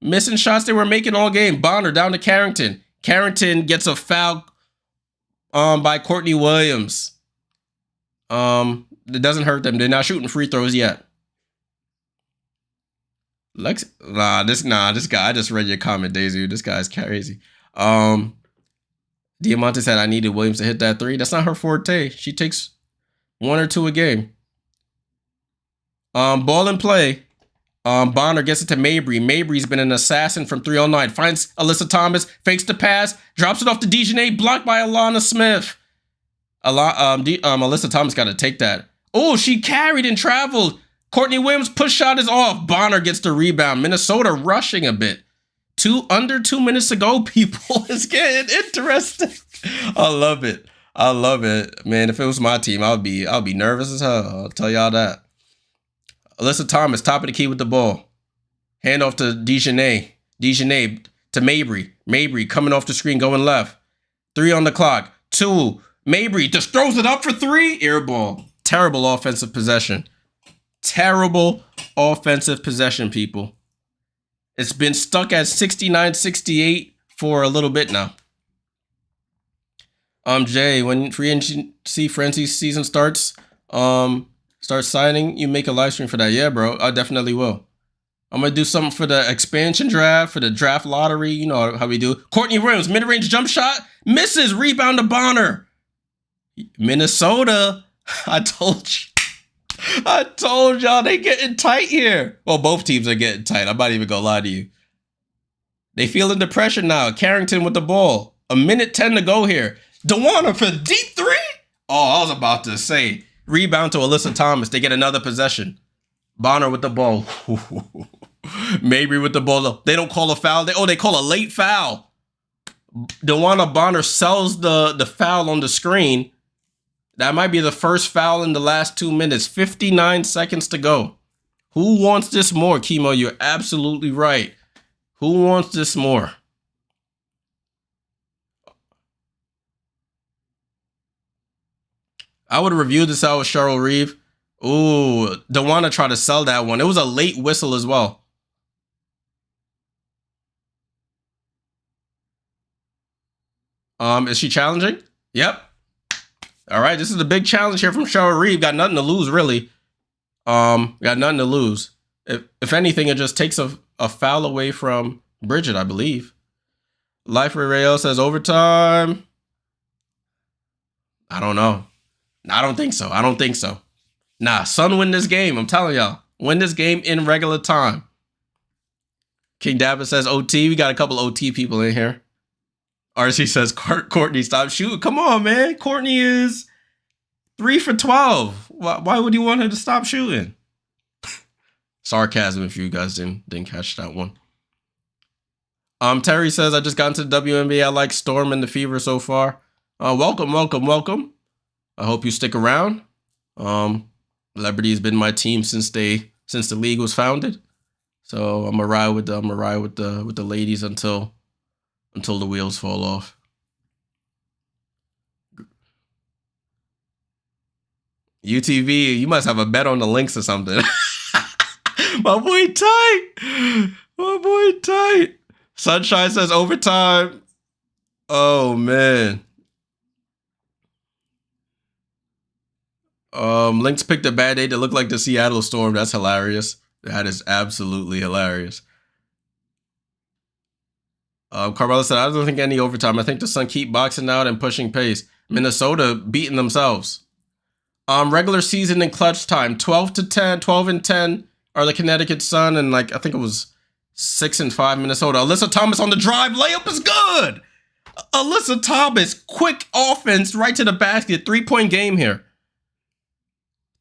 Missing shots they were making all game. Bonner down to Carrington. Carrington gets a foul by Courtney Williams. It doesn't hurt them. They're not shooting free throws yet. Lex, this guy. I just read your comment, Daisy. This guy's crazy. Diamante said I needed Williams to hit that three. That's not her forte. She takes one or two a game. Ball and play. Bonner gets it to Mabry. Mabry's been an assassin from 309. Finds Alyssa Thomas, fakes the pass, drops it off to DeJournay, blocked by Alana Smith. Alyssa Thomas got to take that. Oh, she carried and traveled. Courtney Williams push shot is off. Bonner gets the rebound. Minnesota rushing a bit. Under 2 minutes to go, people. It's getting interesting. I love it. I love it. Man, if it was my team, I'll be nervous as hell. I'll tell y'all that. Alyssa Thomas, top of the key with the ball. Hand off to DeJournay. DeJournay to Mabry. Mabry coming off the screen, going left. 3 on the clock. 2. Mabry just throws it up for 3. Air ball. Terrible offensive possession. Terrible offensive possession, people. It's been stuck at 69-68 for a little bit now. Jay, when free agency frenzy season starts, start signing, you make a live stream for that. Yeah, bro, I definitely will. I'm going to do something for the expansion draft, for the draft lottery. You know how we do. Courtney Williams, mid-range jump shot, misses, rebound to Bonner. Minnesota, I told y'all they getting tight here. Well, both teams are getting tight. I'm not even going to lie to you. They feeling the pressure now. Carrington with the ball. 1:10 to go here. DeWanna for deep 3. Oh, I was about to say. Rebound to Alyssa Thomas. They get another possession. Bonner with the ball. Mabry with the ball. They don't call a foul. They call a late foul. DeWanna Bonner sells the foul on the screen. That might be the first foul in the last 2 minutes. 59 seconds to go. Who wants this more, Chemo? You're absolutely right. Who wants this more? I would have reviewed this out with Cheryl Reeve. Ooh, DeWanna tried to sell that one. It was a late whistle as well. Is she challenging? Yep. All right, this is a big challenge here from Cheryl Reeve. Got nothing to lose, really. Got nothing to lose. If anything, it just takes a foul away from Bridget, I believe. Life Rayo says overtime. I don't know. I don't think so. Nah, Sun win this game. I'm telling y'all. Win this game in regular time. King David says OT. We got a couple OT people in here. RC says Courtney, stop shooting. Come on, man. Courtney is 3 for 12. Why would you want her to stop shooting? Sarcasm if you guys didn't catch that one. Terry says, I just got into the WNBA. I like Storm and the Fever so far. Welcome. I hope you stick around. Liberty has been my team since the league was founded. So I'm gonna ride with the ladies until the wheels fall off. UTV, you must have a bet on the Lynx or something. My boy tight. Sunshine says overtime. Oh man. Lynx picked a bad day to look like the Seattle Storm. That's hilarious. That is absolutely hilarious. Carmela said, I don't think any overtime. I think the Sun keep boxing out and pushing pace. Minnesota beating themselves. Regular season and clutch time. 12-10 are the Connecticut Sun, and I think it was 6-5 Minnesota. Alyssa Thomas on the drive. Layup is good. Alyssa Thomas, quick offense right to the basket. 3-point game here.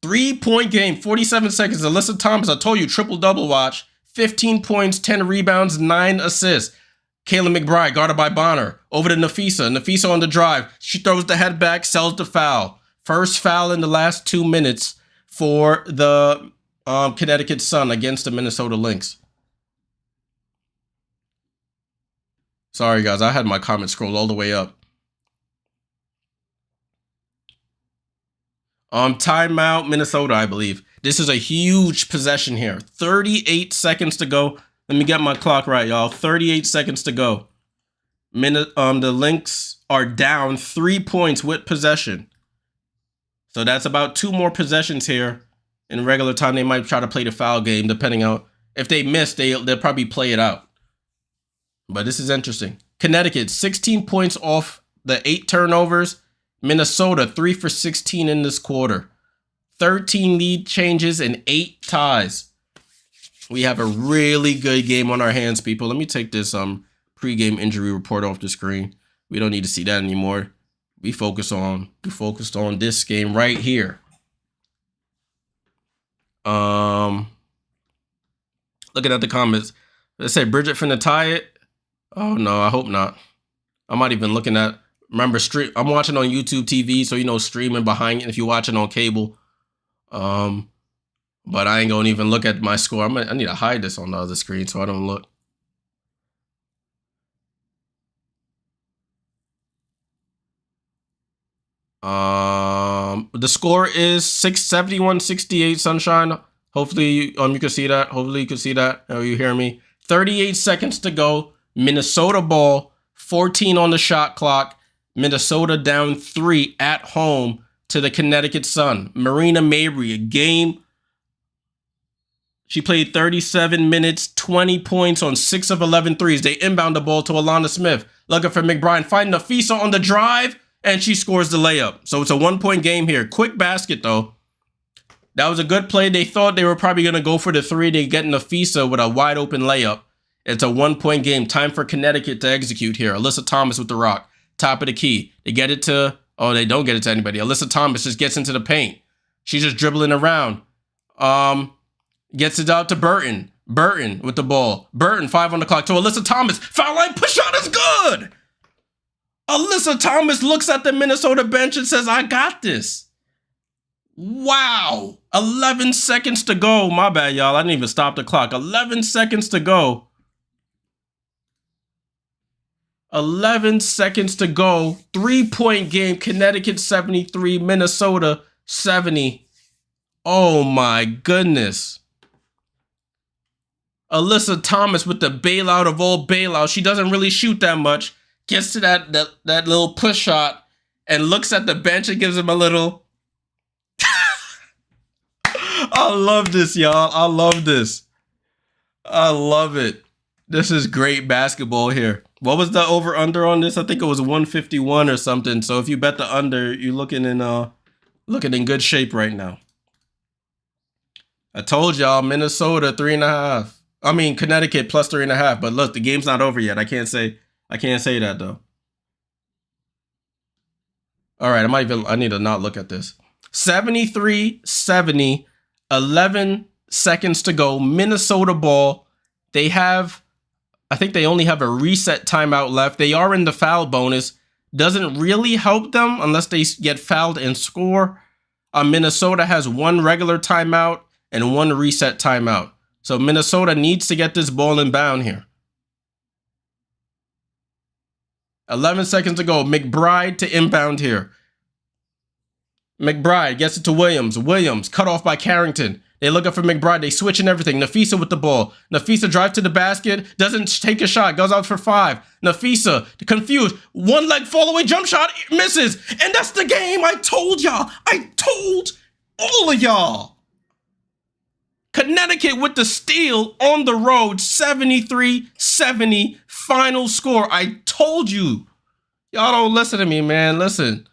3-point game, 47 seconds. Alyssa Thomas, I told you, triple-double watch. 15 points, 10 rebounds, 9 assists. Kayla McBride, guarded by Bonner. Over to Nafisa. Nafisa on the drive. She throws the head back, sells the foul. First foul in the last 2 minutes for the Connecticut Sun against the Minnesota Lynx. Sorry, guys. I had my comments scrolled all the way up. Timeout, Minnesota, I believe. This is a huge possession here. 38 seconds to go. Let me get my clock right, y'all. 38 seconds to go. The Lynx are down 3 points with possession. So that's about 2 more possessions here. In regular time, they might try to play the foul game, depending on If they miss, they'll probably play it out. But this is interesting. Connecticut, 16 points off the 8 turnovers. Minnesota, 3 for 16 in this quarter. 13 lead changes and 8 ties. We have a really good game on our hands, people. Let me take this pregame injury report off the screen. We don't need to see that anymore. We focused on this game right here. Looking at the comments. They say Bridget finna tie it. Oh no, I hope not. I'm not even looking at. Remember, I'm watching on YouTube TV, so you know streaming behind it if you're watching on cable. But I ain't gonna even look at my score. I need to hide this on the other screen so I don't look. The score is 71-68 Sunshine. Hopefully you can see that. Hopefully you can see that. Oh, you hear me? 38 seconds to go. Minnesota ball. 14 on the shot clock. Minnesota down 3 at home to the Connecticut Sun. Marina Mabry, a game. She played 37 minutes, 20 points on 6 of 11 threes. They inbound the ball to Alana Smith. Looking for McBride. Finding Nafisa on the drive. And she scores the layup. So it's a 1-point game here. Quick basket, though. That was a good play. They thought they were probably going to go for the 3. They get Nafisa with a wide open layup. It's a 1-point game. Time for Connecticut to execute here. Alyssa Thomas with the rock. Top of the key. They get it to... Oh, they don't get it to anybody. Alyssa Thomas just gets into the paint. She's just dribbling around. Gets it out to Burton. Burton with the ball. Burton, 5 on the clock to Alyssa Thomas. Foul line push shot is good! Alyssa Thomas looks at the Minnesota bench and says, I got this. Wow. 11 seconds to go. My bad, y'all. I didn't even stop the clock. 11 seconds to go. 11 seconds to go. 3-point game. Connecticut 73, Minnesota 70. Oh my goodness. Alyssa Thomas with the bailout of all bailouts. She doesn't really shoot that much. Gets to that little push shot and looks at the bench and gives him a little. I love this, y'all. I love this. I love it. This is great basketball here. What was the over-under on this? I think it was 151 or something. So if you bet the under, you're looking in good shape right now. I told y'all, Minnesota 3.5. I mean, Connecticut plus 3.5. But look, the game's not over yet. I can't say that though. All right, I need to not look at this. 73-70, 11 seconds to go. Minnesota ball. I think they only have a reset timeout left. They are in the foul bonus. Doesn't really help them unless they get fouled and score. Minnesota has 1 regular timeout and 1 reset timeout. So Minnesota needs to get this ball inbound here. 11 seconds to go. McBride to inbound here. McBride gets it to Williams. Williams cut off by Carrington. They looking for McBride. They switching everything. Nafisa with the ball. Nafisa drive to the basket. Doesn't take a shot. Goes out for 5. Nafisa confused. 1 leg fall away jump shot. Misses. And that's the game. I told y'all. I told all of y'all. Connecticut with the steal on the road. 73-70 final score. I told you. Y'all don't listen to me, man. Listen.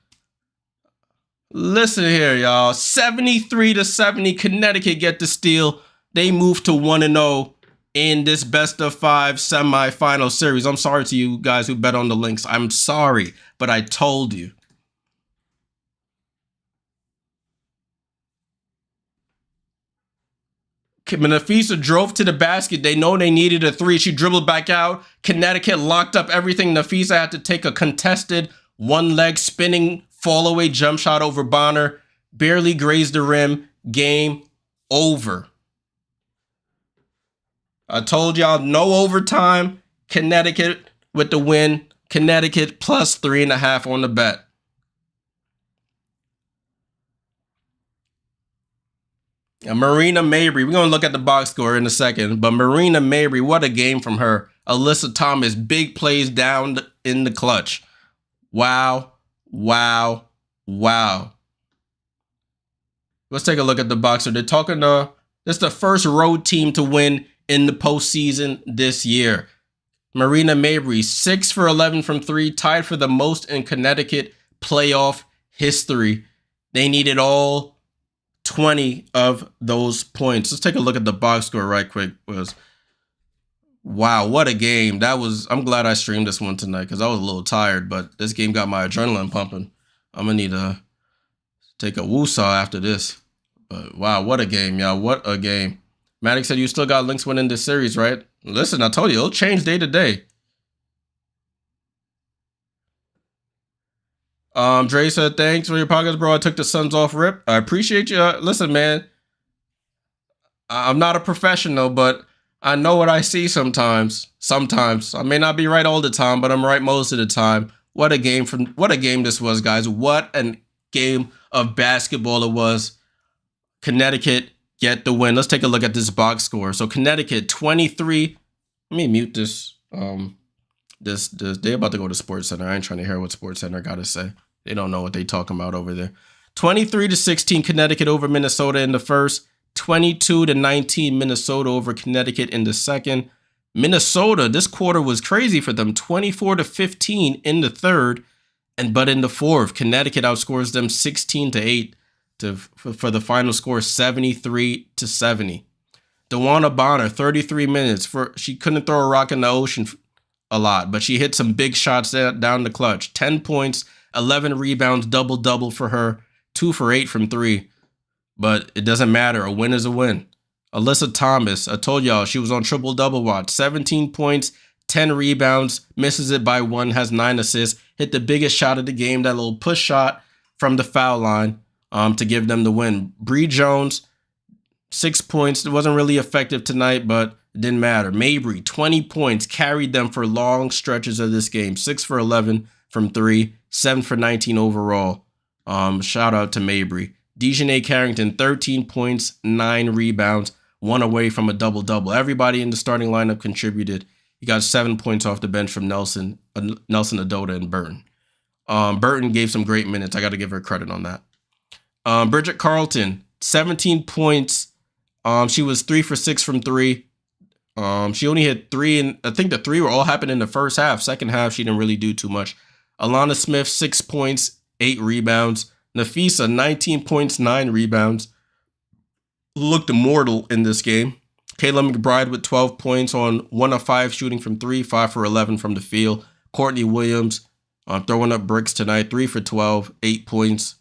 Listen here, y'all. 73-70. Connecticut get the steal. They move to 1-0 in this best of 5 semifinal series. I'm sorry to you guys who bet on the Lynx. I'm sorry, but I told you. Nafisa drove to the basket. They know they needed a 3. She dribbled back out. Connecticut locked up everything. Nafisa had to take a contested 1-leg spinning fall away jump shot over Bonner. Barely grazed the rim. Game over. I told y'all no overtime. Connecticut with the win. Connecticut plus 3.5 on the bet. And Marina Mabry, we're going to look at the box score in a second, but Marina Mabry, what a game from her. Alyssa Thomas, big plays down in the clutch. Wow, wow, wow. Let's take a look at the box score. They're talking this is the first road team to win in the postseason this year. Marina Mabrey, 6 for 11 from 3, tied for the most in Connecticut playoff history. They needed all 20 of those points. Let's take a look at the box score right quick. Wow, what a game. I'm glad I streamed this one tonight because I was a little tired, but this game got my adrenaline pumping. I'm going to need to take a woosah after this. But wow, what a game, y'all. What a game. Maddox said you still got Lynx winning this series, right? Listen, I told you, it'll change day to day. Dre said, thanks for your podcast, bro. I took the Suns off rip. I appreciate you. Listen, man, I'm not a professional, but I know what I see sometimes. Sometimes. I may not be right all the time, but I'm right most of the time. What a game this was, guys. What a game of basketball it was. Connecticut get the win. Let's take a look at this box score. So Connecticut 23. Let me mute this. They about to go to Sports Center. I ain't trying to hear what Sports Center got to say. They don't know what they talking about over there. 23-16 Connecticut over Minnesota in the first. 22-19 Minnesota over Connecticut in the second. Minnesota, this quarter was crazy for them. 24-15 in the third. But in the fourth, Connecticut outscores them 16-8 for the final score 73-70. DeWanna Bonner, 33 minutes. She couldn't throw a rock in the ocean a lot, but she hit some big shots down the clutch. 10 points, 11 rebounds, double-double for her. 2 for 8 from 3. But it doesn't matter. A win is a win. Alyssa Thomas, I told y'all, she was on triple-double watch. 17 points, 10 rebounds, misses it by 1, has 9 assists. Hit the biggest shot of the game, that little push shot from the foul line to give them the win. Bree Jones, 6 points. It wasn't really effective tonight, but it didn't matter. Mabrey, 20 points, carried them for long stretches of this game. 6 for 11 from 3, 7 for 19 overall. Shout out to Mabrey. Dejanay Carrington, 13 points, 9 rebounds, 1 away from a double-double. Everybody in the starting lineup contributed. He got 7 points off the bench from Nelson, Adota, and Burton. Burton gave some great minutes. I got to give her credit on that. Bridget Carlton, 17 points. She was 3 for 6 from 3. She only hit 3, and I think the 3 were all happened in the first half. Second half, she didn't really do too much. Alana Smith, 6 points, 8 rebounds. Nafisa, 19 points, 9 rebounds. Looked immortal in this game. Kayla McBride with 12 points on 1 of 5 shooting from 3, 5 for 11 from the field. Courtney Williams throwing up bricks tonight, 3 for 12, 8 points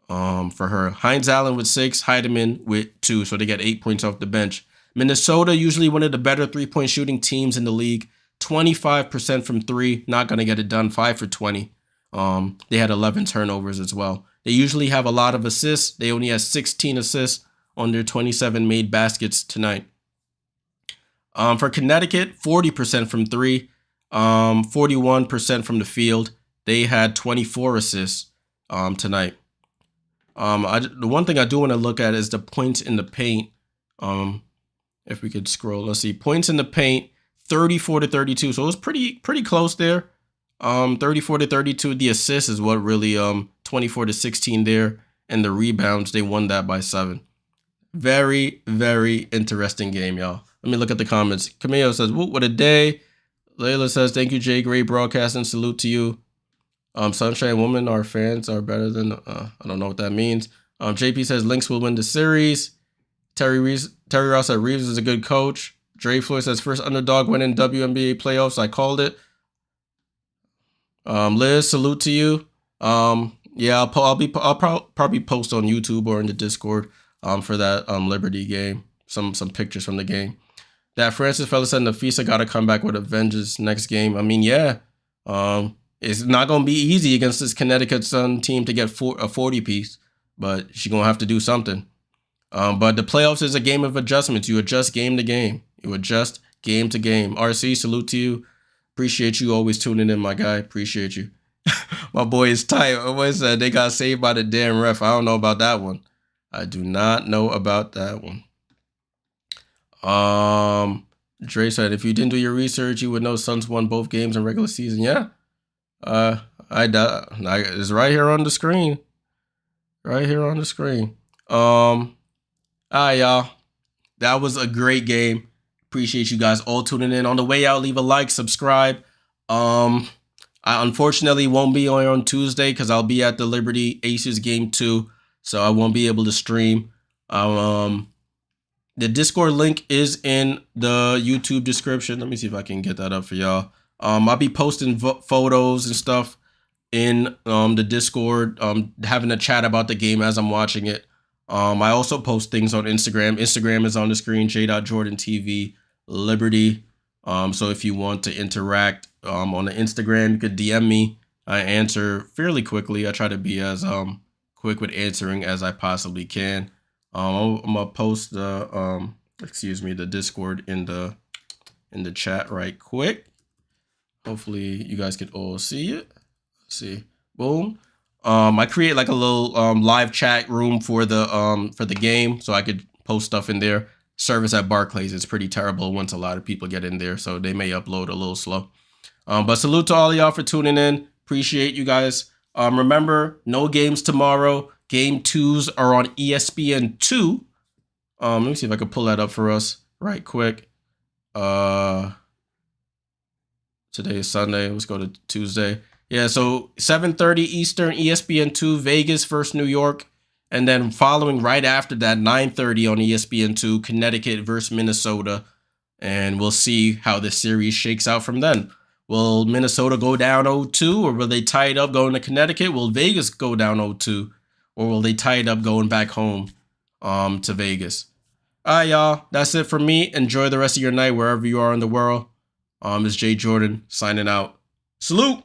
for her. Hines Allen with 6, Heidemann with 2, so they got 8 points off the bench. Minnesota, usually one of the better 3-point shooting teams in the league. 25% from 3, not going to get it done, 5 for 20. They had 11 turnovers as well. They usually have a lot of assists. They only had 16 assists on their 27 made baskets tonight. For Connecticut, 40% from 3, 41% from the field. They had 24 assists tonight. The one thing I do want to look at is the points in the paint. If we could scroll, let's see. Points in the paint, 34-32. So it was pretty close there. 34-32. The assist is what really 24-16 there, and the rebounds, they won that by 7. Very, very interesting game, y'all. Let me look at the comments. Camille says, what a day. Layla says, thank you, Jay. Great broadcasting. Salute to you. Sunshine Woman, our fans are better than, I don't know what that means. JP says, Lynx will win the series. Terry Ross said, Reeves is a good coach. Dre Floyd says, first underdog winning WNBA playoffs. I called it. Liz, salute to you. Yeah, I'll probably post on YouTube or in the Discord for that Liberty game. Some pictures from the game. That Francis fella said Nafisa got to come back with a vengeance next game. I mean, yeah. It's not going to be easy against this Connecticut Sun team to get a 40-piece, but she's going to have to do something. But the playoffs is a game of adjustments. You adjust game to game. You adjust game to game. RC, salute to you. Appreciate you always tuning in, my guy. Appreciate you. My boy is tight. What said they got saved by the damn ref. I don't know about that one. I do not know about that one. Dre said, if you didn't do your research, you would know Suns won both games in regular season. Yeah. It's right here on the screen. Right here on the screen. All right, y'all. That was a great game. Appreciate you guys all tuning in. On the way out, leave a like, subscribe. I unfortunately won't be on Tuesday because I'll be at the Liberty Aces game 2, so I won't be able to stream. The Discord link is in the YouTube description. Let me see if I can get that up for y'all. I'll be posting photos and stuff in the Discord, having a chat about the game as I'm watching it. I also post things on Instagram. Instagram is on the screen, Jay.JordanTV, Liberty. So if you want to interact on the Instagram, you could DM me. I answer fairly quickly. I try to be as quick with answering as I possibly can. I'm gonna post the the Discord in the chat right quick. Hopefully you guys can all see it. Let's see, boom. I create like a little live chat room for the game, so I could post stuff in there. Service at Barclays is pretty terrible once a lot of people get in there, so they may upload a little slow. But salute to all of y'all for tuning in. Appreciate you guys. Remember, no games tomorrow. Game 2s are on ESPN2. Let me see if I can pull that up for us right quick. Today is Sunday. Let's go to Tuesday. Yeah, so 7:30 Eastern, ESPN2, Vegas versus New York. And then following right after that, 9:30 on ESPN2, Connecticut versus Minnesota. And we'll see how the series shakes out from then. Will Minnesota go down 0-2, or will they tie it up going to Connecticut? Will Vegas go down 0-2, or will they tie it up going back home to Vegas? All right, y'all. That's it for me. Enjoy the rest of your night wherever you are in the world. It's Jay Jordan signing out. Salute.